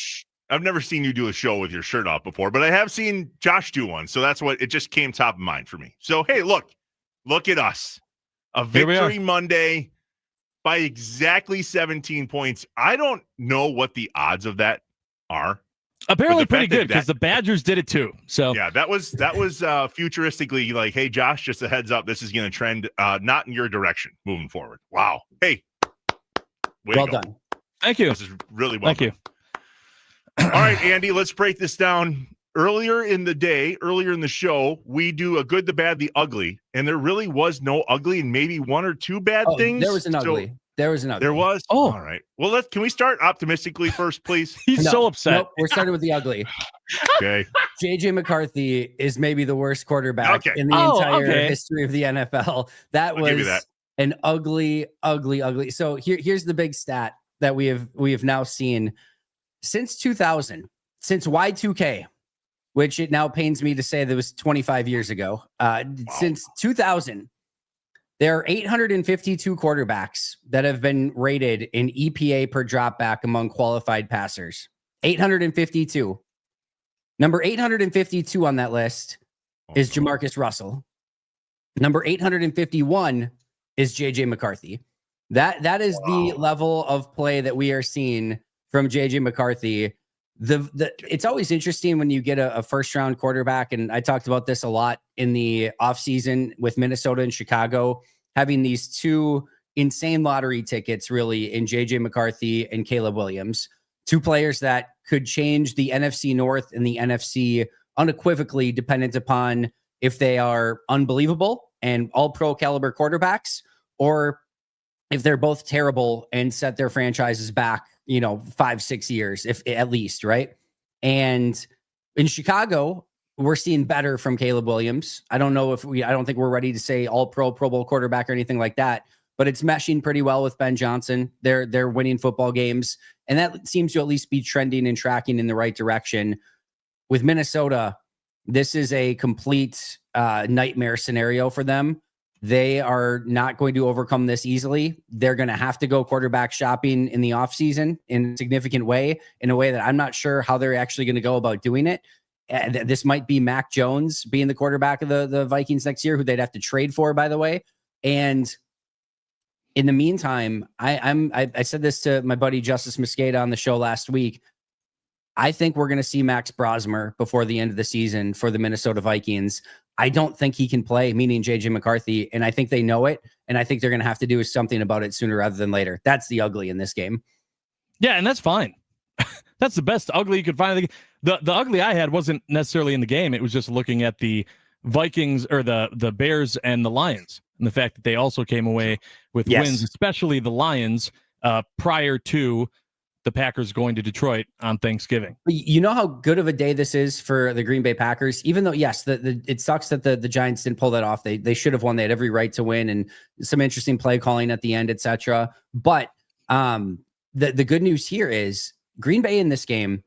I've never seen you do a show with your shirt off before, but I have seen Josh do one. So that's what it just came top of mind for me. So, hey, look at us. A Victory Monday by exactly 17 points. I don't know what the odds of that are. Apparently pretty good because the Badgers did it too. So yeah, that was futuristically like, hey, Josh, just a heads up. This is going to trend not in your direction moving forward. Wow. Hey, well done. Thank you. This is really well done. You. All right, Andy, let's break this down. Earlier in the show, we do a good, the bad, the ugly, and there really was no ugly and maybe one or two bad things. There was an ugly. There was an ugly. There was? Oh. All right. Well, can we start optimistically first, please? He's so upset. Nope, we're starting with the ugly. Okay. JJ McCarthy is maybe the worst quarterback in the entire history of the NFL. That was an ugly. So here's the big stat that we have now seen since 2000, since Y2K. which it now pains me to say that was 25 years ago. Since 2000, there are 852 quarterbacks that have been rated in EPA per dropback among qualified passers. 852. Number 852 on that list is Jamarcus Russell. Number 851 is JJ McCarthy. That is the level of play that we are seeing from JJ McCarthy. It's always interesting when you get a first round quarterback, and I talked about this a lot in the offseason with Minnesota and Chicago, having these two insane lottery tickets really in JJ McCarthy and Caleb Williams, two players that could change the NFC North and the NFC unequivocally, dependent upon if they are unbelievable and all pro caliber quarterbacks, or if they're both terrible and set their franchises back, 5-6 years, if at least, right? And in Chicago, we're seeing better from Caleb Williams. I don't think we're ready to say all Pro Bowl quarterback or anything like that, but it's meshing pretty well with Ben Johnson. They're winning football games, and that seems to at least be trending and tracking in the right direction. With Minnesota, this is a complete nightmare scenario for them. They are not going to overcome this easily. They're going to have to go quarterback shopping in the offseason in a significant way, in a way that I'm not sure how they're actually going to go about doing it. This might be Mac Jones being the quarterback of the Vikings next year, who they'd have to trade for, by the way. And in the meantime, I said this to my buddy Justice Mosqueda on the show last week. I think we're going to see Max Brosmer before the end of the season for the Minnesota Vikings. I don't think he can play, meaning JJ McCarthy, and I think they know it, and I think they're going to have to do something about it sooner rather than later. That's the ugly in this game. Yeah, and that's fine. That's the best ugly you could find. The ugly I had wasn't necessarily in the game. It was just looking at the Vikings or the Bears and the Lions, and the fact that they also came away with wins, especially the Lions, prior to the Packers going to Detroit on Thanksgiving. You know how good of a day this is for the Green Bay Packers, even though, yes, it sucks that the Giants didn't pull that off. They should have won. They had every right to win, and some interesting play calling at the end, etc. But the good news here is Green Bay in this game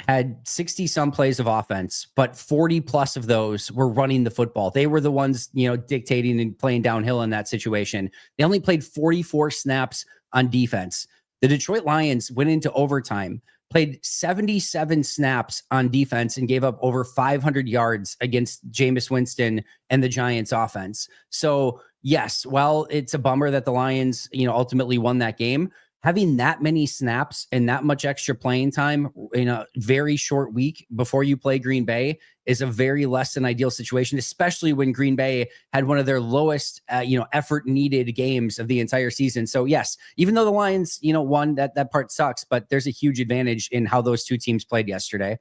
had 60 some plays of offense, but 40 plus of those were running the football. They were the ones, dictating and playing downhill in that situation. They only played 44 snaps on defense. The Detroit Lions went into overtime, played 77 snaps on defense, and gave up over 500 yards against Jameis Winston and the Giants offense. So yes, while it's a bummer that the Lions, ultimately won that game, having that many snaps and that much extra playing time in a very short week before you play Green Bay is a very less than ideal situation, especially when Green Bay had one of their lowest, effort needed games of the entire season. So yes, even though the Lions, won, that part sucks, but there's a huge advantage in how those two teams played yesterday.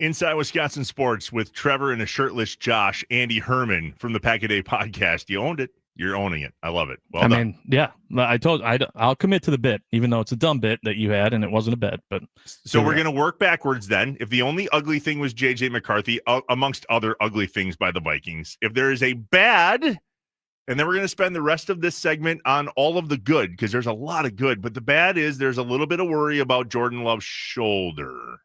Inside Wisconsin Sports with Trevor and a shirtless Josh, Andy Herman from the Pack a Day podcast. You owned it. You're owning it. I love it. Well done. Mean, yeah, I'll commit to the bit, even though it's a dumb bit that you had and it wasn't a bet. But so we're going to work backwards then. If the only ugly thing was JJ McCarthy, amongst other ugly things by the Vikings, if there is a bad, and then we're going to spend the rest of this segment on all of the good, because there's a lot of good, but the bad is there's a little bit of worry about Jordan Love's shoulder.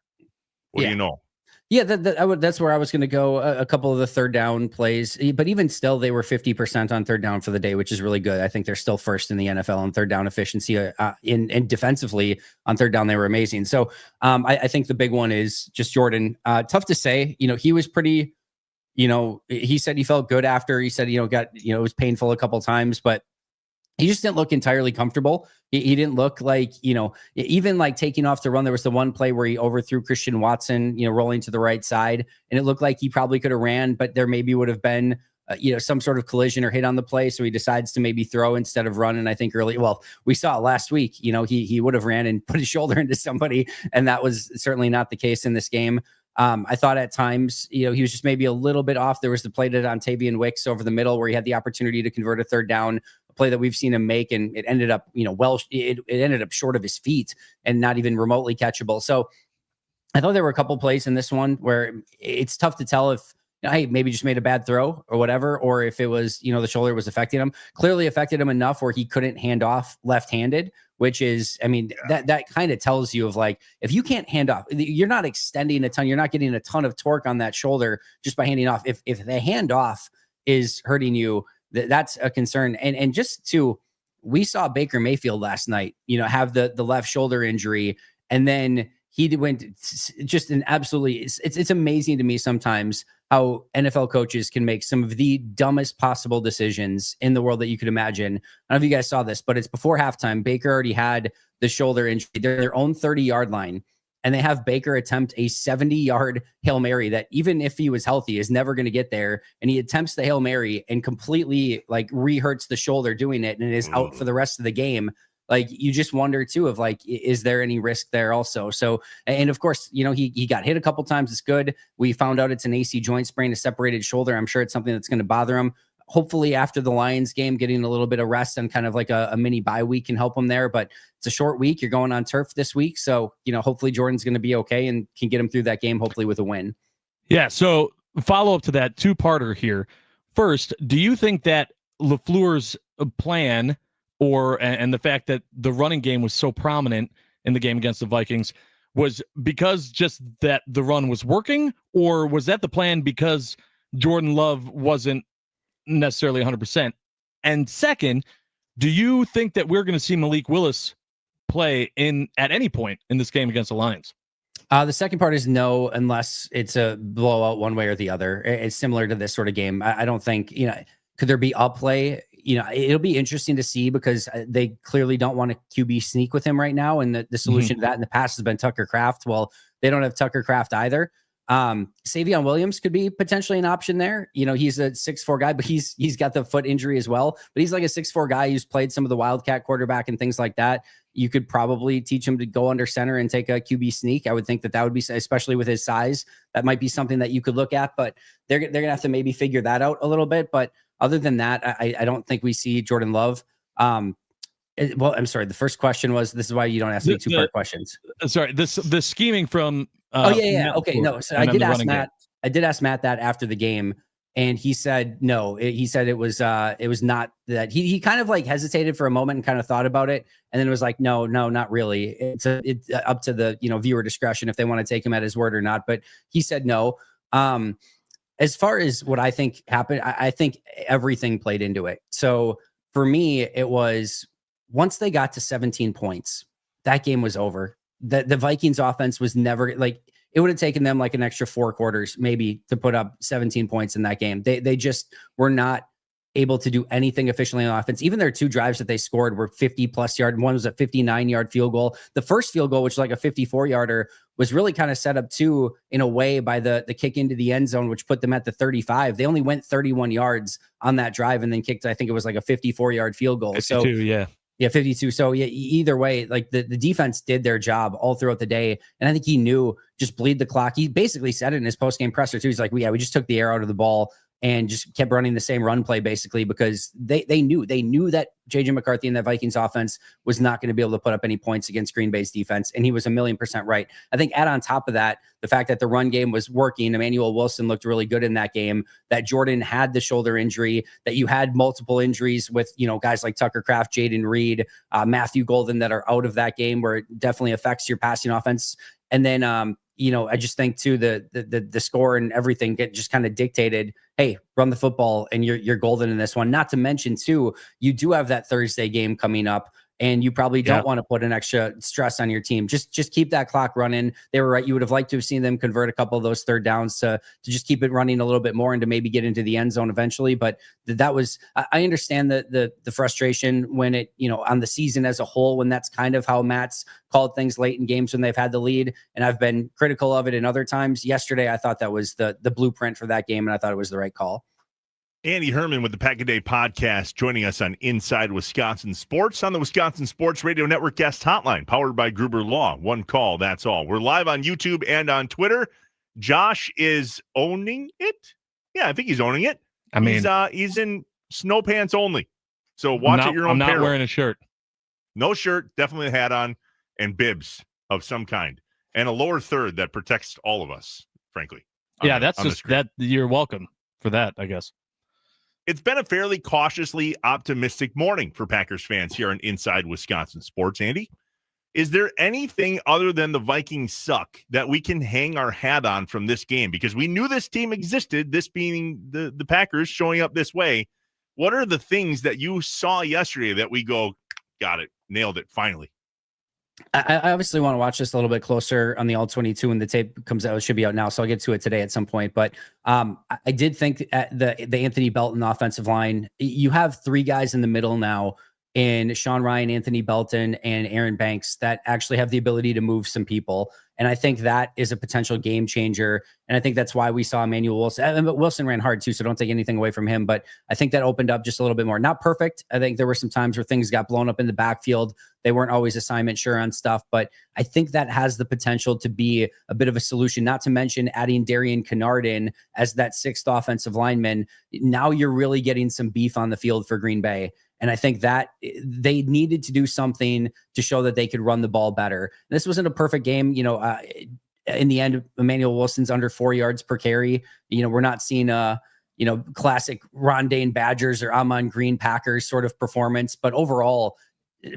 What do you know? Yeah, that's where I was going to go. A couple of the third down plays, but even still, they were 50% on third down for the day, which is really good. I think they're still first in the NFL on third down efficiency. In defensively on third down, they were amazing. So I think the big one is just Jordan. Tough to say. He was pretty. He said he felt good after. He said it was painful a couple times, but he just didn't look entirely comfortable. He didn't look like, even like taking off to run. There was the one play where he overthrew Christian Watson, rolling to the right side. And it looked like he probably could have ran, but there maybe would have been, some sort of collision or hit on the play. So he decides to maybe throw instead of run. And I think we saw it last week, he would have ran and put his shoulder into somebody. And that was certainly not the case in this game. I thought at times, he was just maybe a little bit off. There was the play to Dontavian Wicks over the middle where he had the opportunity to convert a third down, a play that we've seen him make, and it ended up, it ended up short of his feet and not even remotely catchable. So I thought there were a couple plays in this one where it's tough to tell if, hey, maybe just made a bad throw or whatever, or if it was, the shoulder was affecting him. Clearly affected him enough where he couldn't hand off left-handed, which is, I mean, that kind of tells you of like, if you can't hand off, you're not extending a ton, you're not getting a ton of torque on that shoulder just by handing off. If the handoff is hurting you, that's a concern. And just to, we saw Baker Mayfield last night, have the left shoulder injury, and then he went just an absolutely, it's amazing to me sometimes how NFL coaches can make some of the dumbest possible decisions in the world that you could imagine. I don't know if you guys saw this, but it's before halftime. Baker already had the shoulder injury. They're their own 30-yard line, and they have Baker attempt a 70-yard Hail Mary that, even if he was healthy, is never going to get there. And he attempts the Hail Mary and completely like re-hurts the shoulder doing it, and is out for the rest of the game. Like, you just wonder too of like, is there any risk there also? So, and of course, he got hit a couple times. It's good. We found out it's an AC joint sprain, a separated shoulder. I'm sure it's something that's going to bother him. Hopefully after the Lions game, getting a little bit of rest and kind of like a mini bye week can help him there, but it's a short week. You're going on turf this week. So, hopefully Jordan's going to be okay and can get him through that game, hopefully with a win. Yeah. So follow up to that, two-parter here. First, do you think that LaFleur's plan and the fact that the running game was so prominent in the game against the Vikings was because just that the run was working, or was that the plan because Jordan Love wasn't necessarily 100%? And second, do you think that we're going to see Malik Willis play at any point in this game against the Lions? The second part is no, unless it's a blowout one way or the other. It's similar to this sort of game. I don't think, could there be upplay? It'll be interesting to see, because they clearly don't want a QB sneak with him right now. And the solution to that in the past has been Tucker Kraft. Well, they don't have Tucker Kraft either. Savion Williams could be potentially an option there. He's a 6'4" guy, but he's got the foot injury as well. But he's like a 6'4" guy who's played some of the Wildcat quarterback and things like that. You could probably teach him to go under center and take a QB sneak. I would think that would be, especially with his size, that might be something that you could look at. But they're gonna have to maybe figure that out a little bit. But other than that, I don't think we see Jordan Love. Well, I'm sorry. The first question was, this is why you don't ask me two-part questions. Sorry, the scheming from. Okay, no. So I did ask Matt. I did ask Matt that after the game, and he said no. He said it was not that. He kind of like hesitated for a moment and kind of thought about it, and then it was like, no, not really. It's up to the viewer discretion if they want to take him at his word or not. But he said no. As far as what I think happened, I think everything played into it. So for me, it was, once they got to 17 points, that game was over. The Vikings offense was never, like, it would have taken them like an extra 4 quarters maybe to put up 17 points in that game. They just were not able to do anything efficiently on offense. Even their 2 drives that they scored were 50+ yard. One was a 59-yard field goal. The first field goal, which was like a 54-yarder, was really kind of set up too, in a way, by the kick into the end zone, which put them at the 35. They only went 31 yards on that drive and then kicked, I think it was like a 54-yard field goal. 52, Yeah, 52. So yeah, either way, like the defense did their job all throughout the day. And I think he knew, just bleed the clock. He basically said it in his post-game presser too. He's like, we just took the air out of the ball and just kept running the same run play, basically, because they knew that JJ McCarthy and that Vikings offense was not going to be able to put up any points against Green Bay's defense. And he was 1,000,000% right. I think add on top of that, the fact that the run game was working, Emmanuel Wilson looked really good in that game, that Jordan had the shoulder injury, that you had multiple injuries with, guys like Tucker Kraft, Jaden Reed, Matthew Golden that are out of that game, where it definitely affects your passing offense. And then, I just think too, the score and everything just kind of dictated, hey, run the football and you're golden in this one. Not to mention too, you do have that Thursday game coming up, and you probably don't want to put an extra stress on your team. Just keep that clock running. They were right. You would have liked to have seen them convert a couple of those third downs to just keep it running a little bit more and to maybe get into the end zone eventually. But that was, I understand the frustration when it, on the season as a whole, when that's kind of how Matt's called things late in games when they've had the lead. And I've been critical of it in other times. Yesterday, I thought that was the blueprint for that game, and I thought it was the right call. Andy Herman with the Pack a Day podcast joining us on Inside Wisconsin Sports on the Wisconsin Sports Radio Network guest hotline, powered by Gruber Law. One call, that's all. We're live on YouTube and on Twitter. Josh is owning it. Yeah, I think he's owning it. I mean, he's in snow pants only. So watch at your own peril. I'm not wearing a shirt. No shirt, definitely a hat on, and bibs of some kind, and a lower third that protects all of us, frankly. Yeah, that's just that. You're welcome for that, I guess. It's been a fairly cautiously optimistic morning for Packers fans here on Inside Wisconsin Sports. Andy, is there anything other than the Vikings suck that we can hang our hat on from this game? Because we knew this team existed, this being the Packers showing up this way. What are the things that you saw yesterday that we go, got it, nailed it, finally? I obviously want to watch this a little bit closer on the All-22 when the tape comes out. It should be out now, so I'll get to it today at some point. But I did think at the Anthony Belton offensive line, you have three guys in the middle now in Sean Ryan, Anthony Belton, and Aaron Banks that actually have the ability to move some people. And I think that is a potential game changer. And I think that's why we saw Emmanuel Wilson. But Wilson ran hard too, so don't take anything away from him. But I think that opened up just a little bit more. Not perfect. I think there were some times where things got blown up in the backfield. They weren't always assignment sure on stuff. But I think that has the potential to be a bit of a solution, not to mention adding Darian Kennard in as that sixth offensive lineman. Now you're really getting some beef on the field for Green Bay. And I think that they needed to do something to show that they could run the ball better. This wasn't a perfect game. In the end, Emmanuel Wilson's under 4 yards per carry. We're not seeing classic Rondane Badgers or Amon Green Packers sort of performance, but overall,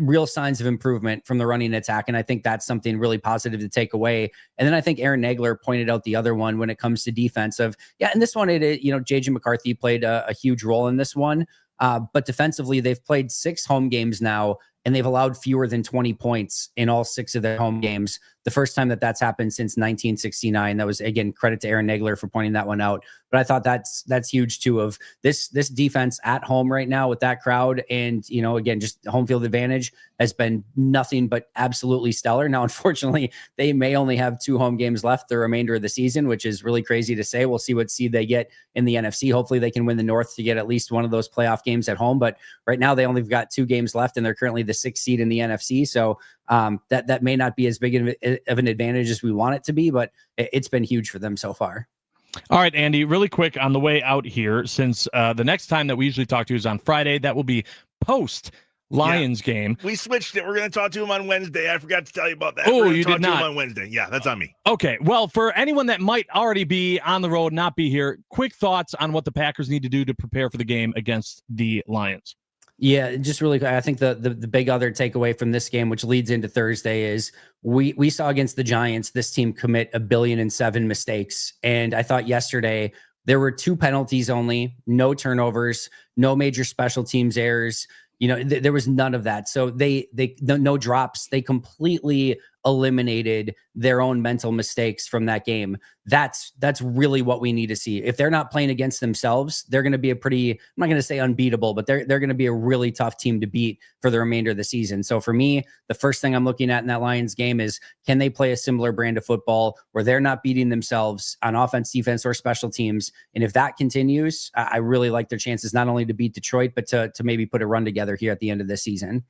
real signs of improvement from the running attack. And I think that's something really positive to take away. And then I think Aaron Nagler pointed out the other one when it comes to defensive. Yeah. And this one, JJ McCarthy played a huge role in this one. But defensively, they've played 6 home games now, and they've allowed fewer than 20 points in all 6 of their home games. The first time that's happened since 1969. That was, again, credit to Aaron Nagler for pointing that one out. But I thought that's huge too, of this defense at home right now with that crowd. And, again, just home field advantage has been nothing but absolutely stellar. Now, unfortunately, they may only have 2 home games left the remainder of the season, which is really crazy to say. We'll see what seed they get in the NFC. Hopefully they can win the North to get at least one of those playoff games at home. But right now they only got 2 games left, and they're currently the 6th seed in the NFC. So that may not be as big of an advantage as we want it to be, but it's been huge for them so far. All right, Andy, really quick on the way out here, since the next time that we usually talk to is on Friday, that will be post Lions game. We switched it. We're going to talk to him on Wednesday. I forgot to tell you about that. Oh, you did not. To him on Wednesday. Yeah, that's on me. Okay. Well, for anyone that might already be on the road, not be here, quick thoughts on what the Packers need to do to prepare for the game against the Lions. Yeah, just really quick. I think the big other takeaway from this game, which leads into Thursday, is we saw against the Giants this team commit 1,000,000,007 mistakes. And I thought yesterday there were 2 penalties only, no turnovers, no major special teams errors. There was none of that. So they no drops. They completely eliminated their own mental mistakes from that game. That's really what we need to see. If they're not playing against themselves, they're going to be I'm not going to say unbeatable, but they're going to be a really tough team to beat for the remainder of the season. So for me, the first thing I'm looking at in that Lions game is, can they play a similar brand of football where they're not beating themselves on offense, defense, or special teams? And if that continues, I really like their chances not only to beat Detroit, but to maybe put a run together here at the end of the season.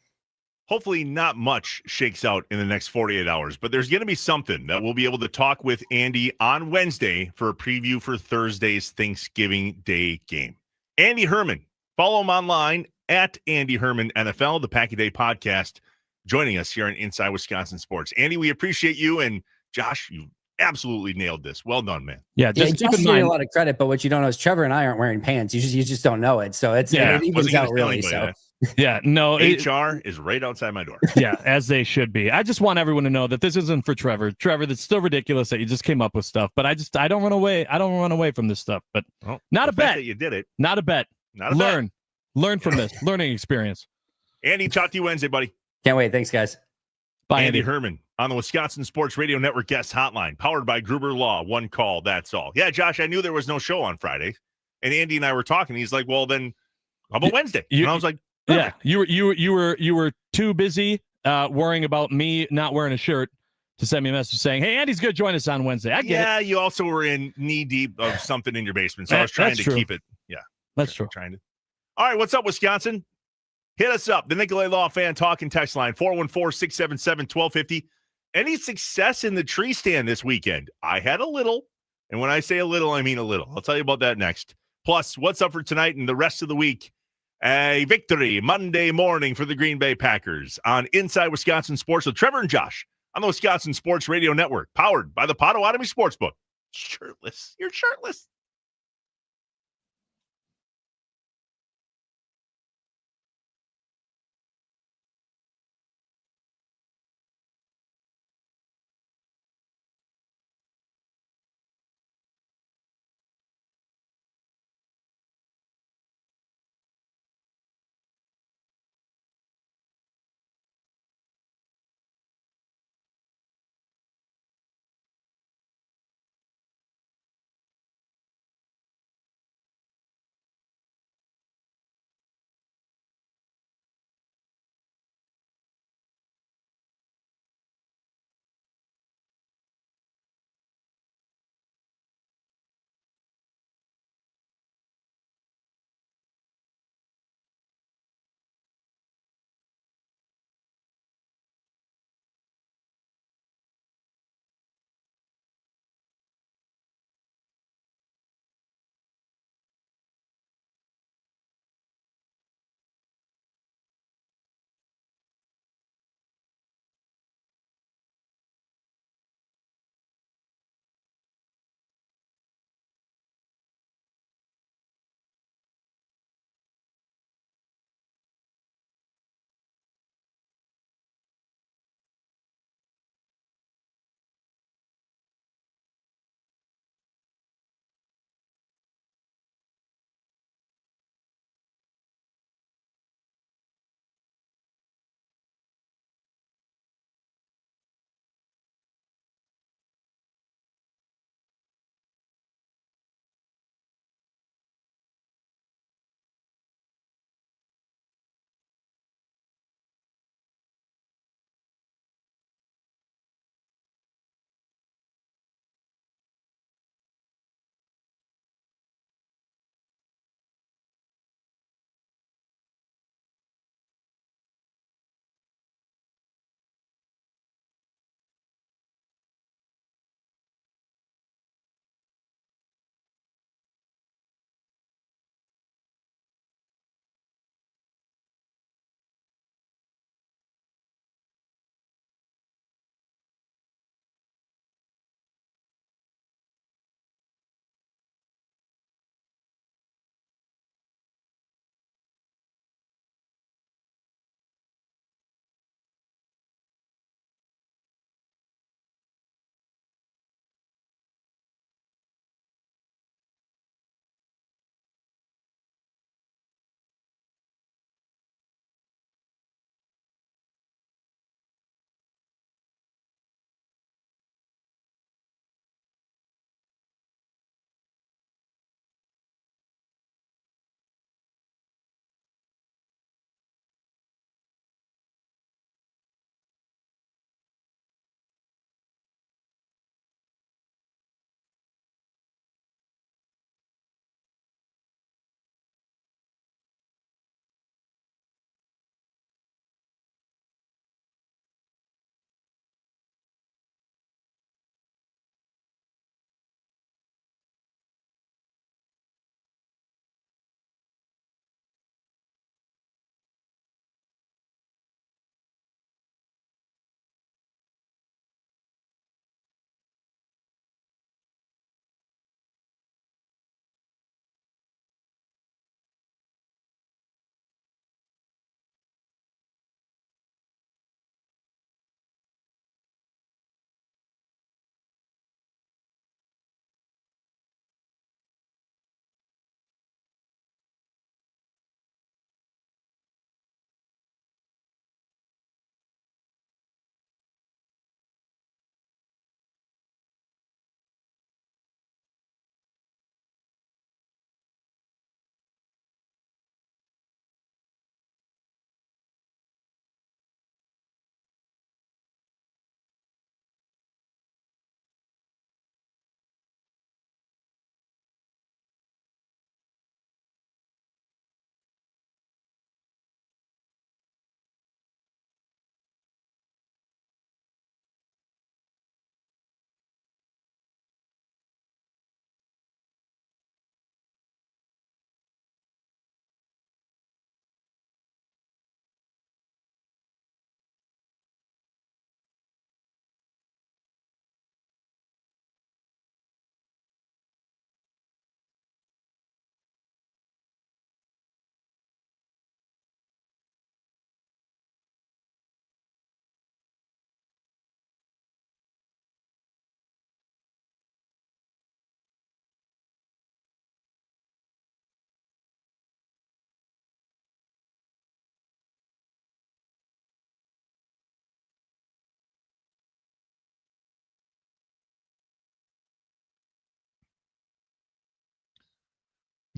Hopefully not much shakes out in the next 48 hours, but there's going to be something that we'll be able to talk with Andy on Wednesday for a preview for Thursday's Thanksgiving Day game. Andy Herman, follow him online at Andy Herman NFL, the Pack a Day podcast, joining us here on Inside Wisconsin Sports. Andy, we appreciate you, and Josh, you absolutely nailed this. Well done, man. Yeah, just keep in mind a lot of credit, but what you don't know is Trevor and I aren't wearing pants. You just don't know it. So it evens out really. So. Yeah, no. HR is right outside my door. Yeah, as they should be. I just want everyone to know that this isn't for Trevor. Trevor, that's still ridiculous that you just came up with stuff, but I don't run away. I don't run away from this stuff. But not a bet. That you did it. Not a bet. Not a bet. Learn from this. Learning experience. Andy, talk to you Wednesday, buddy. Can't wait. Thanks, guys. Bye, Andy Herman on the Wisconsin Sports Radio Network guest hotline, powered by Gruber Law. One call, that's all. Yeah, Josh, I knew there was no show on Friday, and Andy and I were talking. He's like, "Well, then how about Wednesday?" And I was like, "Yeah, you were too busy worrying about me not wearing a shirt to send me a message saying, 'Hey, Andy's going to join us on Wednesday.'" I get it. You also were in knee deep of something in your basement, so I was trying to keep it. Yeah, that's true. Trying to. All right, what's up, Wisconsin? Hit us up. The Nicolay Law Fan Talk and Text Line, 414-677-1250. Any success in the tree stand this weekend? I had a little. And when I say a little, I mean a little. I'll tell you about that next. Plus, what's up for tonight and the rest of the week? A victory Monday morning for the Green Bay Packers on Inside Wisconsin Sports with Trevor and Josh on the Wisconsin Sports Radio Network, powered by the Potawatomi Sportsbook. Shirtless. You're shirtless.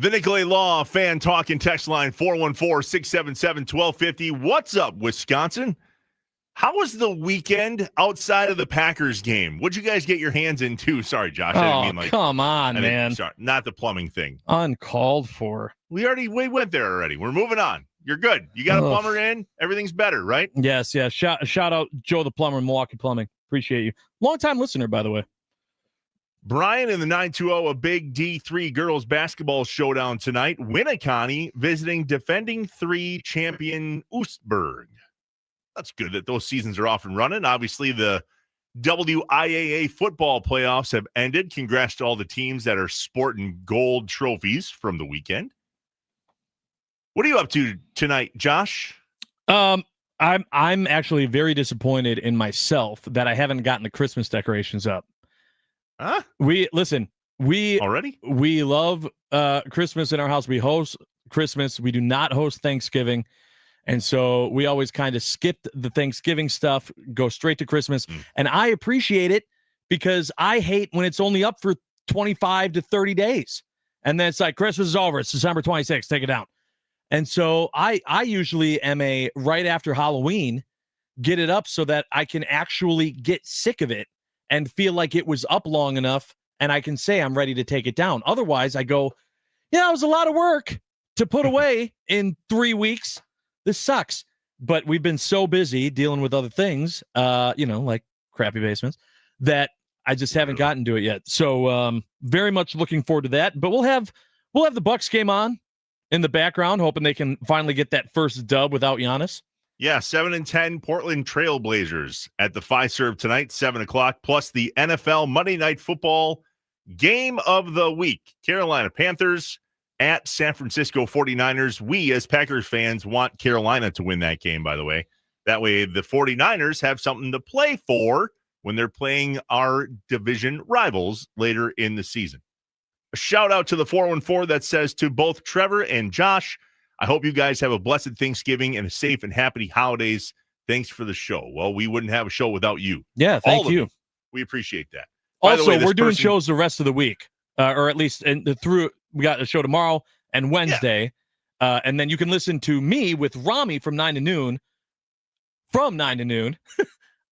The Nicolay Law fan talk and text line 414-677-1250. What's up, Wisconsin? How was the weekend outside of the Packers game? What'd you guys get your hands into? Sorry, Josh. I didn't mean come on, man. Sorry, not the plumbing thing. Uncalled for. We went there already. We're moving on. You're good. You got a plumber in. Everything's better, right? Yes. Shout out Joe the plumber, Milwaukee Plumbing. Appreciate you. Long-time listener, by the way. Brian in the 920, a big D3 girls basketball showdown tonight. Winneconne visiting defending 3 champion Oostburg. That's good that those seasons are off and running. Obviously, the WIAA football playoffs have ended. Congrats to all the teams that are sporting gold trophies from the weekend. What are you up to tonight, Josh? I'm actually very disappointed in myself that I haven't gotten the Christmas decorations up. Huh? We love Christmas in our house. We host Christmas. We do not host Thanksgiving. And so we always kind of skip the Thanksgiving stuff, go straight to Christmas. And I appreciate it because I hate when it's only up for 25 to 30 days. And then it's like, Christmas is over. It's December 26th. Take it down. And so I usually am right after Halloween, get it up so that I can actually get sick of it and feel like it was up long enough and I can say I'm ready to take it down. Otherwise, I go, yeah, it was a lot of work to put away in 3 weeks. This sucks. But we've been so busy dealing with other things, like crappy basements, that I just haven't gotten to it yet. So very much looking forward to that. But we'll have the Bucks game on in the background, hoping they can finally get that first dub without Giannis. Yeah, 7-10 Portland Trailblazers at the Fiserv tonight, 7:00, plus the NFL Monday Night Football game of the week. Carolina Panthers at San Francisco 49ers. We, as Packers fans, want Carolina to win that game, by the way. That way the 49ers have something to play for when they're playing our division rivals later in the season. A shout out to the 414 that says to both Trevor and Josh, I hope you guys have a blessed Thanksgiving and a safe and happy holidays. Thanks for the show. Well, we wouldn't have a show without you. Yeah, thank you. We appreciate that. Also, we're doing shows the rest of the week, or at least we got a show tomorrow and Wednesday. Yeah. And then you can listen to me with Rami from 9 to noon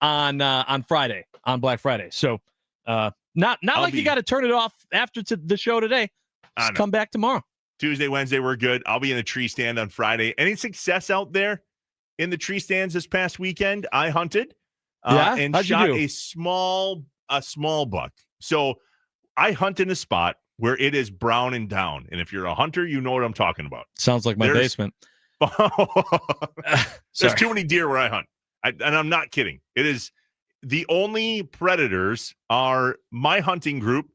on Friday, on Black Friday. So not like you got to turn it off after the show today. Just come back tomorrow. Tuesday, Wednesday, we're good. I'll be in a tree stand on Friday. Any success out there in the tree stands this past weekend? I hunted and shot a small buck. So I hunt in a spot where it is brown and down. And if you're a hunter, you know what I'm talking about. Sounds like my basement. There's too many deer where I hunt. And I'm not kidding. It is the only predators are my hunting group,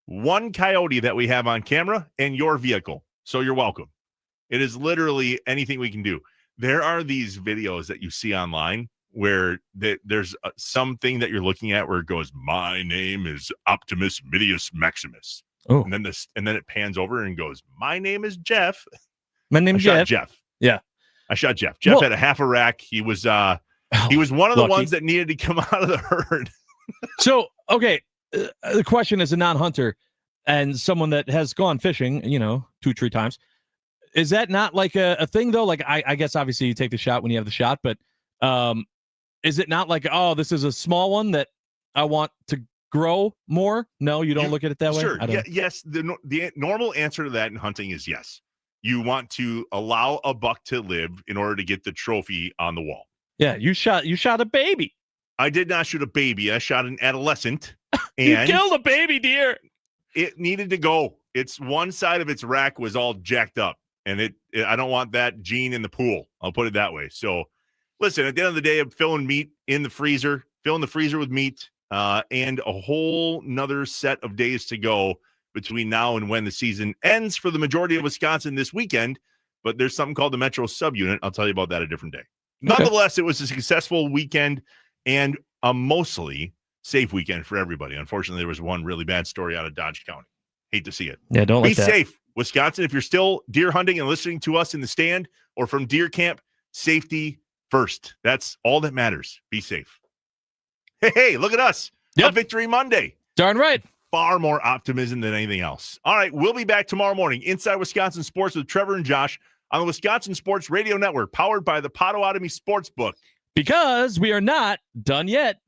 one coyote that we have on camera, and your vehicle. So you're welcome. It is literally anything we can do. There are these videos that you see online where there's something that you're looking at where it goes, my name is Optimus Medius Maximus. Oh. And then it pans over and goes, my name is Jeff. My name is Jeff. Yeah. I shot Jeff. Jeff had a half a rack. He was one of the ones that needed to come out of the herd. So, okay. The question is a non-hunter and someone that has gone fishing, 2-3 times. Is that not like a thing though? Like I guess obviously you take the shot when you have the shot, but is it not like, oh, this is a small one that I want to grow more? No, you don't look at it that way? Sure. Yes. The normal answer to that in hunting is yes. You want to allow a buck to live in order to get the trophy on the wall. Yeah, you shot a baby. I did not shoot a baby. I shot an adolescent. You And killed a baby deer. It needed to go. It's one side of its rack was all jacked up, and I don't want that gene in the pool. I'll put it that way. So listen, at the end of the day, I'm filling meat in the freezer, filling the freezer with meat, and a whole nother set of days to go between now and when the season ends for the majority of Wisconsin this weekend. But there's something called the Metro Subunit. I'll tell you about that a different day. Nonetheless, it was a successful weekend and a mostly safe weekend for everybody. Unfortunately, there was one really bad story out of Dodge County. Hate to see it. Yeah, don't be safe, Wisconsin. If you're still deer hunting and listening to us in the stand or from deer camp, safety first. That's all that matters. Be safe. Hey, look at us. Yep. On Victory Monday. Darn right. far more optimism than anything else. All right, we'll be back tomorrow morning. Inside Wisconsin Sports with Trevor and Josh on the Wisconsin Sports Radio Network, powered by the Potawatomi Sportsbook. Because we are not done yet.